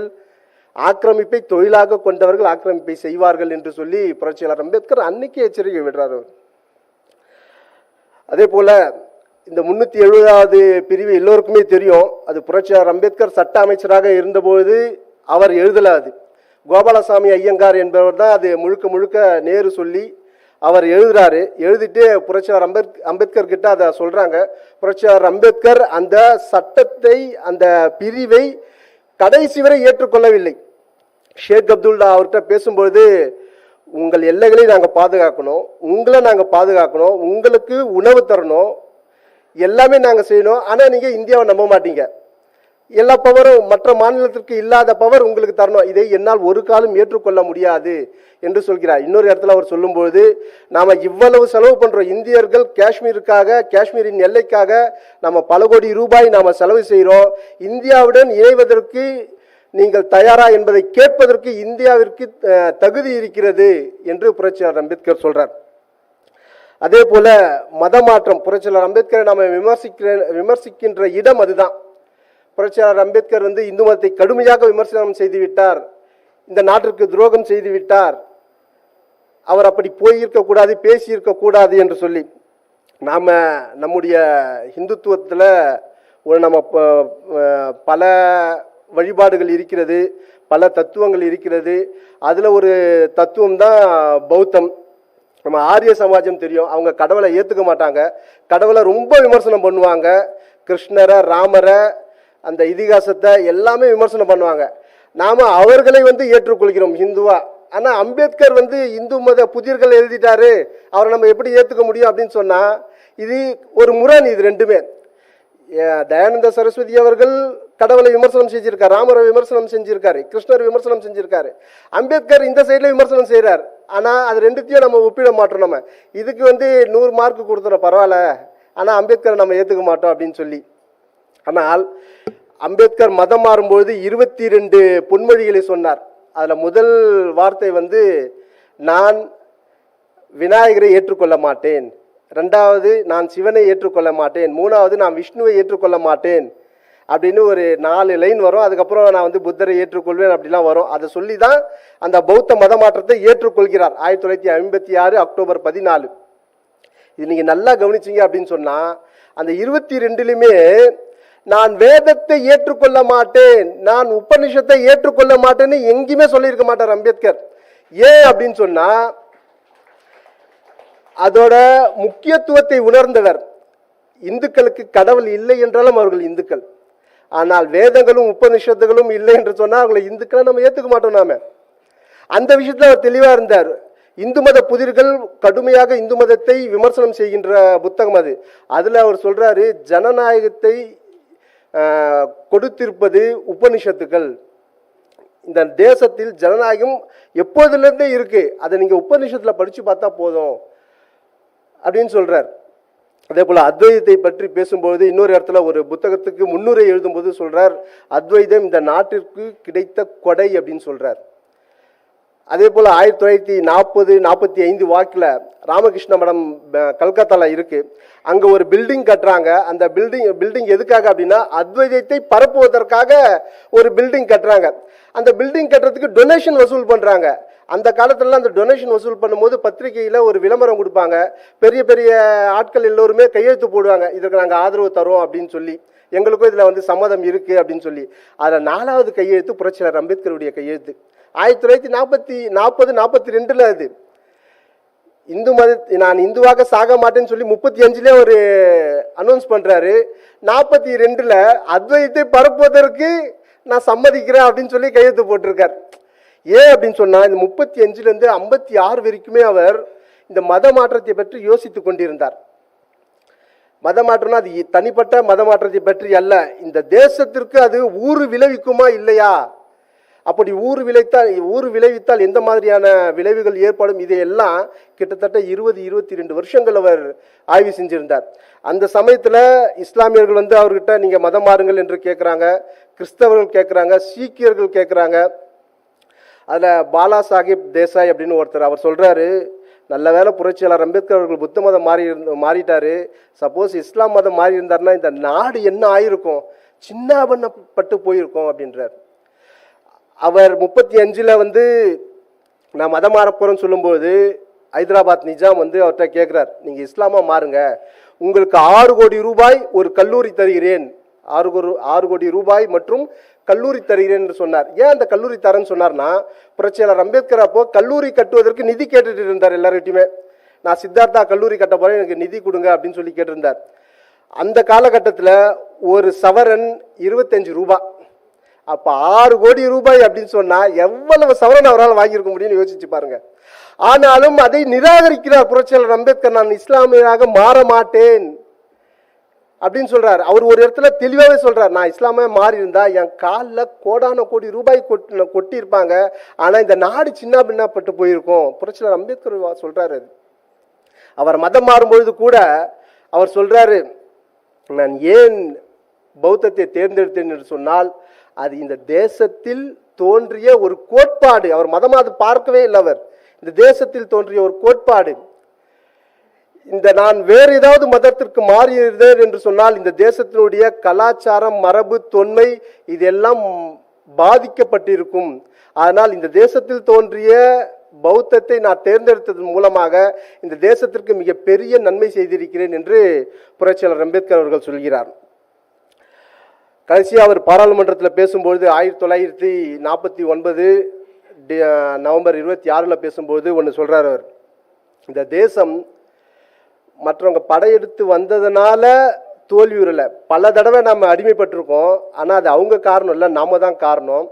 ஆக்கிரமிப்பை தொழிலாக கொண்டவர்கள் ஆக்கிரமிப்பை செய்வார்கள் என்று சொல்லி புரட்சியாளர் அம்பேத்கர் அன்னைக்கு எச்சரிக்கை விடுறார். அதே போல இந்த 370வது பிரிவு எல்லோருக்குமே தெரியும். அது புரட்சியாளர் அம்பேத்கர் சட்ட அமைச்சராக இருந்தபோது அவர் எழுதலாது. கோபாலசாமி ஐயங்கார் என்பவர் தான் அது முழுக்க நேரு சொல்லி அவர் எழுதுறாரு. எழுதிட்டு புரட்சியாளர் அம்பேத்கர் கிட்ட அதை சொல்றாங்க. புரட்சியாளர் அம்பேத்கர் அந்த சட்டத்தை, அந்த பிரிவை கடைசி வரை ஏற்றுக்கொள்ளவில்லை. ஷேக் அப்துல்லா அவர்கிட்ட பேசும்பொழுது, உங்கள் எல்லைகளை நாங்கள் பாதுகாக்கணும், உங்களை நாங்கள் பாதுகாக்கணும், உங்களுக்கு உணவு தரணும், எல்லாமே நாங்கள் செய்யணும், ஆனால் நீங்கள் இந்தியாவை நம்ப மாட்டீங்க, எல்லா பவரும் மற்ற மாநிலத்திற்கு இல்லாத பவர் உங்களுக்கு தரணும், இதை என்னால் ஒரு காலம் ஏற்றுக்கொள்ள முடியாது என்று சொல்கிறார். இன்னொரு இடத்துல அவர் சொல்லும்போது, நாம் இவ்வளவு செலவு பண்ணுறோம், இந்தியர்கள் காஷ்மீரின் எல்லைக்காக நம்ம பல கோடி ரூபாய் நாம் செலவு செய்கிறோம், இந்தியாவுடன் இணைவதற்கு நீங்கள் தயாரா என்பதை கேட்பதற்கு இந்தியாவிற்கு தகுதி இருக்கிறது என்று புரட்சியாளர் அம்பேத்கர் சொல்றார். அதே போல மதமாற்றம், புரட்சியாளர் அம்பேத்கரை நாம் விமர்சிக்கின்ற இடம் அதுதான். புரட்சியாளர் அம்பேத்கர் இந்து மதத்தை கடுமையாக விமர்சனம் செய்துவிட்டார், இந்த நாட்டிற்கு துரோகம் செய்து விட்டார், அவர் அப்படி போயிருக்கக்கூடாது, பேசியிருக்கக்கூடாது என்று சொல்லி நம்முடைய இந்துத்துவத்தில் நம்ம பல வழிபாடுகள் இருக்கிறது, பல தத்துவங்கள் இருக்கிறது. அதில் ஒரு தத்துவம் தான் பௌத்தம். நம்ம ஆரிய சமாஜம் தெரியும், அவங்க கடவுளை ஏற்றுக்க மாட்டாங்க, கடவுளை ரொம்ப விமர்சனம் பண்ணுவாங்க, கிருஷ்ணரை, ராமரை, அந்த இதிகாசத்தை எல்லாமே விமர்சனம் பண்ணுவாங்க. நாம் அவர்களை ஏற்றுக்கொள்கிறோம், ஹிந்துவா ஆனால் அம்பேத்கர் வந்து இந்து மத புதிர்கள் எழுதிட்டாரு, அவரை நம்ம எப்படி ஏற்றுக்க முடியும் அப்படின்னு சொன்னால் இது ஒரு முரண். இது ரெண்டுமே. தயானந்த சரஸ்வதி அவர்கள் கடவுளை விமர்சனம் செஞ்சிருக்காரு, ராமரை விமர்சனம் செஞ்சிருக்காரு, கிருஷ்ணர் விமர்சனம் செஞ்சிருக்காரு. அம்பேத்கர் இந்த சைடில் விமர்சனம் செய்கிறார். ஆனால் அது ரெண்டுத்தையும் நம்ம ஒப்பிட மாட்டோம். நம்ம இதுக்கு வந்து 100 மார்க் கொடுத்துறோம் பரவாயில்ல, ஆனால் அம்பேத்கரை நம்ம ஏற்றுக்க மாட்டோம் அப்படின்னு சொல்லி. ஆனால் அம்பேத்கர் மதம் மாறும்போது 22 பொன்மொழிகளை சொன்னார். அதில் முதல் வார்த்தை வந்து நான் விநாயகரை ஏற்றுக்கொள்ள மாட்டேன், 2வது நான் சிவனை ஏற்றுக்கொள்ள மாட்டேன், 3வது நான் விஷ்ணுவை ஏற்றுக்கொள்ள மாட்டேன் அப்படின்னு ஒரு 4 லைன் வரும். அதுக்கப்புறம் நான் வந்து புத்தரை ஏற்றுக்கொள்வேன் அப்படிலாம் வரும். அதை சொல்லி தான் அந்த பௌத்த மத மாற்றத்தை ஏற்றுக்கொள்கிறார் 1956 அக்டோபர் 14. இது நீங்கள் நல்லா கவனிச்சிங்க அப்படின்னு சொன்னால் அந்த 22லுமே நான் வேதத்தை ஏற்றுக்கொள்ள மாட்டேன், நான் உபநிஷத்தை ஏற்றுக்கொள்ள மாட்டேன்னு எங்கேயுமே சொல்லியிருக்க மாட்டார் அம்பேத்கர். ஏன் அப்படின்னு சொன்னால் அதோட முக்கியத்துவத்தை உணர்ந்தவர். இந்துக்களுக்கு கடவுள் இல்லை என்றாலும் அவர்கள் இந்துக்கள், ஆனால் வேதங்களும் உபநிஷத்துகளும் இல்லை என்று சொன்னால் அவங்களை இந்துக்களை நம்ம ஏற்றுக்க மாட்டோம். நாம அந்த விஷயத்தில் அவர் தெளிவாக இருந்தார். இந்து மத புதிர்கள் கடுமையாக இந்து மதத்தை விமர்சனம் செய்கின்ற புத்தகம் அது. அதில் அவர் சொல்றாரு, ஜனநாயகத்தை கொடுத்திருப்பது உபநிஷத்துக்கள். இந்த தேசத்தில் ஜனநாயகம் எப்போதுலேருந்தே இருக்கு, அதை நீங்க உபநிஷத்துல படிச்சு பார்த்தா போதும் அப்படின்னு சொல்றார். அதே போல அத்வைதத்தை பற்றி பேசும்போது இன்னொரு இடத்துல ஒரு புத்தகத்துக்கு முன்னுரை எழுதும்போது சொல்றார், அத்வைதம் இந்த நாட்டிற்கு கிடைத்த கொடை அப்படின்னு சொல்றார். அதே போல 1940-45 வாக்கில் ராமகிருஷ்ண மடம் கல்கத்தால இருக்கு. அங்க ஒரு பில்டிங் கட்டுறாங்க. அந்த பில்டிங் எதுக்காக அப்படின்னா அத்வைதத்தை பரப்புவதற்காக ஒரு பில்டிங் கட்டுறாங்க. அந்த பில்டிங் கட்டுறதுக்கு டொனேஷன் வசூல் பண்றாங்க. அந்த காலத்துல அந்த டொனேஷன் வசூல் பண்ணும்போது பத்திரிகையில ஒரு விளம்பரம் கொடுப்பாங்க. பெரிய பெரிய ஆட்கள் எல்லோருமே கையெழுத்து போடுவாங்க, இதுக்கு நாங்கள் ஆதரவு தரோம் அப்படின்னு சொல்லி, எங்களுக்கும் இதுல வந்து சம்மதம் இருக்கு அப்படின்னு சொல்லி. அதில் 4வது கையெழுத்து புரட்சியாளர் அம்பேத்கருடைய கையெழுத்து 1940-42 அது. இந்து மத நான் இந்துவாக சாக மாட்டேன்னு சொல்லி 35 ஒரு அனௌன்ஸ் பண்றாரு. 42 அத்வைதத்தை பரப்புவதற்கு நான் சம்மதிக்கிறேன் அப்படின்னு சொல்லி கையெழுத்து போட்டிருக்கார். ஏன் அப்படின்னு சொன்னா இந்த 35 56 வரைக்குமே அவர் இந்த மத மாற்றத்தை பற்றி யோசித்து கொண்டிருந்தார். மத மாற்றம்னா அது தனிப்பட்ட மத மாற்றத்தை பற்றி அல்ல, இந்த தேசத்திற்கு அது ஊறு விளைவிக்குமா இல்லையா, அப்படி ஊறு விளைவித்தால் எந்த மாதிரியான விளைவுகள் ஏற்படும், இதையெல்லாம் கிட்டத்தட்ட 20-22 வருஷங்கள் அவர் ஆய்வு செஞ்சிருந்தார். அந்த சமயத்துல இஸ்லாமியர்கள் வந்து அவர்கிட்ட நீங்க மதம் மாறுங்கள் என்று கேட்குறாங்க, கிறிஸ்தவர்கள் கேட்குறாங்க, சீக்கியர்கள் கேட்குறாங்க. அதில் பாலா சாஹிப் தேசாய் அப்படின்னு ஒருத்தர், அவர் சொல்றாரு, நல்ல வேலை புரட்சியாளர் அம்பேத்கர் அவர்கள் புத்த மதம் மாறிட்டாரு, சப்போஸ் இஸ்லாம் மதம் மாறி இருந்தாருன்னா இந்த நாடு என்ன ஆயிருக்கும், சின்ன பண்ணப்பட்டு போயிருக்கும் அப்படின்றார். அவர் 35 வந்து நான் மதம் மாற போறேன்னு சொல்லும்போது ஹைதராபாத் நிஜாம் வந்து அவர்கிட்ட கேட்கிறார், நீங்க இஸ்லாமா மாறுங்க, உங்களுக்கு 6 கோடி ரூபாய் ஒரு கல்லூரி தருகிறேன், 6 கோடி ரூபாய் மற்றும் கல்லூரி தருகிறேன் என்று சொன்னார். ஏன் அந்த கல்லூரி தரேன்னு சொன்னார்னா, புரட்சியாளர் அம்பேத்கர் அப்போ கல்லூரி கட்டுவதற்கு நிதி கேட்டுட்டு இருந்தார் எல்லார்கிட்டையுமே. நான் சித்தார்த்தா கல்லூரி கட்ட போறேன், எனக்கு நிதி கொடுங்க அப்படின்னு சொல்லி கேட்டிருந்தார். அந்த காலகட்டத்தில் ஒரு சவரன் 25 ரூபாய். அப்ப 6 கோடி ரூபாய் அப்படின்னு சொன்னா எவ்வளவு சவரன் அவரால் வாங்கியிருக்க முடியும்னு யோசிச்சு பாருங்க. ஆனாலும் அதை நிராகரிக்கிறார் புரட்சியாளர் அம்பேத்கர், நான் இஸ்லாமியராக மாற மாட்டேன் அப்படின்னு சொல்றாரு. அவர் ஒரு இடத்துல தெளிவாகவே சொல்றாரு, நான் இஸ்லாமிய மாறி இருந்தா என் காலில் கோடான கோடி ரூபாய் கொட்டி இருப்பாங்க, ஆனா இந்த நாடு சின்ன பின்னப்பட்டு போயிருக்கும். புரட்சியாளர் அம்பேத்கர் சொல்றாரு. அவர் மதம் மாறும்பொழுது கூட அவர் சொல்றாரு, நான் ஏன் பௌத்தத்தை தேர்ந்தெடுத்தேன் என்று சொன்னால் அது இந்த தேசத்தில் தோன்றிய ஒரு கோட்பாடு. அவர் மதமாது பார்க்கவே இல்லை, அவர் இந்த தேசத்தில் தோன்றிய ஒரு கோட்பாடு. இந்த நான் வேறு ஏதாவது மதத்திற்கு மாறியிருந்தேன் என்று சொன்னால் இந்த தேசத்தினுடைய கலாச்சாரம், மரபு, தொன்மை இதெல்லாம் பாதிக்கப்பட்டிருக்கும். அதனால் இந்த தேசத்தில் தோன்றிய பௌத்தத்தை நான் தேர்ந்தெடுத்ததன் மூலமாக இந்த தேசத்திற்கு மிக பெரிய நன்மை செய்திருக்கிறேன் என்று புரட்சியாளர் அம்பேத்கர் அவர்கள் சொல்கிறார். கடைசியாக அவர் பாராளுமன்றத்தில் பேசும்பொழுது 1949 நவம்பர் 26 பேசும்போது ஒன்று சொல்றார். அவர் இந்த தேசம் மற்றவங்க படையெடுத்து வந்ததுனால தோல்வியுறல, பல தடவை நம்ம அடிமைப்பட்டிருக்கோம், ஆனால் அது அவங்க காரணம் இல்லை, நாம தான் காரணம்.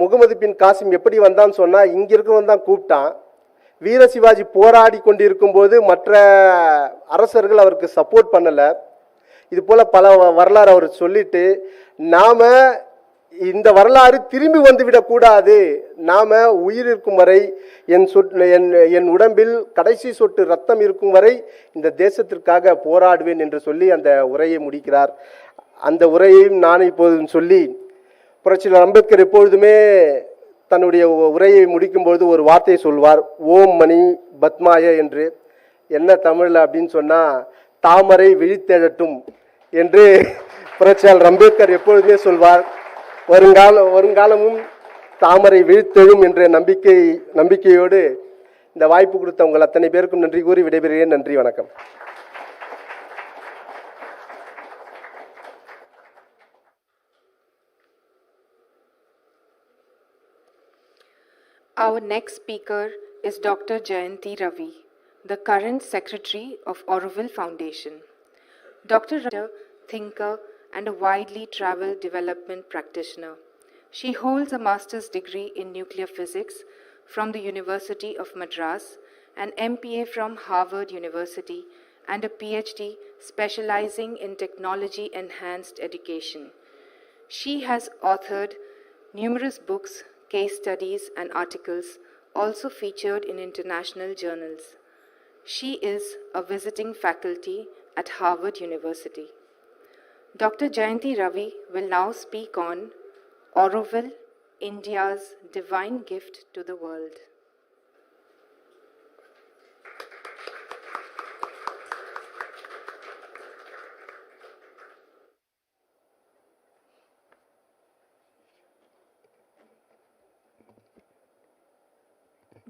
முகமது பின் காசிம் எப்படி வந்தான்னு சொன்னால் இங்கே இருக்கவன் தான் கூப்பிட்டான். வீர சிவாஜி போராடி கொண்டு இருக்கும்போது மற்ற அரசர்கள் அவருக்கு சப்போர்ட் பண்ணலை. இது போல் பல வரலாறு அவர் சொல்லிட்டு, நாம் இந்த வரலாறு திரும்பி வந்துவிடக்கூடாது, நாம் உயிர் இருக்கும் வரை என் உடம்பில் கடைசி சொட்டு ரத்தம் இருக்கும் வரை இந்த தேசத்திற்காக போராடுவேன் என்று சொல்லி அந்த உரையை முடிக்கிறார். அந்த உரையையும் நான் இப்போது சொல்லி, புரட்சியாளர் அம்பேத்கர் எப்பொழுதுமே தன்னுடைய உரையை முடிக்கும்பொழுது ஒரு வார்த்தையை சொல்வார், ஓம் மணி பத்மாய என்று. என்ன தமிழில் அப்படின்னு சொன்னால், தாமரை விழித்தெழட்டும் என்று புரட்சியாளர் அம்பேத்கர் எப்பொழுதுமே சொல்வார். வருங்காலமும் தாமரை விழித்தெழும் என்ற நம்பிக்கையோடு இந்த வாய்ப்பு கொடுத்த உங்கள் அத்தனை பேருக்கும் நன்றி கூறி விடைபெறுகிறேன். நன்றி, வணக்கம். Our next speaker is Dr. Jayanti Ravi, the current secretary of Auroville Foundation. Dr. Ravi is a thinker and a widely traveled development practitioner. She holds a master's degree in nuclear physics from the University of Madras, an MPA from Harvard University, and a PhD specializing in technology-enhanced education. She has authored numerous books, case studies, and articles, also featured in international journals. She is a visiting faculty at Harvard University. Dr. Jayanti Ravi will now speak on Auroville, India's divine gift to the world.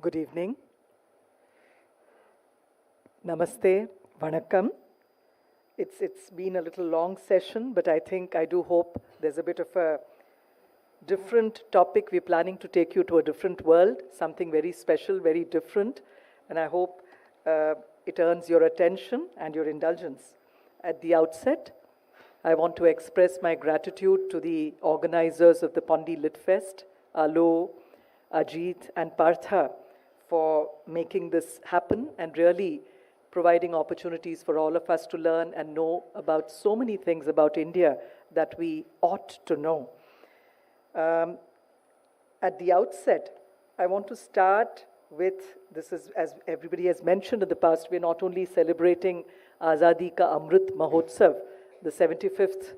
Good evening. Namaste, Vanakkam. It's been a little long session, but I do hope there's a bit of a different topic. We're planning to take you to a different world, something very special, very different, and I hope it earns your attention and your indulgence. At the outset, I want to express my gratitude to the organizers of the Pondy Lit Fest, Alo, Ajit, and Partha, for making this happen and really providing opportunities for all of us to learn and know about so many things about India that we ought to know. At the outset, I want to start with, this is, as everybody has mentioned in the past, we're not only celebrating Azadi Ka Amrit Mahotsav, the 75th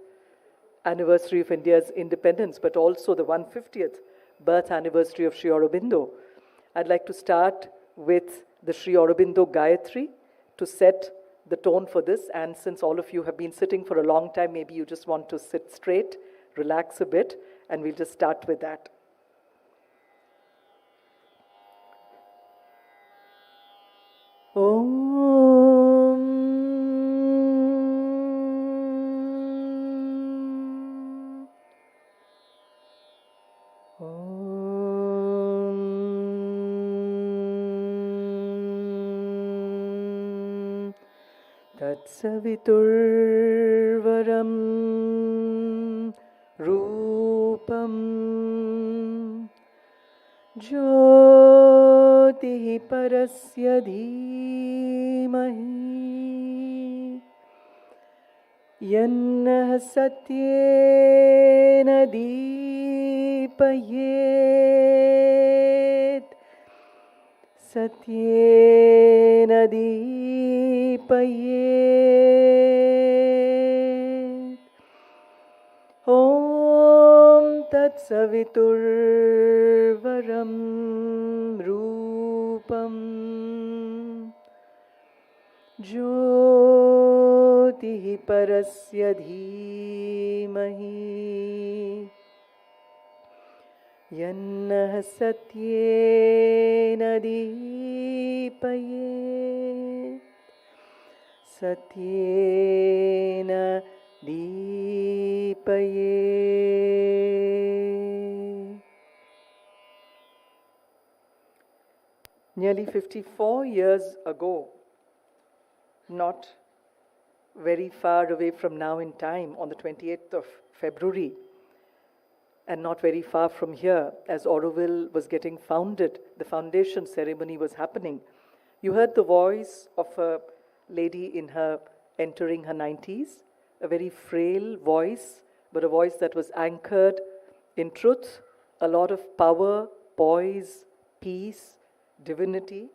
anniversary of India's independence, but also the 150th birth anniversary of Sri Aurobindo. I'd like to start with the Sri Aurobindo Gayatri to set the tone for this. And since all of you have been sitting for a long time, maybe you just want to sit straight, relax a bit, and we'll just start with that. Om. Tatsaviturvaram Rupam Jyotihi Parasya Dhimahi Yannah Satyena Deepayet Satyena Deepayet Om Tat Saviturvaram Rupam Jyotihi Parasya Dhimahi Yannah Satyena Deepayet Satyena Deepayet. Nearly 54 years ago, not very far away from now in time, on the 28th of February, and not very far from here, as Auroville was getting founded, the foundation ceremony was happening. You heard the voice of a lady in her entering her 90s, a very frail voice, but a voice that was anchored in truth, a lot of power, poise, peace, divinity.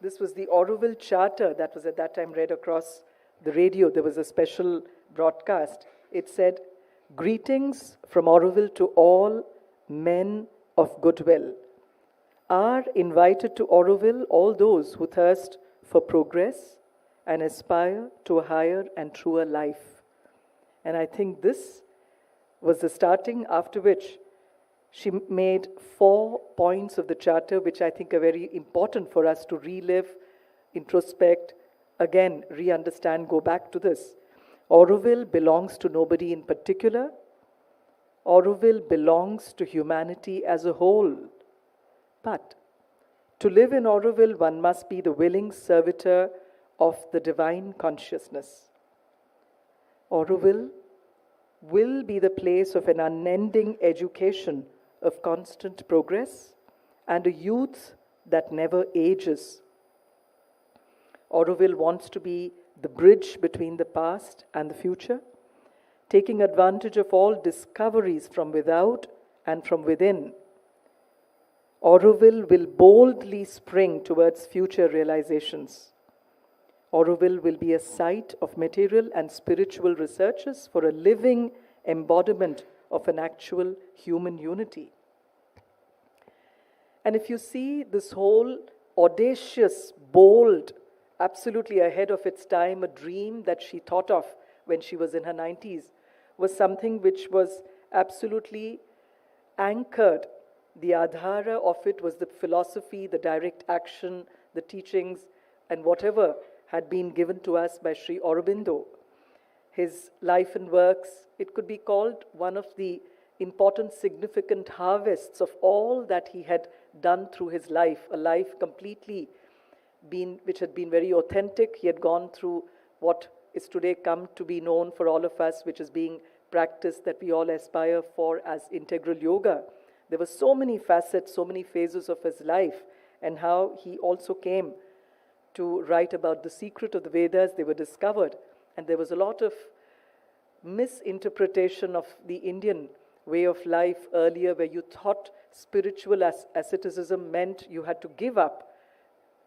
This was the Auroville Charter that was at that time read across the radio. There was a special broadcast. It said, "Greetings from Auroville to all men of goodwill. Are invited to Auroville all those who thirst for progress and aspire to a higher and truer life." And I think this was the starting, after which she made 4 points of the charter, which I think are very important for us to relive, introspect, again, re-understand, go back to this. Auroville belongs to nobody in particular. Auroville belongs to humanity as a whole. But to live in Auroville, one must be the willing servitor of the divine consciousness. Auroville will be the place of an unending education of constant progress and a youth that never ages. Auroville wants to be the bridge between the past and the future, taking advantage of all discoveries from without and from within. Auroville will boldly spring towards future realizations. Auroville will be a site of material and spiritual researches for a living embodiment of an actual human unity. And if you see this whole audacious, bold, absolutely ahead of its time, a dream that she thought of when she was in her 90s, was something which was absolutely anchored. The adhara of it was the philosophy, the direct action, the teachings, and whatever had been given to us by Sri Aurobindo. His life and works, it could be called one of the important, significant harvests of all that he had done through his life, a life completely which had been very authentic. He had gone through what is today come to be known for all of us, which is being practiced, that we all aspire for as integral yoga. There were so many facets, so many phases of his life, and how he also came to write about the secret of the Vedas. They were discovered, and there was a lot of misinterpretation of the Indian way of life earlier, where you thought spiritual asceticism meant you had to give up,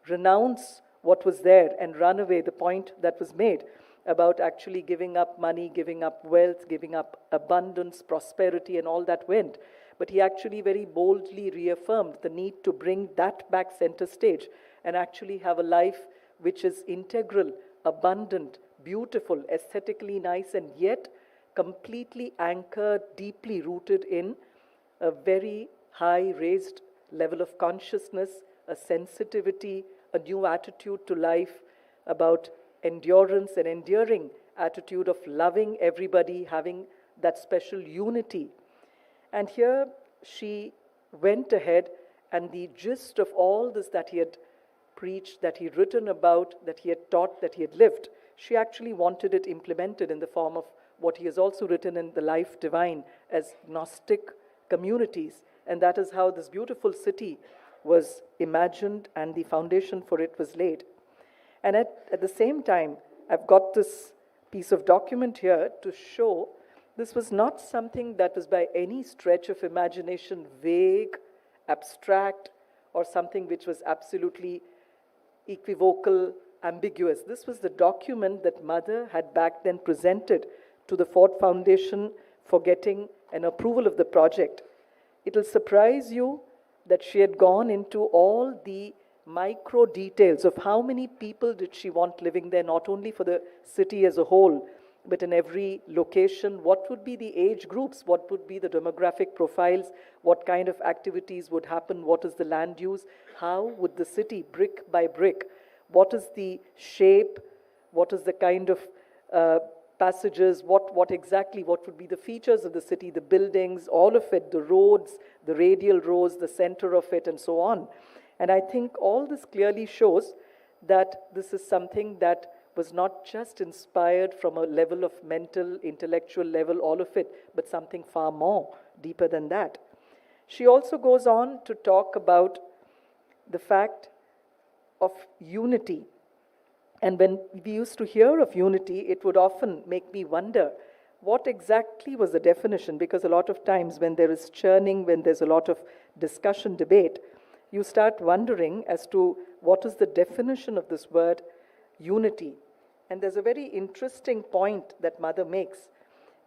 renounce what was there and run away. The point that was made about actually giving up money, giving up wealth, giving up abundance, prosperity, and all that went. But he actually very boldly reaffirmed the need to bring that back center stage and actually have a life which is integral, abundant, beautiful, aesthetically nice, and yet completely anchored, deeply rooted in a very high raised level of consciousness, a sensitivity, a new attitude to life, about endurance, and enduring attitude of loving everybody, having that special unity. And here she went ahead, and the gist of all this that he had preached, that he had written about, that he had taught, that he had lived, she actually wanted it implemented in the form of what he has also written in The Life Divine as Gnostic communities. And that is how this beautiful city was imagined and the foundation for it was laid. And at the same time, I've got this piece of document here to show this was not something that was by any stretch of imagination vague, abstract, or something which was absolutely equivocal, ambiguous. This was the document that Mother had back then presented to the Ford Foundation for getting an approval of the project. It'll surprise you that she had gone into all the micro details of how many people did she want living there, not only for the city as a whole, but in every location. What would be the age groups? What would be the demographic profiles? What kind of activities would happen? What is the land use? How would the city, brick by brick, what is the shape? What is the kind of passages? What would be the features of the city, the buildings, all of it, the roads, the radial roads, the center of it, and so on. And I think all this clearly shows that this is something that was not just inspired from a level of mental, intellectual level, all of it, but something far more. deeper than that. She also goes on to talk about the fact of unity. And when we used to hear of unity, it would often make me wonder what exactly was the definition, because a lot of times when there is churning, when there's a lot of discussion, debate, you start wondering as to what is the definition of this word unity. And there's a very interesting point that Mother makes.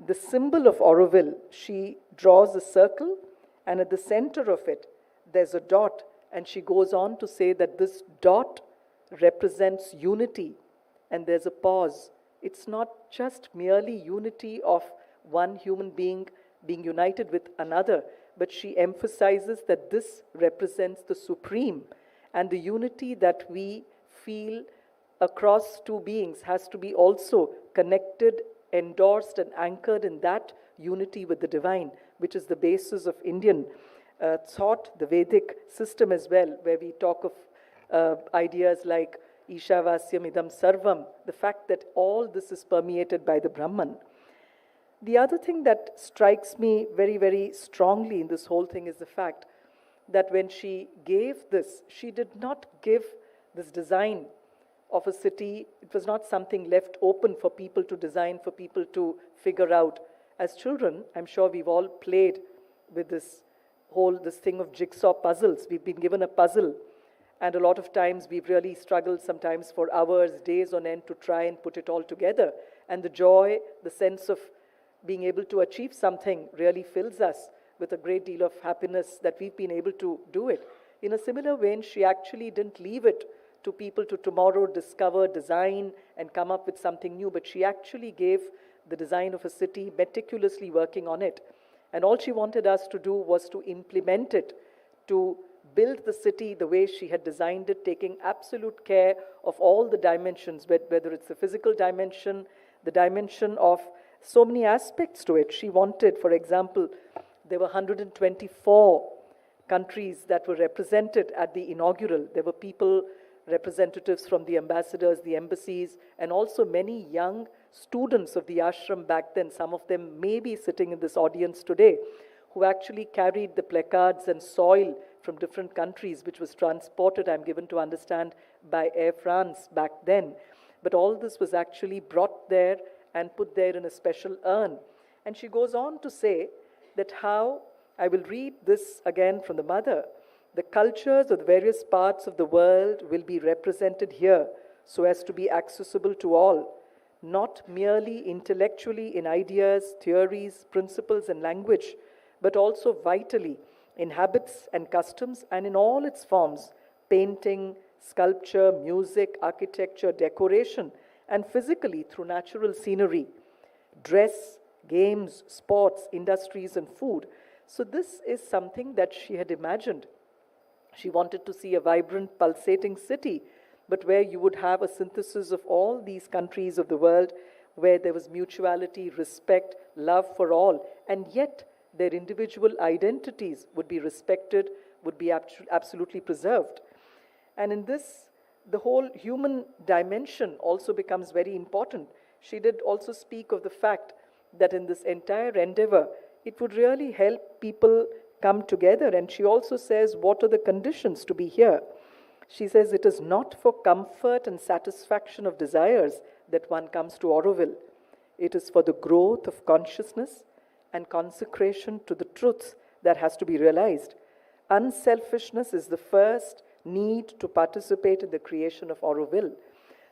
The symbol of Auroville, she draws a circle, and at the center of it, there's a dot, and she goes on to say that this dot represents unity, and there's a pause. It's not just merely unity of one human being united with another, but she emphasizes that this represents the supreme, and the unity that we feel across two beings has to be also connected, endorsed, and anchored in that unity with the divine, which is the basis of Indian thought, the Vedic system as well, where we talk of ideas like Ishavasyam idam sarvam, the fact that all this is permeated by the Brahman. The other thing that strikes me very, very strongly in this whole thing is the fact that when she gave this, she did not give this design of a city. It was not something left open for people to design, for people to figure out. As children, I'm sure we've all played with this thing of jigsaw puzzles. We've been given a puzzle, and a lot of times we've really struggled sometimes for hours, days on end to try and put it all together. And the joy, the sense of being able to achieve something really fills us with a great deal of happiness that we've been able to do it. In a similar vein, she actually didn't leave it to people to tomorrow discover, design, and come up with something new, but she actually gave the design of a city, meticulously working on it. And all she wanted us to do was to implement it, to build the city the way she had designed it, taking absolute care of all the dimensions, whether it's the physical dimension, the dimension of so many aspects to it. She wanted, for example, there were 124 countries that were represented at the inaugural. There were people, representatives from the ambassadors, the embassies, and also many young students of the ashram back then. Some of them may be sitting in this audience today, who actually carried the placards and soil from different countries, which was transported, I'm given to understand, by Air France back then. But all this was actually brought there and put there in a special urn. And she goes on to say that how, I will read this again from the Mother, the cultures of the various parts of the world will be represented here so as to be accessible to all, not merely intellectually in ideas, theories, principles, and language, but also vitally in habits and customs and in all its forms, painting, sculpture, music, architecture, decoration, and physically through natural scenery, dress, games, sports, industries, and food. So this is something that she had imagined. She wanted to see a vibrant, pulsating city, but where you would have a synthesis of all these countries of the world, where there was mutuality, respect, love for all, and yet their individual identities would be respected, would be absolutely preserved. And in this, the whole human dimension also becomes very important. She did also speak of the fact that in this entire endeavor, it would really help people come together. And she also says, what are the conditions to be here? She says, it is not for comfort and satisfaction of desires that one comes to Auroville. It is for the growth of consciousness and consecration to the truths that has to be realized. Unselfishness is the first need to participate in the creation of Auroville.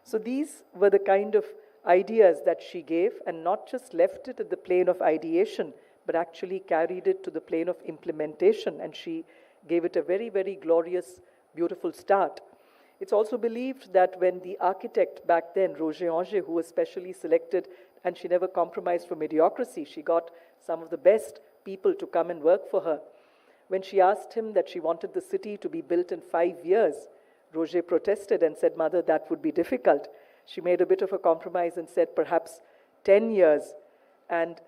So these were the kind of ideas that she gave, and not just left it at the plane of ideation, but actually carried it to the plane of implementation, and she gave it a very, very glorious, beautiful start. It's also believed that when the architect back then, Roger Anger, who was specially selected, and she never compromised for mediocrity, she got some of the best people to come and work for her. When she asked him that she wanted the city to be built in 5 years, Roger protested and said, Mother, that would be difficult. She made a bit of a compromise and said perhaps 10 years and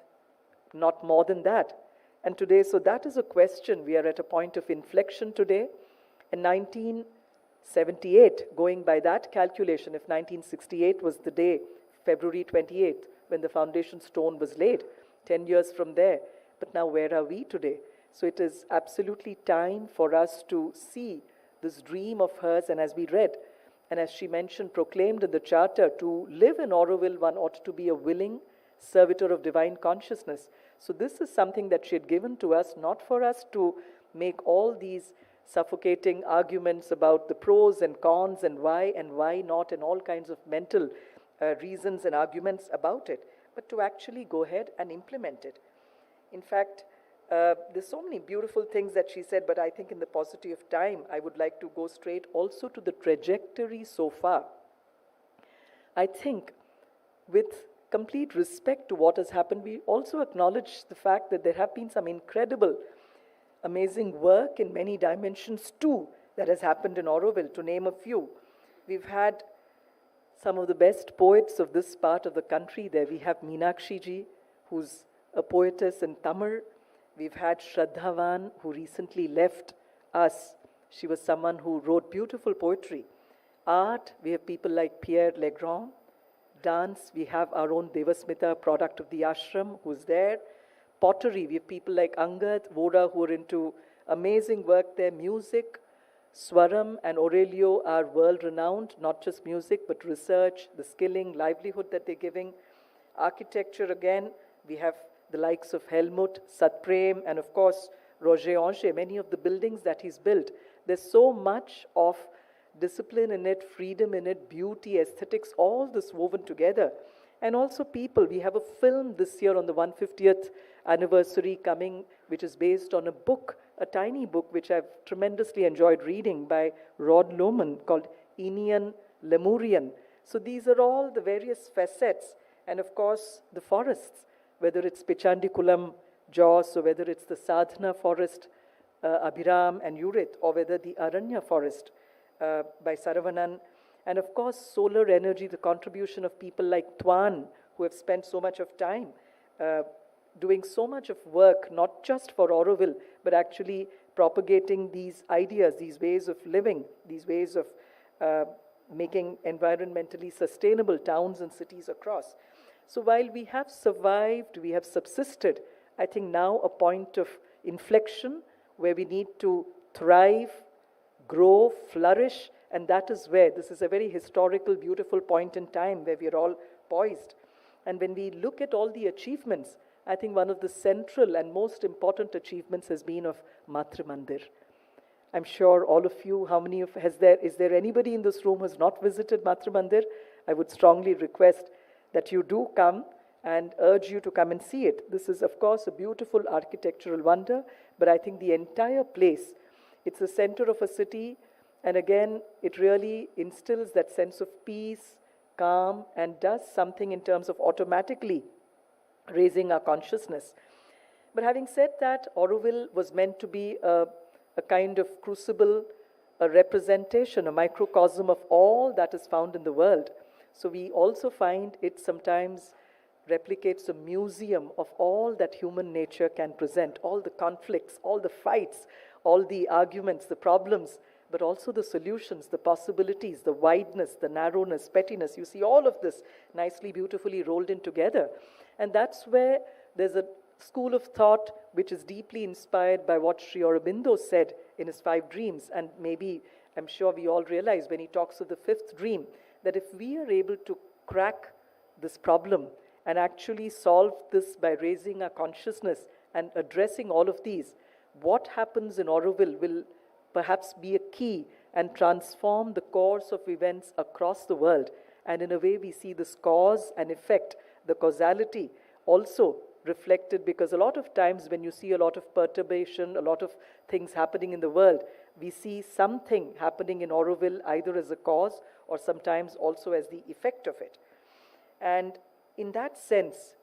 not more than that. And today, so that is a question. We are at a point of inflection today. In 1978, going by that calculation, if 1968 was the day, February 28th, when the foundation stone was laid, 10 years from there, But now, where are we today? So it is absolutely time for us to see this dream of hers, and as we read, and as she mentioned, proclaimed in the Charter, to live in Auroville, one ought to be a willing servitor of divine consciousness. So this is something that she had given to us, not for us to make all these suffocating arguments about the pros and cons and why not, and all kinds of mental reasons and arguments about it, but to actually go ahead and implement it. In fact, there's so many beautiful things that she said, but I think in the paucity of time, I would like to go straight also to the trajectory so far. I think with complete respect to what has happened, we also acknowledge the fact that there have been some incredible, amazing work in many dimensions too that has happened in Auroville, to name a few. We've had some of the best poets of this part of the country there. We have Meenakshi ji, who's a poetess in Tamil. We've had Shraddhavan, who recently left us. She was someone who wrote beautiful poetry. Art, we have people like Pierre Legrand. Dance, we have our own Devasmita, product of the ashram, who's there. Pottery, we have people like Angad, Voda, who are into amazing work there. Music, Swaram and Aurelio are world-renowned, not just music, but research, the skilling, livelihood that they're giving. Architecture, again, we have the likes of Helmut, Satprem, and of course, Roger Ange, many of the buildings that he's built. There's so much of discipline in it, freedom in it, beauty, aesthetics, all this woven together. And also people. We have a film this year on the 150th anniversary coming, which is based on a book, a tiny book, which I've tremendously enjoyed reading, by Rod Lohman, called Enian Lemurian. So these are all the various facets. And of course, the forests, whether it's Pichantikulam, Jos, or whether it's the Sadhana forest, Abhiram and Urit, or whether the Aranya forest by Saravanan. And of course, solar energy, the contribution of people like Twan, who have spent so much of time doing so much of work, not just for Auroville, but actually propagating these ideas, these ways of living, these ways of making environmentally sustainable towns and cities across. So while we have survived, we have subsisted, I think now a point of inflection where we need to thrive, grow, flourish, and that is where, this is a very historical, beautiful point in time where we are all poised. And when we look at all the achievements, I think one of the central and most important achievements has been of Matru Mandir. I'm sure all of you, is there anybody in this room who has not visited Matru Mandir? I would strongly request that you do come and urge you to come and see it. This is, of course, a beautiful architectural wonder, but I think the entire place, it's the center of a city, and again, it really instills that sense of peace, calm, and does something in terms of automatically raising our consciousness. But having said that, Auroville was meant to be a kind of crucible, a representation, a microcosm of all that is found in the world. So we also find it sometimes replicates a museum of all that human nature can present, all the conflicts, all the fights, all the arguments, the problems, but also the solutions, the possibilities, the wideness, the narrowness, pettiness. You see all of this nicely, beautifully rolled in together. And that's where there's a school of thought which is deeply inspired by what Sri Aurobindo said in his 5 dreams. And maybe, I'm sure we all realize when he talks of the 5th dream, that if we are able to crack this problem and actually solve this by raising our consciousness and addressing all of these, what happens in Auroville will perhaps be a key and transform the course of events across the world. And in a way, we see this cause and effect, the causality, also reflected, because a lot of times when you see a lot of perturbation, a lot of things happening in the world, we see something happening in Auroville either as a cause or sometimes also as the effect of it. And in that sense,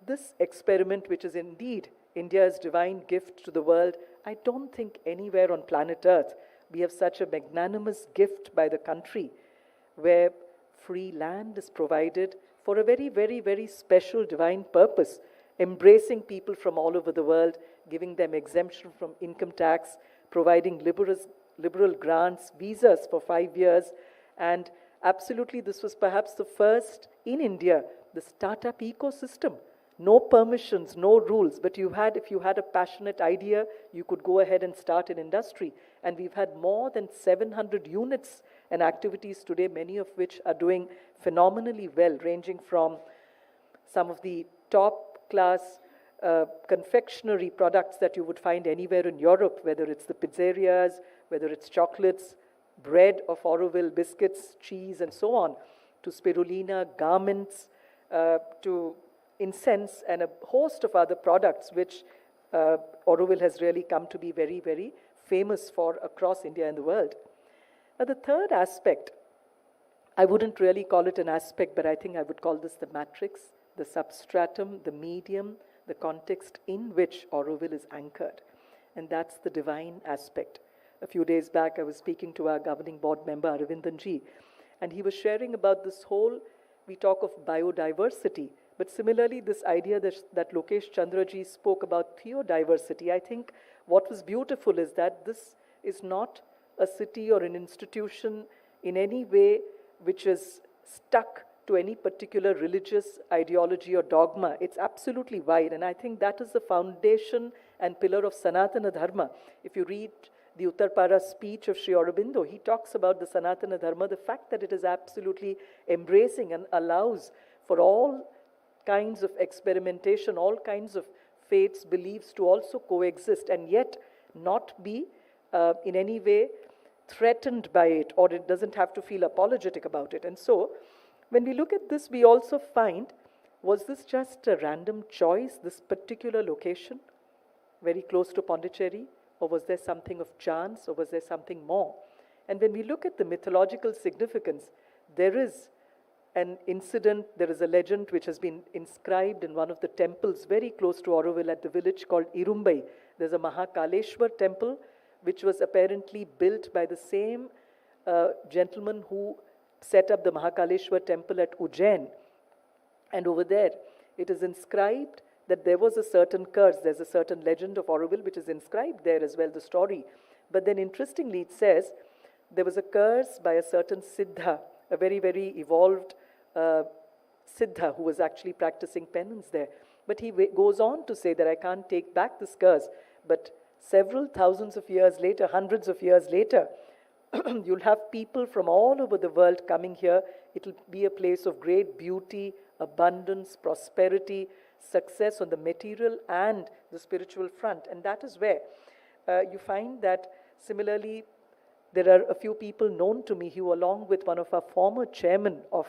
this experiment, which is indeed India's divine gift to the world, I don't think anywhere on planet Earth we have such a magnanimous gift by the country where free land is provided for a very, very, very special divine purpose, embracing people from all over the world, giving them exemption from income tax, providing liberal grants, visas for 5 years, and absolutely this was perhaps the first in India, the startup ecosystem. no permissions, no rules, but if you had a passionate idea, you could go ahead and start an industry. And we've had more than 700 units and activities today, many of which are doing phenomenally well, ranging from some of the top-class confectionery products that you would find anywhere in Europe, whether it's the pizzerias, whether it's chocolates, bread of Auroville, biscuits, cheese, and so on, to spirulina, garments, to incense, and a host of other products which Auroville has really come to be very, very famous for across India and the world. Now, the third aspect, I wouldn't really call it an aspect, but I think I would call this the matrix, the substratum, the medium, the context in which Auroville is anchored. And that's the divine aspect. A few days back, I was speaking to our governing board member, Aurobindo, and he was sharing about this whole, we talk of biodiversity, but similarly, this idea that Lokesh Chandraji spoke about theodiversity, I think what was beautiful is that this is not a city or an institution in any way which is stuck to any particular religious ideology or dogma. It's absolutely wide, and I think that is the foundation and pillar of Sanatana Dharma. If you read the Uttarpara speech of Sri Aurobindo, he talks about the Sanatana Dharma, the fact that it is absolutely embracing and allows for all kinds of experimentation, all kinds of faiths, beliefs to also coexist and yet not be in any way threatened by it, or it doesn't have to feel apologetic about it. And so, when we look at this, we also find, was this just a random choice, this particular location, very close to Pondicherry, or was there something of chance, or was there something more? And when we look at the mythological significance, there is an incident, there is a legend which has been inscribed in one of the temples very close to Auroville at the village called Irumbai. There's a Mahakaleshwar temple which was apparently built by the same gentleman who set up the Mahakaleshwar temple at Ujjain. And over there, it is inscribed that there was a certain curse. There's a certain legend of Auroville which is inscribed there as well, the story. But then interestingly, it says there was a curse by a certain Siddha, a very, very evolved Siddha who was actually practicing penance there. But he goes on to say that I can't take back this curse. But several thousands of years later, hundreds of years later, you'll have people from all over the world coming here. It'll be a place of great beauty, abundance, prosperity, success on the material and the spiritual front. And that is where you find that similarly, there are a few people known to me who, along with one of our former chairmen of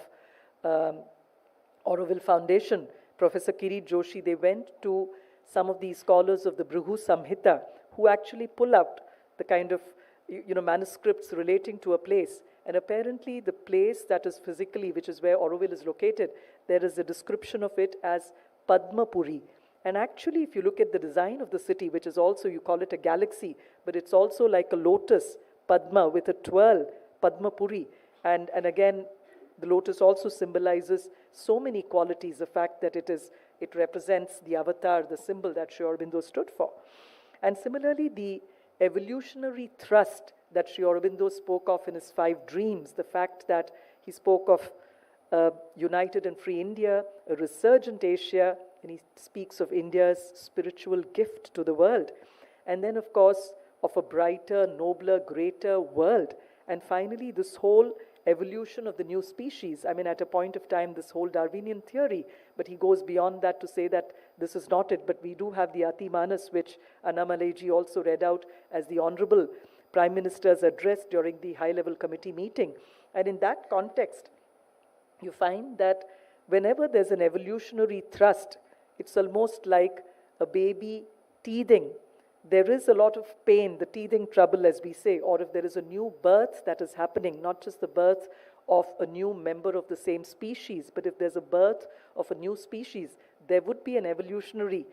Auroville Foundation, Professor Kirit Joshi, they went to some of these scholars of the Brihu Samhita who actually pull out the kind of manuscripts relating to a place. And apparently the place that is physically, which is where Auroville is located, there is a description of it as Padmapuri. And actually, if you look at the design of the city, which is also, you call it a galaxy, but it's also like a lotus, Padma, with a twirl, Padmapuri. And again, the lotus also symbolizes so many qualities, the fact that it represents the avatar, the symbol that Sri Aurobindo stood for. And similarly, the evolutionary thrust that Sri Aurobindo spoke of in his 5 dreams, the fact that he spoke of a united and free India, a resurgent Asia, and he speaks of India's spiritual gift to the world. And then, of course, of a brighter, nobler, greater world. And finally, this whole evolution of the new species. I mean, at a point of time, this whole Darwinian theory, but he goes beyond that to say that this is not it. But we do have the Ati Manas, which Annamalai also read out as the Honorable Prime Minister's address during the high-level committee meeting. And in that context, you find that whenever there's an evolutionary thrust, it's almost like a baby teething. There is a lot of pain, the teething trouble, as we say, or if there is a new birth that is happening, not just the birth of a new member of the same species, but if there's a birth of a new species, there would be an evolutionary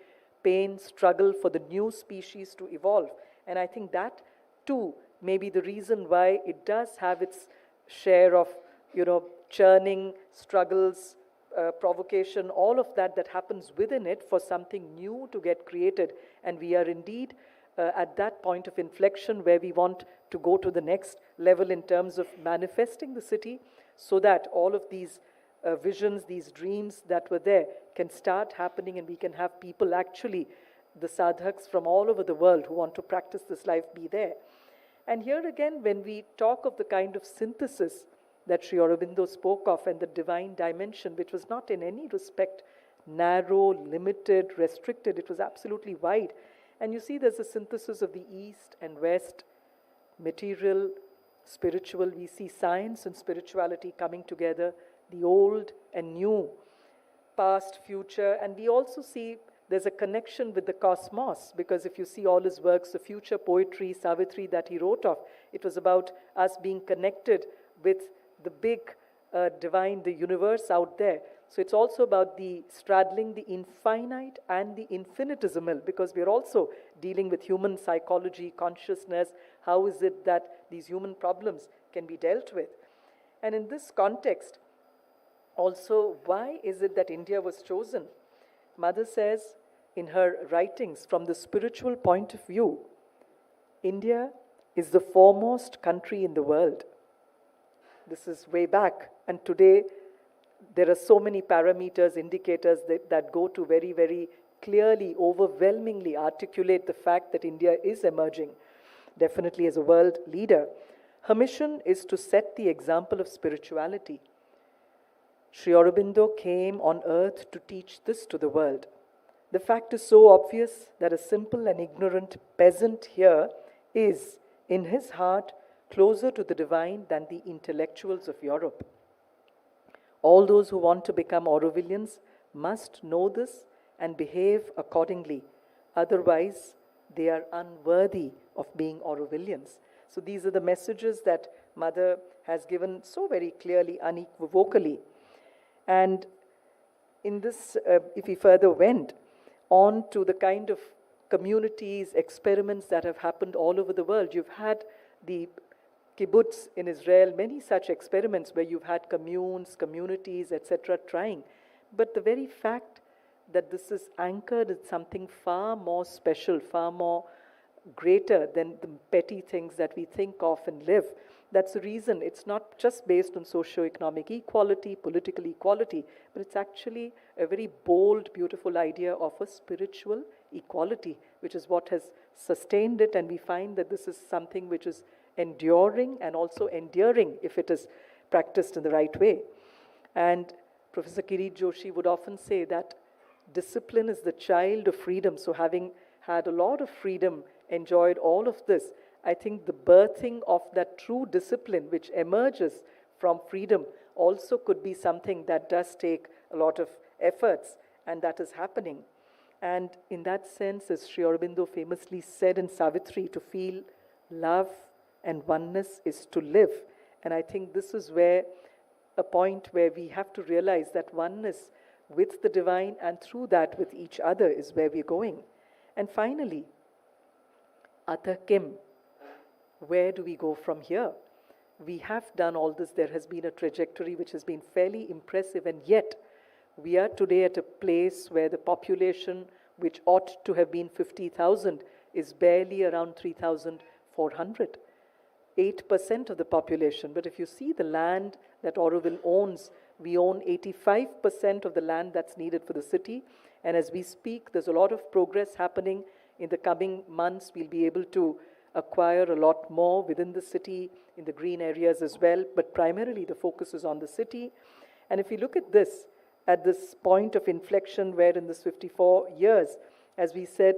pain, struggle for the new species to evolve. And I think that, too, may be the reason why it does have its share of, churning, struggles, provocation, all of that happens within it for something new to get created. And we are indeed at that point of inflection where we want to go to the next level in terms of manifesting the city so that all of these visions, these dreams that were there can start happening, and we can have people actually, the sadhaks from all over the world who want to practice this life, be there. And here again, when we talk of the kind of synthesis that Sri Aurobindo spoke of and the divine dimension, which was not in any respect narrow, limited, restricted, it was absolutely wide. And you see there's a synthesis of the East and West, material, spiritual. We see science and spirituality coming together, the old and new, past, future. And we also see there's a connection with the cosmos, because if you see all his works, the future poetry, Savitri, that he wrote of, it was about us being connected with the big divine, the universe out there. So it's also about the straddling the infinite and the infinitesimal, because we are also dealing with human psychology, consciousness. How is it that these human problems can be dealt with? And in this context, also, why is it that India was chosen? Mother says in her writings, from the spiritual point of view, India is the foremost country in the world. This is way back. And today, there are so many parameters, indicators that go to very, very clearly, overwhelmingly articulate the fact that India is emerging, definitely as a world leader. Her mission is to set the example of spirituality. Sri Aurobindo came on earth to teach this to the world. The fact is so obvious that a simple and ignorant peasant here is, in his heart, closer to the divine than the intellectuals of Europe. All those who want to become Aurovillians must know this and behave accordingly. Otherwise, they are unworthy of being Aurovillians. So these are the messages that Mother has given so very clearly, unequivocally. And in this, if we further went on to the kind of communities, experiments that have happened all over the world, you've had the kibbutz in Israel, many such experiments where you've had communes, communities, etc. trying. But the very fact that this is anchored in something far more special, far more greater than the petty things that we think of and live, that's the reason it's not just based on socio-economic equality, political equality, but it's actually a very bold, beautiful idea of a spiritual equality, which is what has sustained it. And we find that this is something which is enduring and also endearing if it is practiced in the right way. And Professor Kirit Joshi would often say that discipline is the child of freedom. So having had a lot of freedom, enjoyed all of this, I think the birthing of that true discipline which emerges from freedom also could be something that does take a lot of efforts, and that is happening. And in that sense, as Sri Aurobindo famously said in Savitri, to feel love and oneness is to live. And I think this is where a point where we have to realize that oneness with the divine and through that with each other is where we're going. And finally, Atha Kim, where do we go from here? We have done all this. There has been a trajectory which has been fairly impressive, and yet we are today at a place where the population, which ought to have been 50,000, is barely around 3,400. 8% of the population. But if you see the land that Auroville owns, we own 85% of the land that's needed for the city. And as we speak, there's a lot of progress happening. In the coming months, we'll be able to acquire a lot more within the city, in the green areas as well, but primarily the focus is on the city. And if you look at this point of inflection where in this 54 years, as we said,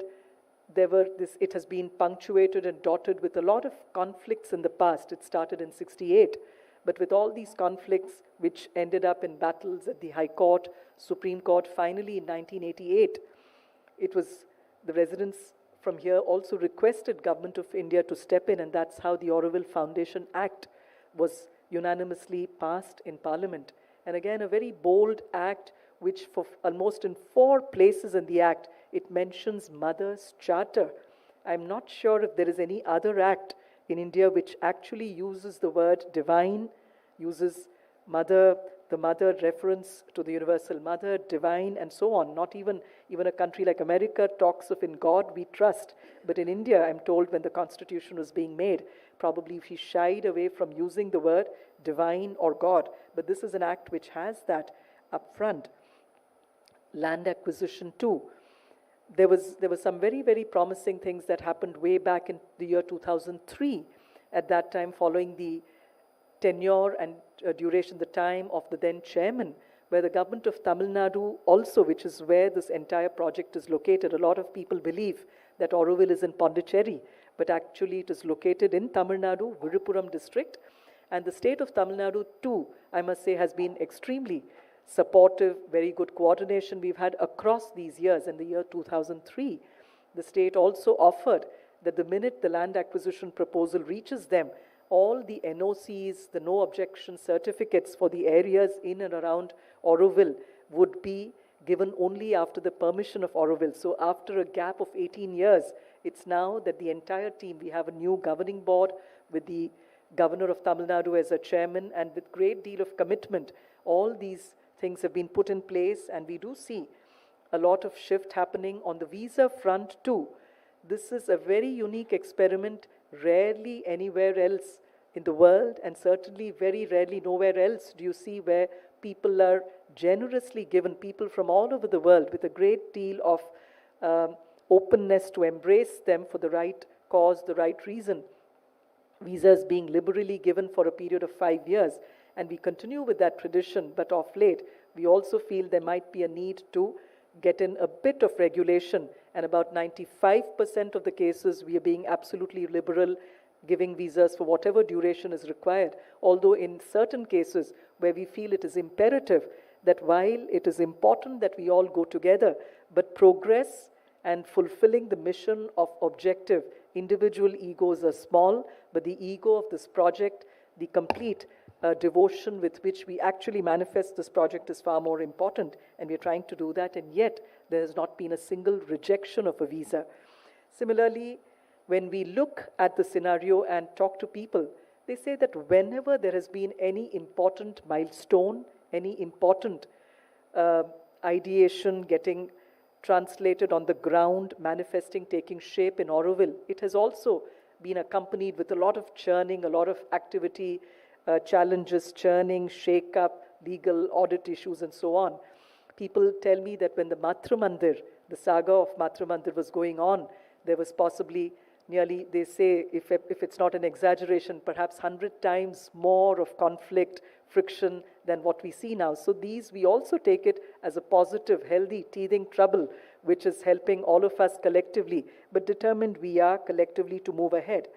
it has been punctuated and dotted with a lot of conflicts in the past. It started in 68, but with all these conflicts which ended up in battles at the High Court, Supreme Court, finally in 1988, it was the residents from here also requested Government of India to step in, and that's how the Auroville Foundation Act was unanimously passed in Parliament. And again, a very bold act which for almost in 4 places in the act, it mentions Mother's Charter. I'm not sure if there is any other act in India which actually uses the word divine, uses mother, the mother reference to the universal mother, divine, and so on. Not even a country like America talks of in God we trust. But in India, I'm told when the constitution was being made, probably if he shied away from using the word, divine or God, but this is an act which has that upfront. Land acquisition too. There was some very, very promising things that happened way back in the year 2003. At that time, following the tenure and duration, the time of the then chairman, where the government of Tamil Nadu also, which is where this entire project is located. A lot of people believe that Auroville is in Pondicherry, but actually it is located in Tamil Nadu, Viluppuram district. And the state of Tamil Nadu too, I must say, has been extremely supportive, very good coordination we've had across these years. In the year 2003, the state also offered that the minute the land acquisition proposal reaches them, all the NOCs, the no objection certificates for the areas in and around Auroville would be given only after the permission of Auroville. So after a gap of 18 years, it's now that the entire team, we have a new governing board with the Governor of Tamil Nadu as a chairman, and with great deal of commitment, all these things have been put in place, and we do see a lot of shift happening on the visa front too. This is a very unique experiment, rarely anywhere else in the world, and certainly very rarely nowhere else do you see where people are generously given, people from all over the world with a great deal of openness to embrace them for the right cause, the right reason. Visas being liberally given for a period of 5 years, and we continue with that tradition, but of late we also feel there might be a need to get in a bit of regulation, and about 95% of the cases we are being absolutely liberal, giving visas for whatever duration is required, although in certain cases where we feel it is imperative that while it is important that we all go together, but progress and fulfilling the mission of objective, individual egos are small, but the ego of this project, the complete devotion with which we actually manifest this project is far more important, and we're trying to do that, and yet there has not been a single rejection of a visa. Similarly, when we look at the scenario and talk to people, they say that whenever there has been any important milestone, any important ideation getting translated on the ground, manifesting, taking shape in Auroville, it has also been accompanied with a lot of churning, a lot of activity, challenges, churning, shake-up, legal audit issues, and so on. People tell me that when the Matru Mandir, the saga of Matru Mandir was going on, there was possibly nearly, they say, if it's not an exaggeration, perhaps 100 times more of conflict, friction than what we see now. So these, we also take it as a positive, healthy, teething trouble, which is helping all of us collectively, but determined we are collectively to move ahead.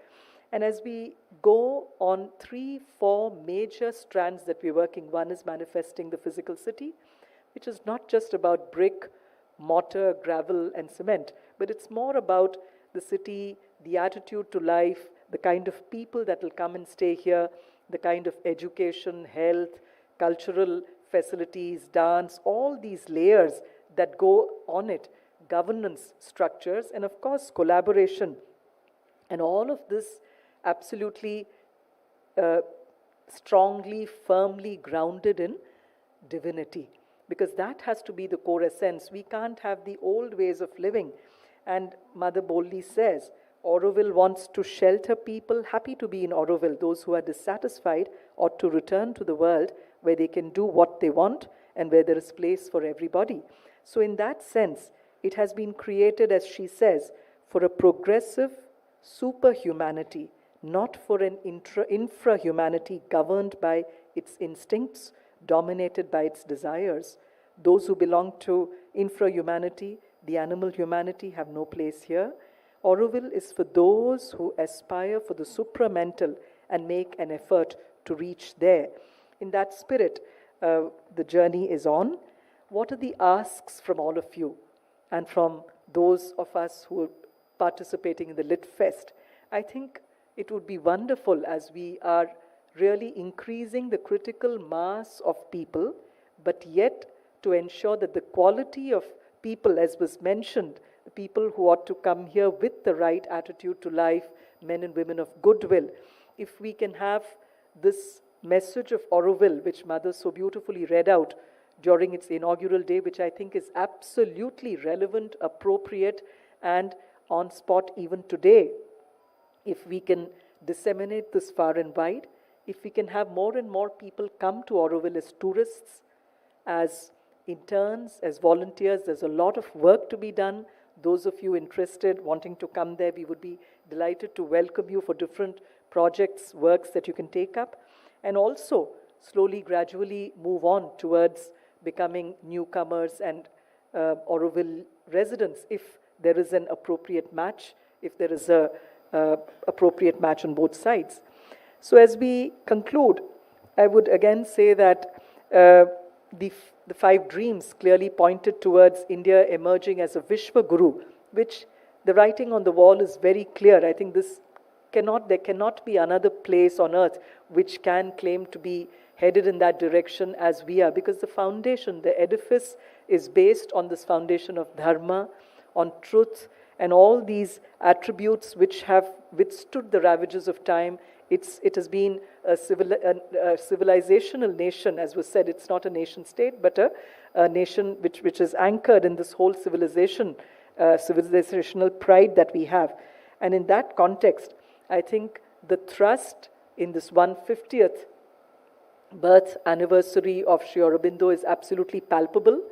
And as we go on 3-4 major strands that we're working, one is manifesting the physical city, which is not just about brick, mortar, gravel, and cement, but it's more about the city, the attitude to life, the kind of people that will come and stay here, the kind of education, health, cultural facilities, dance, all these layers that go on it, governance structures, and of course collaboration. And all of this absolutely strongly, firmly grounded in divinity, because that has to be the core essence. We can't have the old ways of living. And Mother boldly says, Auroville wants to shelter people happy to be in Auroville. Those who are dissatisfied ought to return to the world where they can do what they want and where there is place for everybody. So in that sense, it has been created, as she says, for a progressive superhumanity, not for an infrahumanity governed by its instincts, dominated by its desires. Those who belong to infrahumanity, the animal humanity, have no place here. Auroville is for those who aspire for the supramental and make an effort to reach there. In that spirit, the journey is on. What are the asks from all of you and from those of us who are participating in the Lit Fest? I think it would be wonderful, as we are really increasing the critical mass of people, but yet to ensure that the quality of people, as was mentioned, the people who ought to come here with the right attitude to life, men and women of goodwill, if we can have this message of Auroville, which Mother so beautifully read out during its inaugural day, which I think is absolutely relevant, appropriate, and on spot even today. If we can disseminate this far and wide, if we can have more and more people come to Auroville as tourists, as interns, as volunteers, there's a lot of work to be done. Those of you interested, wanting to come there, we would be delighted to welcome you for different projects, works that you can take up. And also, slowly, gradually move on towards becoming newcomers and Auroville residents if there is an appropriate match, if there is a appropriate match on both sides. So as we conclude, I would again say that the 5 dreams clearly pointed towards India emerging as a Vishwa Guru, which the writing on the wall is very clear. I think there cannot be another place on earth which can claim to be headed in that direction as we are, because the foundation, the edifice is based on this foundation of dharma, on truth, and all these attributes which have withstood the ravages of time. It has been a civilizational nation, as was said. It's not a nation state, but a nation which is anchored in this whole civilizational pride that we have. And in that context, I think the thrust in this 150th birth anniversary of Sri Aurobindo is absolutely palpable,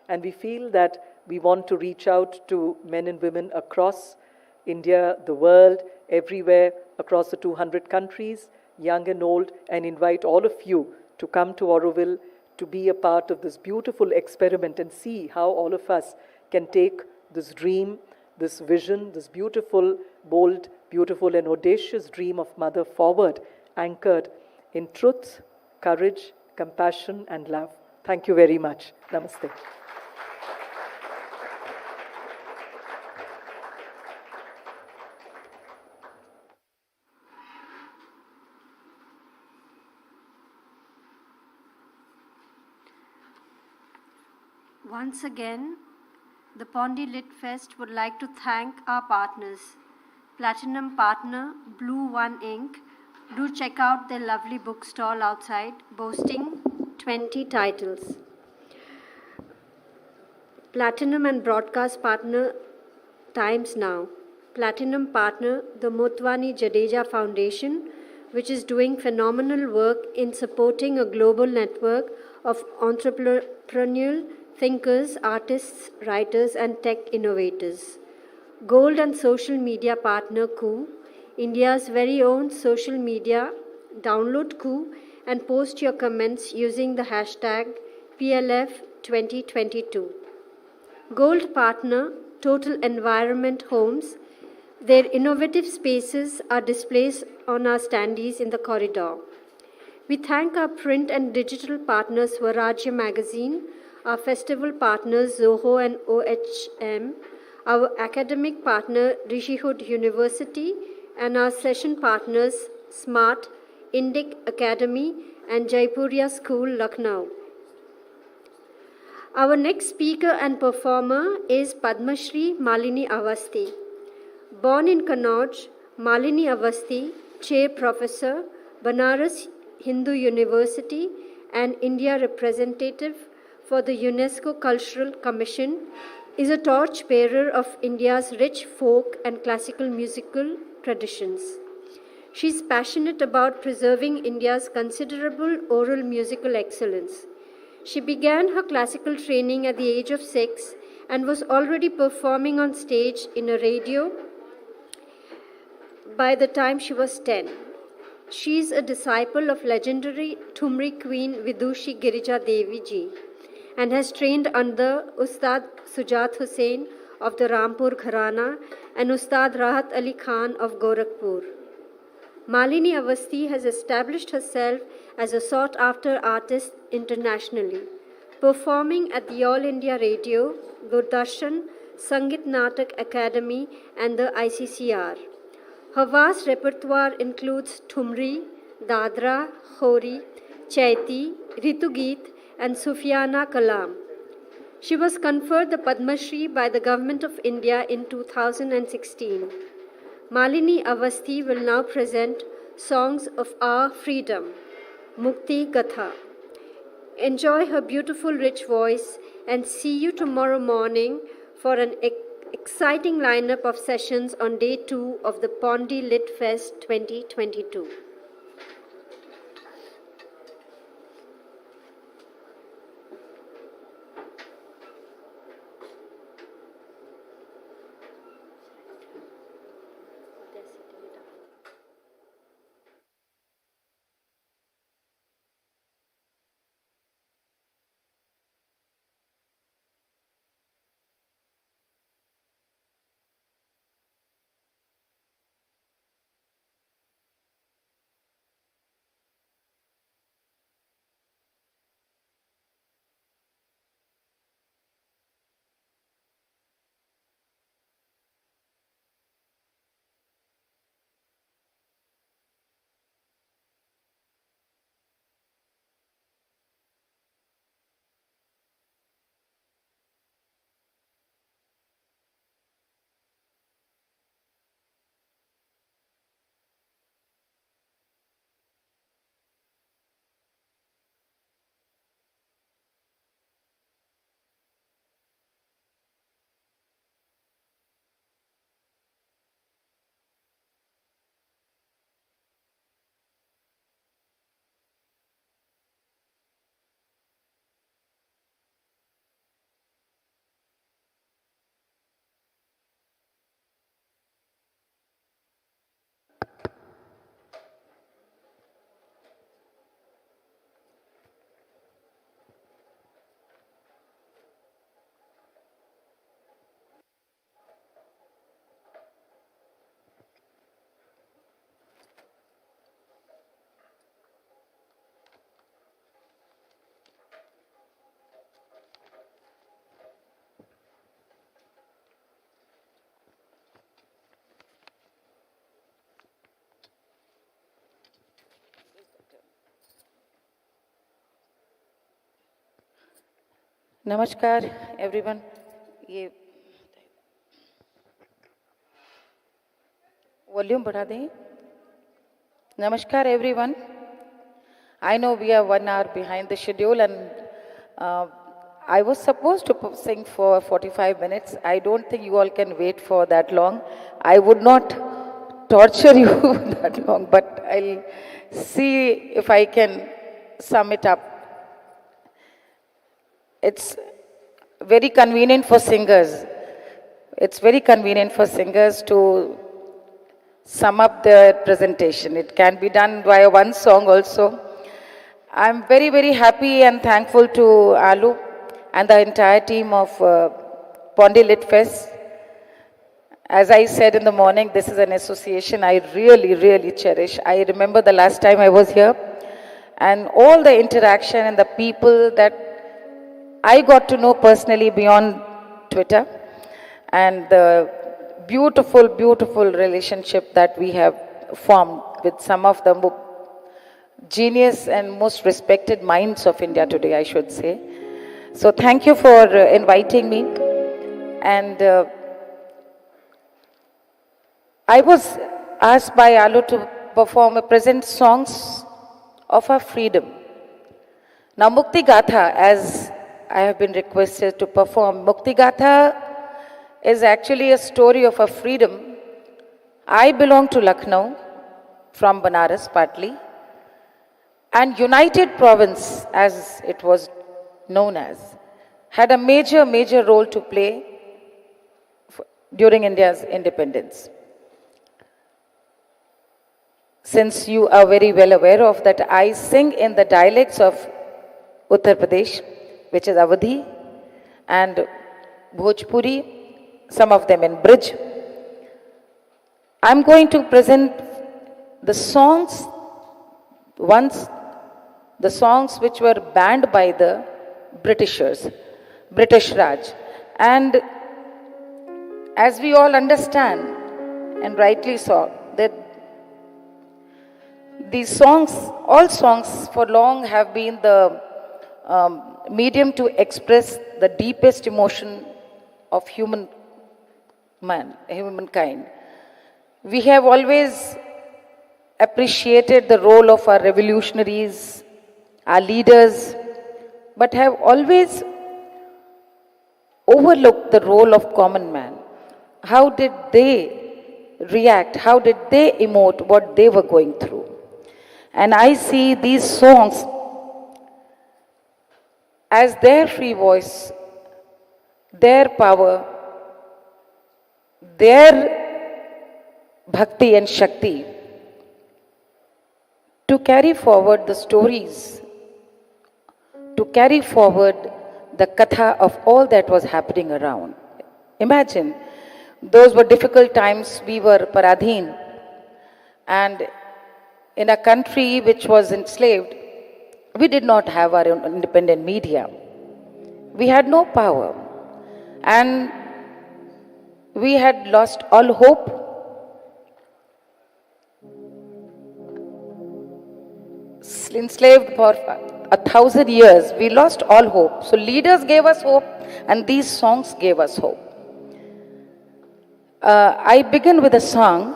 and we feel that we want to reach out to men and women across India, the world, everywhere, across the 200 countries, young and old, and invite all of you to come to Auroville to be a part of this beautiful experiment and see how all of us can take this dream, this vision, this beautiful, bold, beautiful and audacious dream of Mother forward, anchored in truth, courage, compassion and love. Thank you very much. Namaste. Once again, the Pondy Lit Fest would like to thank our partners. Platinum partner Blue One Inc. Do check out their lovely bookstall outside, boasting 20 titles. Platinum and broadcast partner Times Now. Platinum partner the Motwani Jadeja Foundation, which is doing phenomenal work in supporting a global network of entrepreneurial thinkers, artists, writers, and tech innovators. Gold and social media partner Koo, India's very own social media. Download Koo and post your comments using the hashtag PLF2022. Gold partner Total Environment Homes. Their innovative spaces are displayed on our standees in the corridor. We thank our print and digital partners Swarajya Magazine, our festival partners Zoho and OHM, our academic partner Rishihood University, and our session partners Smart, Indic Academy, and Jaipuria School, Lucknow. Our next speaker and performer is Padmashree Malini Awasthi. Born in Kannauj, Malini Awasthi, Chair Professor, Banaras Hindu University, and India representative for the UNESCO Cultural Commission, is a torchbearer of India's rich folk and classical musical traditions. She is passionate about preserving India's considerable oral musical excellence. She began her classical training at the age of 6 and was already performing on stage in a radio by the time she was 10. She is a disciple of legendary Thumri Queen Vidushi Girija Devi Ji and has trained under Ustad Sujat Hussain of the Rampur Gharana and Ustad Rahat Ali Khan of Gorakhpur. Malini Awasthi has established herself as a sought-after artist internationally, performing at the All India Radio, Doordarshan, Sangeet Natak Academy and the ICCR. Her vast repertoire includes Thumri, Dadra, Hori, Chaiti, Ritugeet and Sufiana Kalam. She was conferred the Padmashree by the Government of India in 2016. Malini Awasthi will now present Songs of Our Freedom, Mukti Gatha. Enjoy her beautiful rich voice and see you tomorrow morning for an exciting lineup of sessions on day 2 of the Pondy Lit Fest 2022. नमस्कार everyone. ये volume बढ़ा दें. Namaskar everyone. I know we are 1 hour behind the schedule and I was supposed to sing for 45 minutes. I don't think you all can wait for that long. I would not torture you that long, but I'll see if I can sum it up. It's very convenient for singers. It's very convenient for singers to sum up their presentation. It can be done via one song also. I'm very, very happy and thankful to Alu and the entire team of Pondy Lit Fest. As I said in the morning, this is an association I really, really cherish. I remember the last time I was here and all the interaction and the people that I got to know personally beyond Twitter, and the beautiful, beautiful relationship that we have formed with some of the genius and most respected minds of India today, I should say. So thank you for inviting me. And I was asked by Alu to perform present songs of our freedom. Now Mukti Gatha, as I have been requested to perform, Mukti Gatha is actually a story of a freedom. I belong to Lucknow from Banaras partly, and United Province, as it was known as, had a major, major role to play during India's independence. Since you are very well aware of that, I sing in the dialects of Uttar Pradesh, which is Awadhi, and Bhojpuri, some of them in Brij. I'm going to present the songs, the songs which were banned by the Britishers, British Raj. And as we all understand, and rightly so, that these songs, all songs for long have been the medium to express the deepest emotion of humankind. We have always appreciated the role of our revolutionaries, our leaders, but have always overlooked the role of common man. How did they react? How did they emote what they were going through? And I see these songs as their free voice, their power, their bhakti and shakti to carry forward the stories, to carry forward the katha of all that was happening around. Imagine, those were difficult times. We were paradhin, and in a country which was enslaved, we did not have our own independent media. We had no power, and we had lost all hope. Enslaved for 1,000 years, we lost all hope. So leaders gave us hope, and these songs gave us hope. I begin with a song.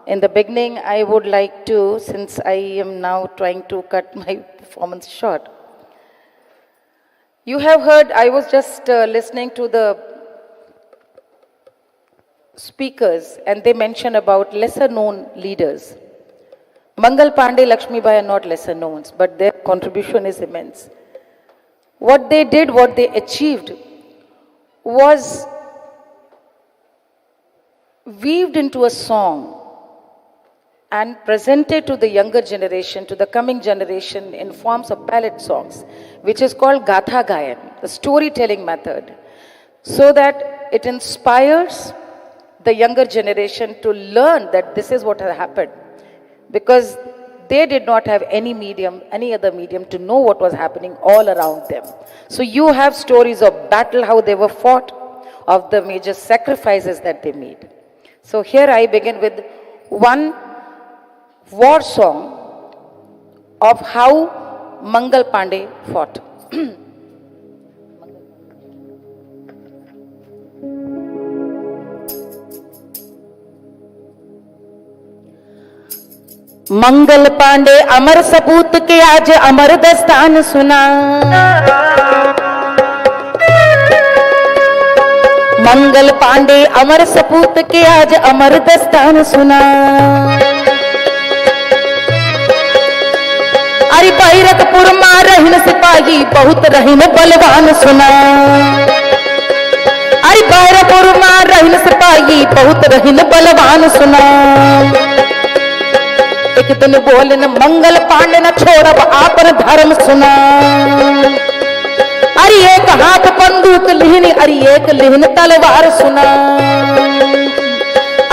In the beginning, I would like to, since I am now trying to cut my performance short. You have heard, I was just listening to the speakers, and they mentioned about lesser known leaders. Mangal Pandey, Lakshmi Bai are not lesser known, but their contribution is immense. What they did, what they achieved, was weaved into a song and presented to the younger generation, to the coming generation in forms of ballad songs, which is called Gatha Gayan, the storytelling method, so that it inspires the younger generation to learn that this is what has happened, because they did not have any medium, any other medium to know what was happening all around them. So you have stories of battle, how they were fought, of the major sacrifices that they made. So here I begin with one war song of how Mangal Pandey fought. Mangal Pandey अमर सपूत के आज अमर दस्तान सुना। मंगल पांडे अमर सपूत के आज अमर दस्तान सुना। अरे बैरकपुर मां रहीन सिपाही बहुत रहीन बलवान सुना। अरे बैरकपुर मां रहीन सिपाही बहुत रहीन बलवान सुना। एक दिन बोलन मंगल पांडे न छोड़ब आपन धर्म सुना। अरे एक हाथ बंदूक लिहन अरे एक लिहन तलवार सुना।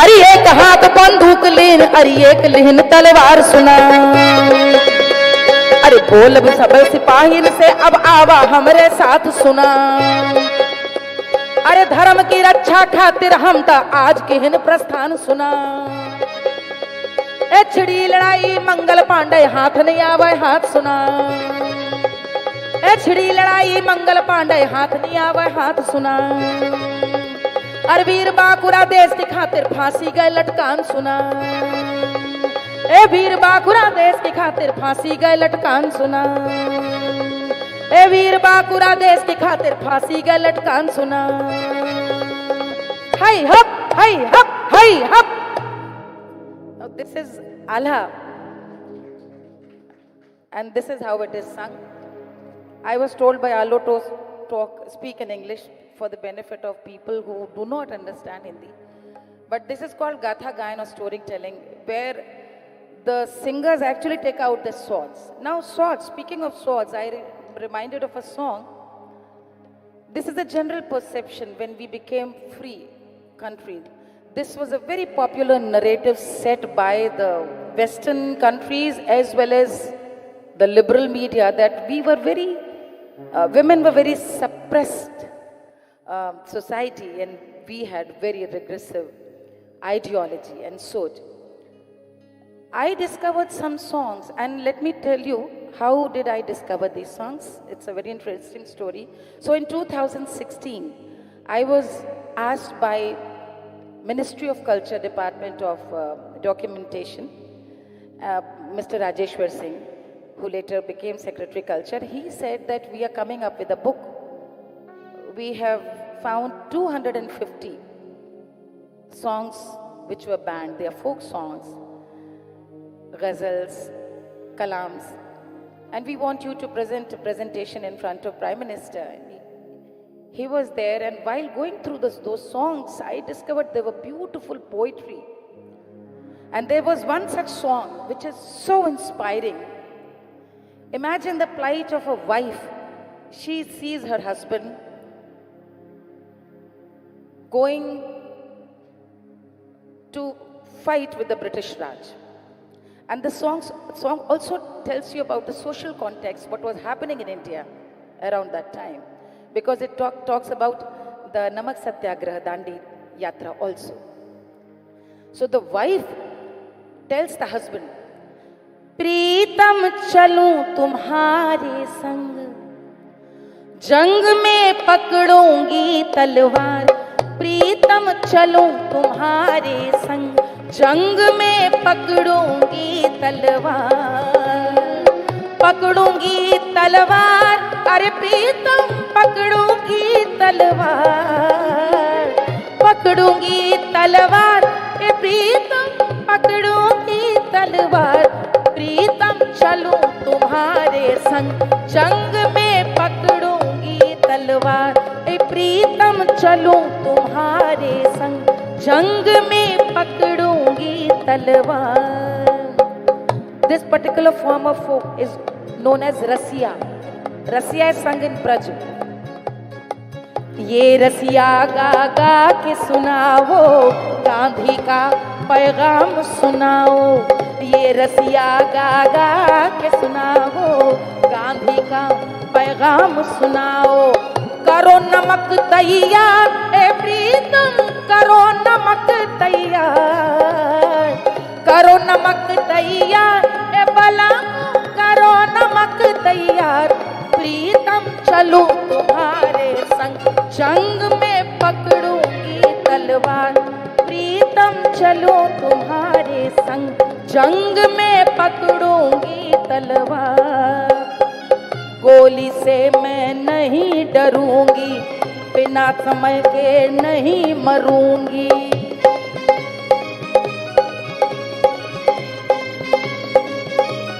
अरे एक हाथ बंदूक लिहन अरे एक लिहन तलवार सुना। अरे बोल सब सिपाही से अब आवा हमरे साथ सुना। अरे धर्म की रक्षा खातिर हम ता आज केहन प्रस्थान सुना। ए छिड़ी लड़ाई मंगल पांडे हाथ नहीं आवे हाथ सुना। ए छिड़ी लड़ाई मंगल पांडे हाथ नहीं आवे हाथ सुना। अरे वीर बांकुरा देश की खातिर फांसी गए लटकान सुना। ए वीर बांकुरा देश की खातिर फांसी गए लटकान सुना। ए वीर बांकुरा देश की खातिर फांसी गए लटकान सुना। हाय हप हाय हप हाय हप। Now this is Alha, and this is how it is sung. I was told by Alo to speak in English for the benefit of people who do not understand Hindi. But this is called Gatha Gayan or storytelling, where the singers actually take out the swords. Now swords, speaking of swords, I reminded of a song. This is the general perception when we became free country. This was a very popular narrative set by the Western countries as well as the liberal media, that we were very, women were very suppressed society, and we had very regressive ideology and so. I discovered some songs, and let me tell you how did I discover these songs. It's a very interesting story. So in 2016, I was asked by Ministry of Culture Department of Documentation, Mr. Rajeshwar Singh, who later became Secretary Culture. He said that we are coming up with a book. We have found 250 songs which were banned. They are folk songs, ghazals, kalams, and we want you to present a presentation in front of Prime Minister. He was there, and while going through those songs, I discovered they were beautiful poetry. And there was one such song which is so inspiring. Imagine the plight of a wife. She sees her husband going to fight with the British Raj. And the song also tells you about the social context, what was happening in India around that time. Because it talks about the Namak Satyagraha Dandi Yatra also. So the wife tells the husband, प्रीतम चलूं तुम्हारे संग, जंग में पकड़ूंगी तलवार। प्रीतम चलूं तुम्हारे संग, जंग में पकड़ूंगी तलवार। पकड़ूंगी तलवार, अरे प्रीतम पकड़ूंगी तलवार। पकड़ूंगी तलवार, ए प्रीतम पकड़ूंगी तलवार। प्रीतम चलूं तुम्हारे संग, जंग में पकड़ूंगी तलवार। ए प्रीतम चलूं तुम्हारे संग, जंग में पकड़ूंगी तलवार। This particular form of folk is known as Rasiya. Rasiya is sung in Braj. ये रसिया गा गा के सुनाओ, गांधी का पैगाम सुनाओ। ये रसिया गा गा के सुनाओ, गांधी का पैगाम सुनाओ। करो नमक तैयार, ए प्रीतम करो नमक तैयार। करो नमक तैयार, ए बला करो नमक तैयार। प्रीतम चलूं तुम्हारे संग, जंग में पकड़ूंगी तलवार। प्रीतम चलूं तुम्हारे संग, जंग में पकड़ूंगी तलवार, गोली से मैं नहीं डरूंगी, बिना समय के नहीं मरूंगी।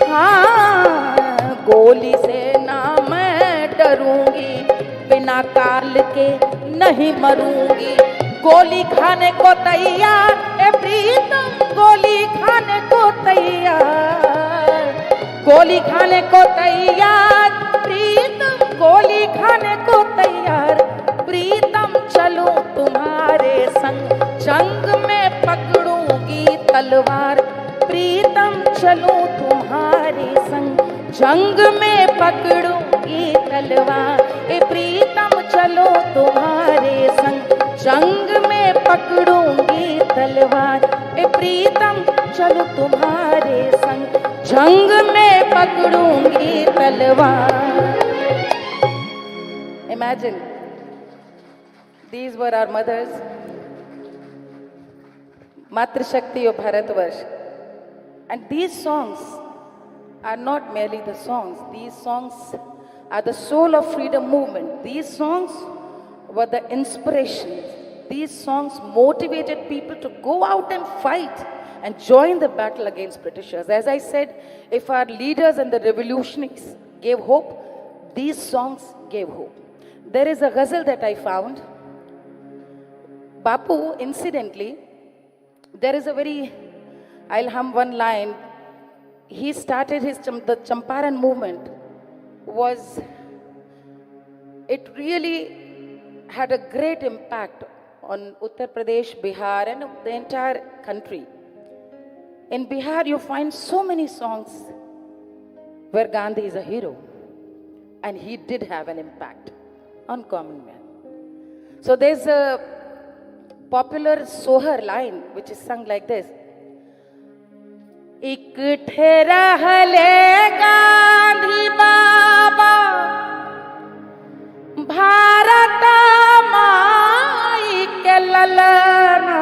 हाँ, गोली से ना मैं डरूंगी, बिना काल के नहीं मरूंगी। गोली खाने को तैयार ए प्रीतम, गोली खाने को तैयार, गोली खाने को तैयार प्रीतम, गोली खाने को तैयार प्रीतम। चलूं तुम्हारे संग, जंग में पकड़ूंगी तलवार, प्रीतम चलूं तुम्हारे संग, जंग में पकड़ूंगी तलवार। ए प्रीतम चलो तुम्हारे संग, जंग में पकड़ूंगी तलवार। ए प्रीतम चलो तुम्हारे संग, जंग में पकड़ूंगी तलवार। Imagine, these were our mothers, Matri Shakti of Bharatvarsh. And these songs are not merely the songs. These songs are the soul of freedom movement. These songs were the inspirations. These songs motivated people to go out and fight and join the battle against Britishers. As I said, if our leaders and the revolutionaries gave hope, these songs gave hope. There is a ghazal that I found. Bapu, incidentally, there is a very, I'll hum one line. He started the Champaran movement. It really had a great impact on Uttar Pradesh, Bihar, and the entire country. In Bihar, you find so many songs where Gandhi is a hero, and he did have an impact on common man. So there's a popular Sohar line which is sung like this. इकट्ठे रहले गांधी बाबा, भारत माई के ललना,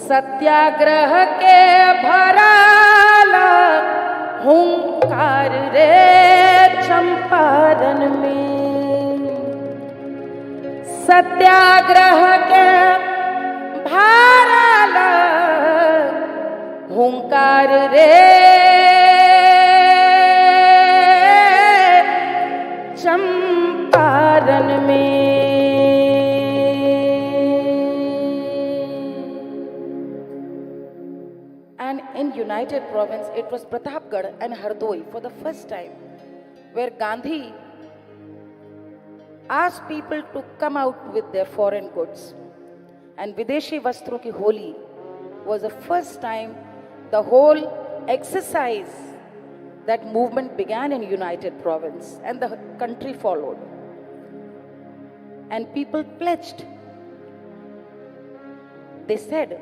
सत्याग्रह के भराला हुंकार रे चंपारण में, सत्याग्रह के भराला हुंकार रे चंपारण में। And in United Province, it was Pratapgarh and Hardoi for the first time where Gandhi asked people to come out with their foreign goods. And Videshi Vastron ki Holi was the first time the whole exercise, that movement began in United Province, and the country followed. And people pledged. They said,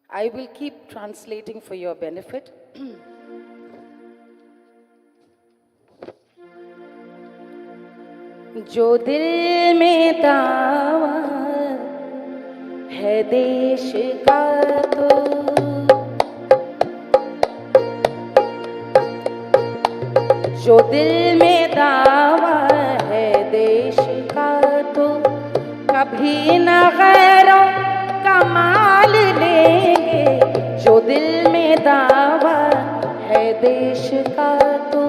I will keep translating for your benefit. जो दिल में दावा है देश का तो, जो दिल में दावा है देश का तो, कभी न गैरों का माल लेंगे। जो दिल में दावा है देश का तो,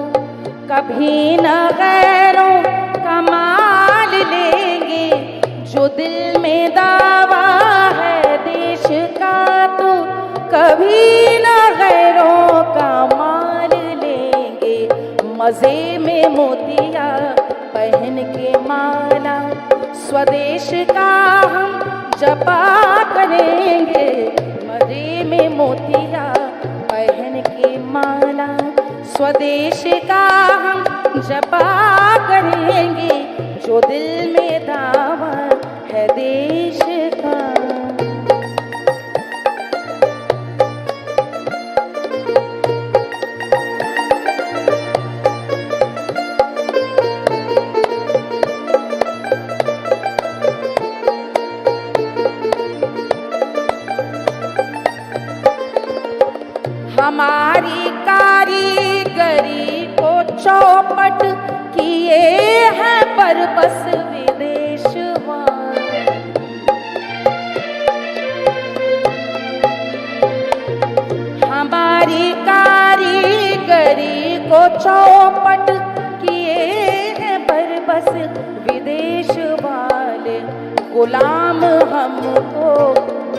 कभी न गैरों का माल लेंगे। जो दिल में दावा है देश का तो, कभी न गैरों का माल लेंगे। मजे में मोतिया पहन के माला, स्वदेश का हम जपा करेंगे। मजे में मोतिया पहन के माला, स्वदेश का हम जपा करेंगे। जो दिल में दावा है देश का। हमारी कारीगरी को चौपट किए हैं पर बस विदेश वाले। हमारी कारीगरी को चौपट किए हैं पर बस विदेश वाले। गुलाम हमको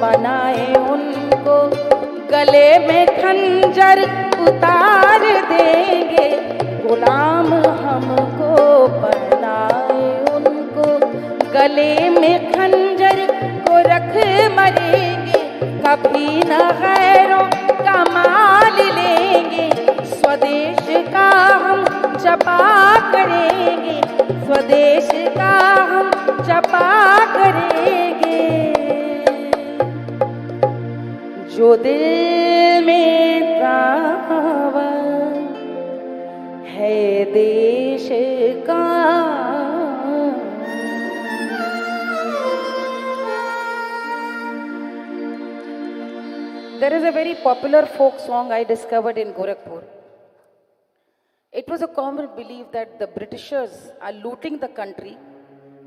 बनाए उनको, गले में खंजर उतार देंगे। गुलाम हमको बनाए उनको, गले में खंजर को रख मरेंगे। कभी न गैरों का माल लेंगे, स्वदेश का हम जपा करेंगे। स्वदेश का हम जपा करेंगे। जो दिल में तावर है देश का। There is a very popular folk song I discovered in Gorakhpur. It was a common belief that the Britishers are looting the country,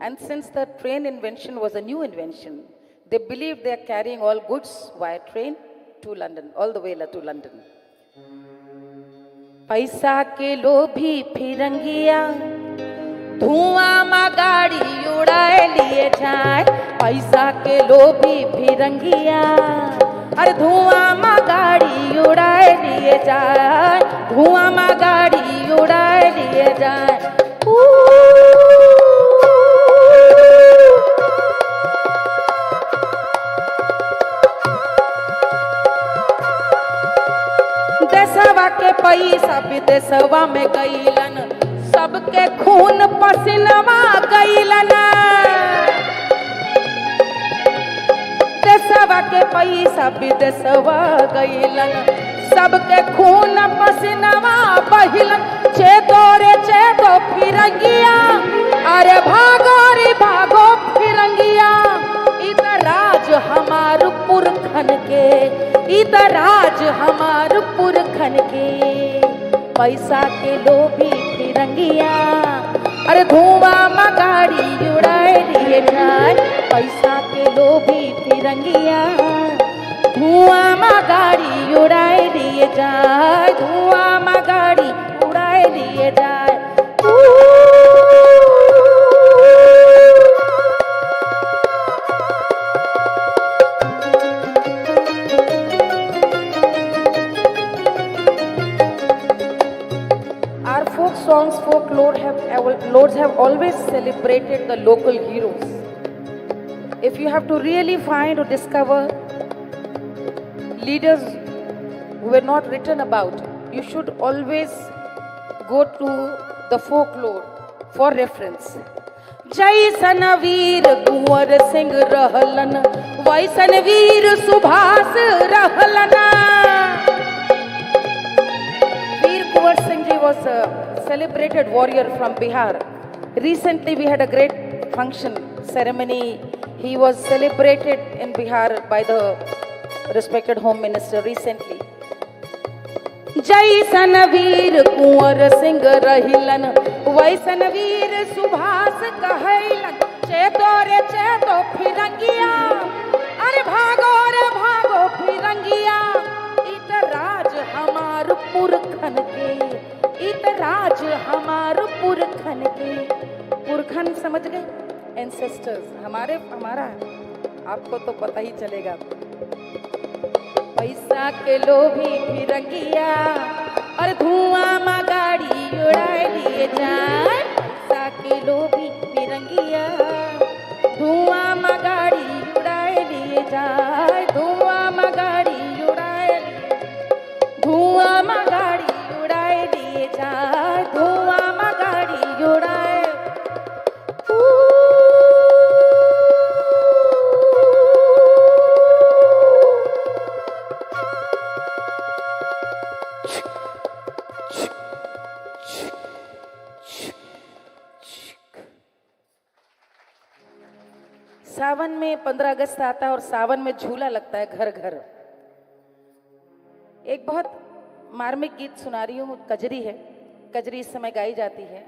and since the train invention was a new invention, they believed they are carrying all goods via train to London, all the way to London. पैसा के लोभी फिरंगिया धुआं में गाड़ी उड़ाए लिए जाए। पैसा के लोभी फिरंगिया अरे धुआं में गाड़ी उड़ाए लिए जाए। धुआं में गाड़ी उड़ाए लिए जाए। देशवा के पैसा विदेशवा में गईलन, सबके खून पसीनवा गईलन। देशवा के पैसा विदेशवा गईलन, सबके खून पसीनवा बहिलन। चेतो रे चेतो फिरंगिया अरे भागो रे भागो फिरंगिया। इधर राज हमार पुरखन के, इधर राज हमार पुरखन के। पैसा के लोभी फिरंगिया अरे धुआं में गाड़ी उड़ाए लिए जाए। पैसा के लोभी फिरंगिया धुआं में गाड़ी उड़ाए लिए जाए। धुआं में गाड़ी उड़ाए लिए जाए। Our folk songs, folklores have always celebrated the local heroes. If you have to really find or discover leaders who were not written about, you should always go to the folklore for reference. जैसन वीर कुंवर सिंह रहलन, वैसन वीर सुभाष रहलन। Veer Kunwar Singh Ji was a celebrated warrior from Bihar. Recently we had a great function ceremony. He was celebrated in Bihar by the respected Home Minister recently. जैसन वीर कुंवर सिंह रहिलन, वैसन वीर सुभाष कहलन। चेतो रे चेतो फिरंगिया अरे भागो रे भागो फिरंगिया। इत राज हमार पुरखन के, इत राज हमार पुरखन के। पुरखन समझ गए? एंसेस्टर्स हमारा आपको तो पता ही चलेगा। पैसा के लोभी फिरंगिया और धुआं में गाड़ी उड़ाए लिए जाए। पैसा के लोभी फिरंगिया धुआं में गाड़ी उड़ाए लिए जाए। धुआं में गाड़ी उड़ाए, धुआं में गाड़ी उड़ाए लिए जाए। धुआं में गाड़ी उड़ाए। सावन में 15 अगस्त आता है और सावन में झूला लगता है घर घर। एक बहुत मार्मिक गीत सुना रही हूँ, कजरी है। कजरी इस समय गाई जाती है,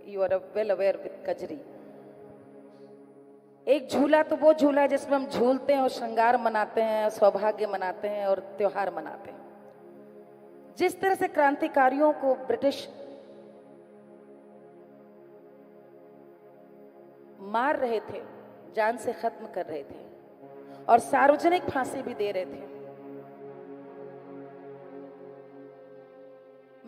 you are well aware with Kajri. एक झूला तो वो झूला है जिसमें हम झूलते हैं और श्रृंगार मनाते हैं, सौभाग्य मनाते हैं और त्योहार मनाते हैं। जिस तरह से क्रांतिकारियों को ब्रिटिश मार रहे थे, जान से खत्म कर रहे थे और सार्वजनिक फांसी भी दे रहे थे,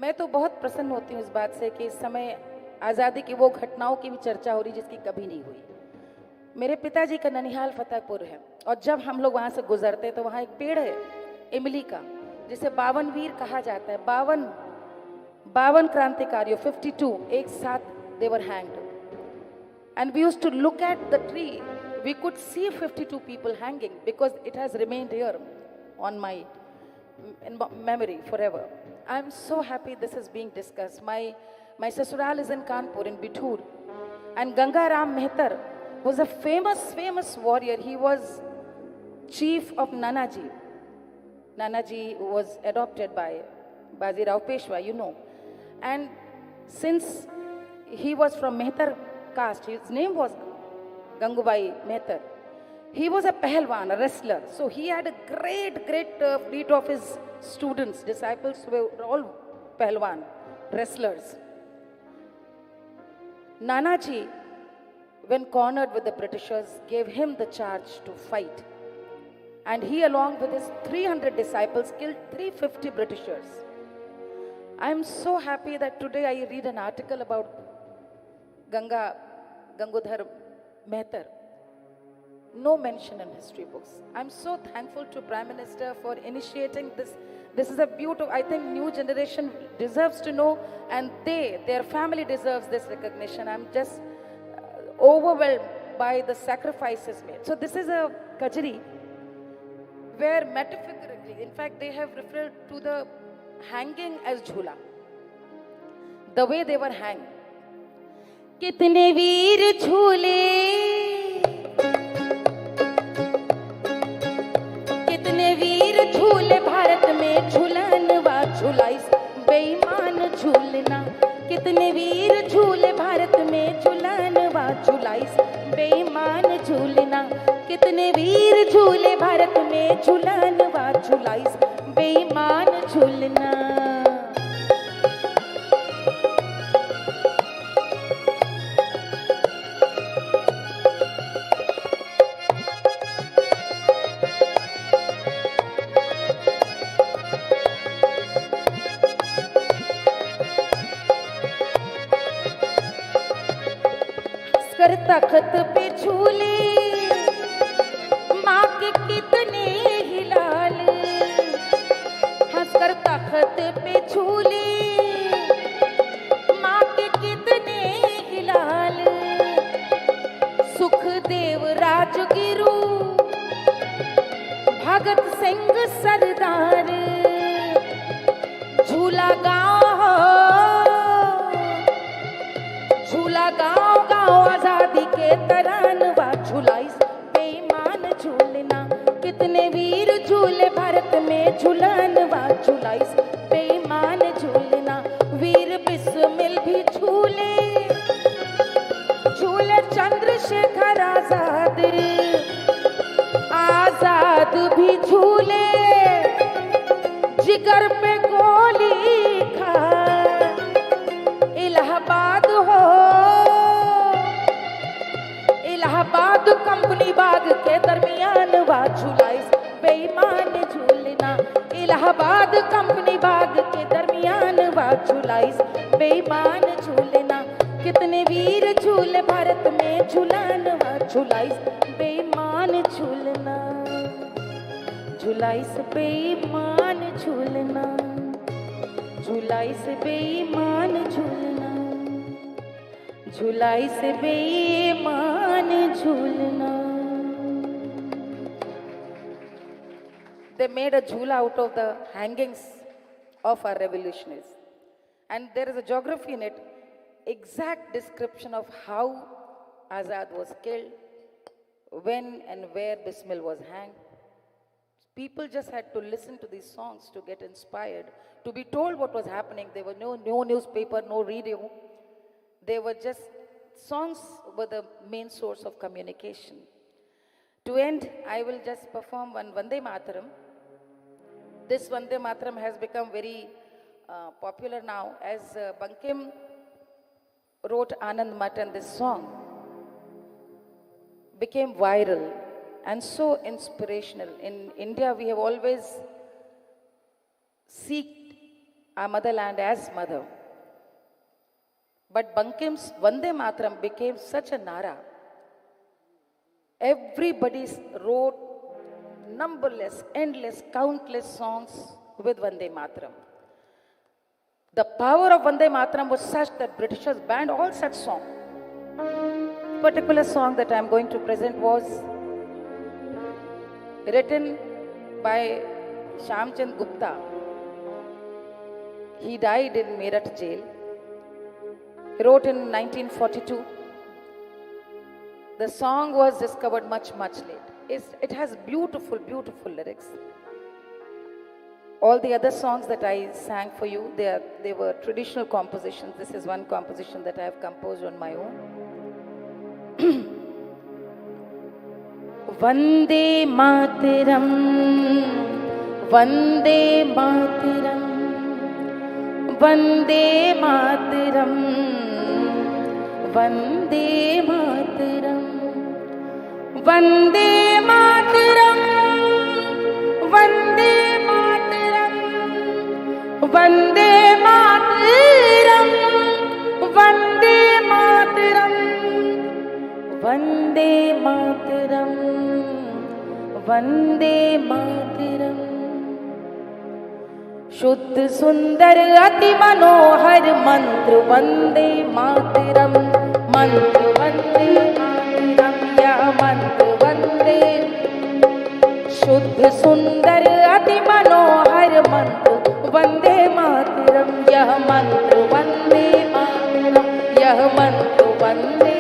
मैं तो बहुत प्रसन्न होती हूँ इस बात से कि इस समय आज़ादी की वो घटनाओं की भी चर्चा हो रही जिसकी कभी नहीं हुई। मेरे पिताजी का ननिहाल फतेहपुर है और जब हम लोग वहाँ से गुजरते हैं तो वहाँ एक पेड़ है इमली का, जिसे 52 वीर कहा जाता है। 52 क्रांतिकारियों, 52 एक साथ they were hanged. And we used to look at the tree. We could see 52 people hanging because it has remained here on my memory forever. I'm so happy this is being discussed. My sasural is in Kanpur, in Bithur. And Gangaram Mehtar was a famous warrior. He was chief of Nanaji. Nanaji was adopted by Bajirao Peshwa, you know. And since he was from Mehtar caste, his name was Gangubai Mehtar. He was a Pahalwan, a wrestler. So he had a great fleet of his students, disciples were all Pahalwan, wrestlers. Nanaji, when cornered with the Britishers, gave him the charge to fight. And he, along with his 300 disciples, killed 350 Britishers. I am so happy that today I read an article about Gangadhar Mehtar. No mention in history books. I'm so thankful to Prime Minister for initiating this. This is a beautiful, I think new generation deserves to know, and their family deserves this recognition. I'm just overwhelmed by the sacrifices made. So this is a kajari where metaphorically, in fact, they have referred to the hanging as jhula. The way they were hanged. Kitne veer jhule, कितने वीर झूले भारत में, झूलनवा झूलाइस बेईमान झूलना। कितने वीर झूले भारत में, झूलनवा झूलाइस बेईमान झूलना। कितने वीर झूले भारत में, झूलनवा झूलाइस बेईमान झूलना। तख्त पे झूले माँ के कितने ही लाल, हंसकर तख्त पे झूले माँ के कितने ही लाल। सुखदेव राजगिरु भगत सिंह सरदार, झूला गाँव आजादी के तरानवा झुलाइस बेईमान झूलना। कितने वीर झूले भारत में, झूलनवा झुलाइस बेईमान झूलना। वीर बिस्मिल भी झूले, झूले चंद्रशेखर आजाद, आजाद भी झूले जिगर पे गोली खा। इलाहाबाद हो, इलाहाबाद कंपनी बाग के दरमियान वा झुलाइस बेईमान झूलना। इलाहाबाद कंपनी बाग के दरमियान वा झुलाइस बेईमान झूलना। कितने वीर झूले भारत में, झूलन वा झुलाइस बेईमान झूलना। झुलाइस बेईमान झूलना, झुलाइस बेईमान झूलना, झुलाइस बेईमान झूलना। They made a jhula out of the hangings of our revolutionists. And there is a geography in it, exact description of how Azad was killed, when and where Bismil was hanged. People just had to listen to these songs to get inspired, to be told what was happening. There were no newspaper, no radio. They were just, songs were the main source of communication. To end, I will just perform one Vande Mataram. This Vande Mataram has become very popular now, as Bankim wrote Anand Mat, and this song became viral and so inspirational. In India, we have always sought our motherland as mother. But Bankim's Vande Mataram became such a nara. Everybody wrote numberless, endless, countless songs with Vande Mataram. The power of Vande Mataram was such that Britishers banned all such songs. This particular song that I am going to present was written by Shamchand Gupta. He died in Meerut jail. He wrote in 1942. The song was discovered much late. It has beautiful, beautiful lyrics. All the other songs that I sang for you, they were traditional compositions. This is one composition that I have composed on my own. Vande Mataram, Vande Mataram, Vande Mataram, Vande Mataram, Vande Mataram, Vande Mataram, Vande Mataram, Vande Mataram, Vande Mataram, Vande Mataram. शुद्ध सुंदर अति मनोहर मंत्र वंदे मातरम, मंत्र वंदे मातरम, यह मंत्र वंदे। शुद्ध सुंदर अति मनोहर मंत्र वंदे मातरम, यह मंत्र वंदे मातरम, यह मंत्र वंदे।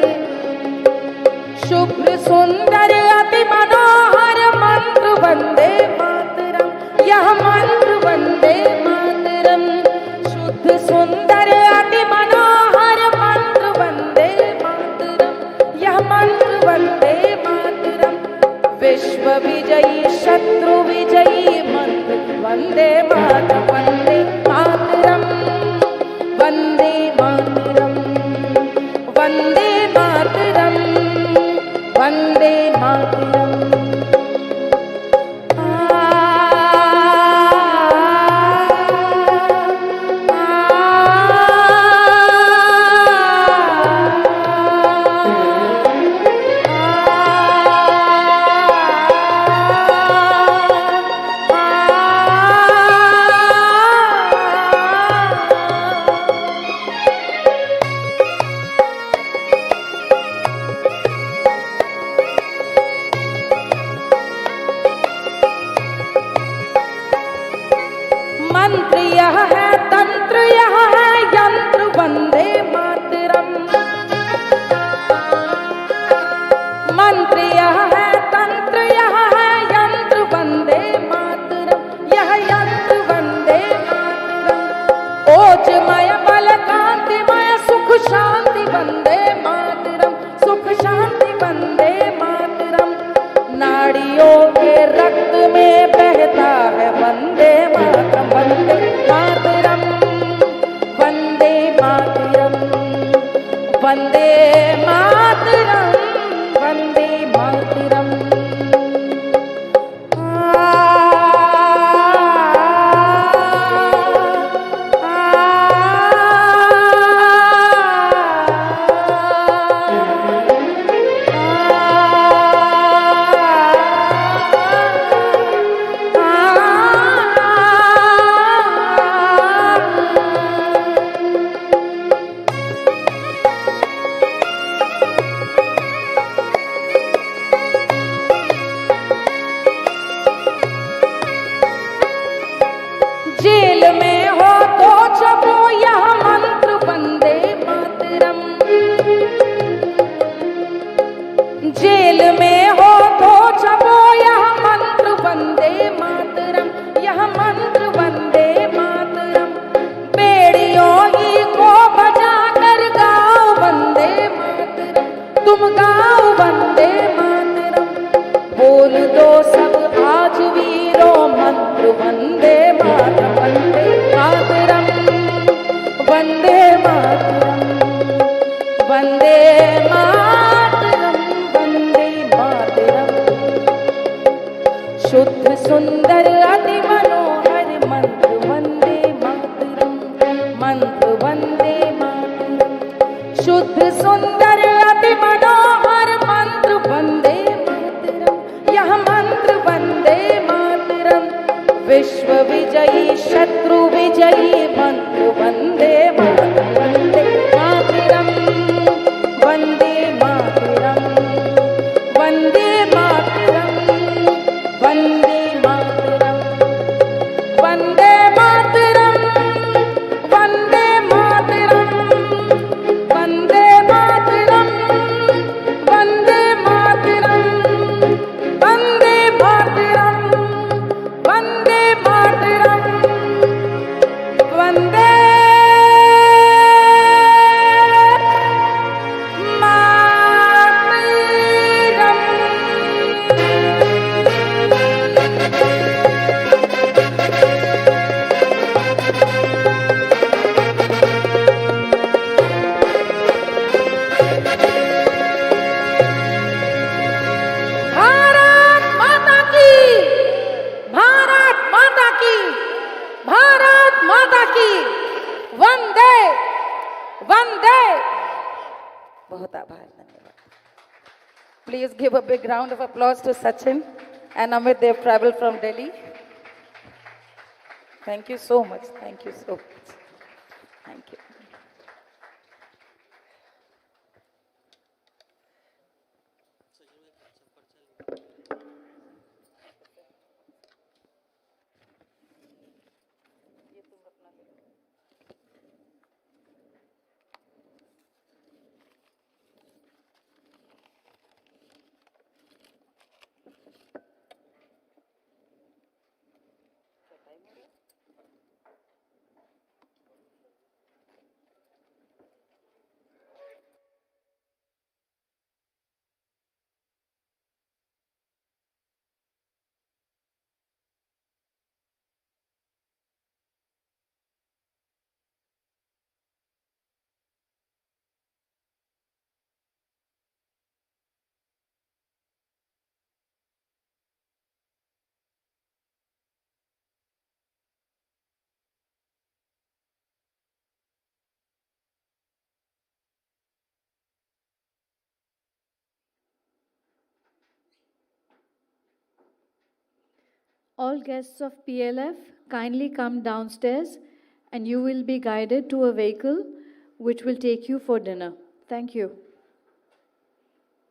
शुभ्र सुंदर अति मनोहर मंत्र वंदे मातरम, यह मंत्र वंदे मातरम। शुद्ध सुंदर अति मनोहर मंत्र वंदे मातरम, यह मंत्र वंदे मातरम। विश्व विजयी शत्रु विजयी मंत्र वंदे मातरम, वंदे मातरम, वंदे मातरम, वंदे मातरम, वंदे मातरम। मंत्र यह है, तंत्र यह है, यंत्र वंदे मातरम। मंत्र यह है, तंत्र यह है, यंत्र वंदे मातरम, यह यंत्र वंदे मातरम। ओजमय बल कांतिमय सुख शांति वंदे मातरम, सुख शांति वंदे मातरम। नाड़ियों के रक्त में बहता है वंदे मातरम, वंदे मातरम, वंदे मातरम, वंदे मातरम, वंदे मातरम। जेल में हो तो जपो यह मंत्र वंदे मातरम। जेल में हो तो जपो यह मंत्र वंदे मातरम। शुद्ध सुंदर अति मनोहर मंत्र वंदे मातरम, यह मंत्र वंदे मातरम, विश्व विजयी शत्रु विजयी मंत्र वंदे मातरम, वंदे मातरम, वंदे मातरम, वंदे मातरम, वंदे मातरम, वंदे मातरम, वंदे मातरम, वंदे मातरम, वंदे मातरम, वंदे मातरम, वंदे भारत माता की, भारत माता की, भारत माता की, वंदे वंदे। बहुत आभार, धन्यवाद। Please give a big round of applause to Sachin and Amit. They've traveled from Delhi. Thank you so much. Thank you so much. Thank you. All guests of PLF kindly come downstairs and you will be guided to a vehicle which will take you for dinner. Thank you.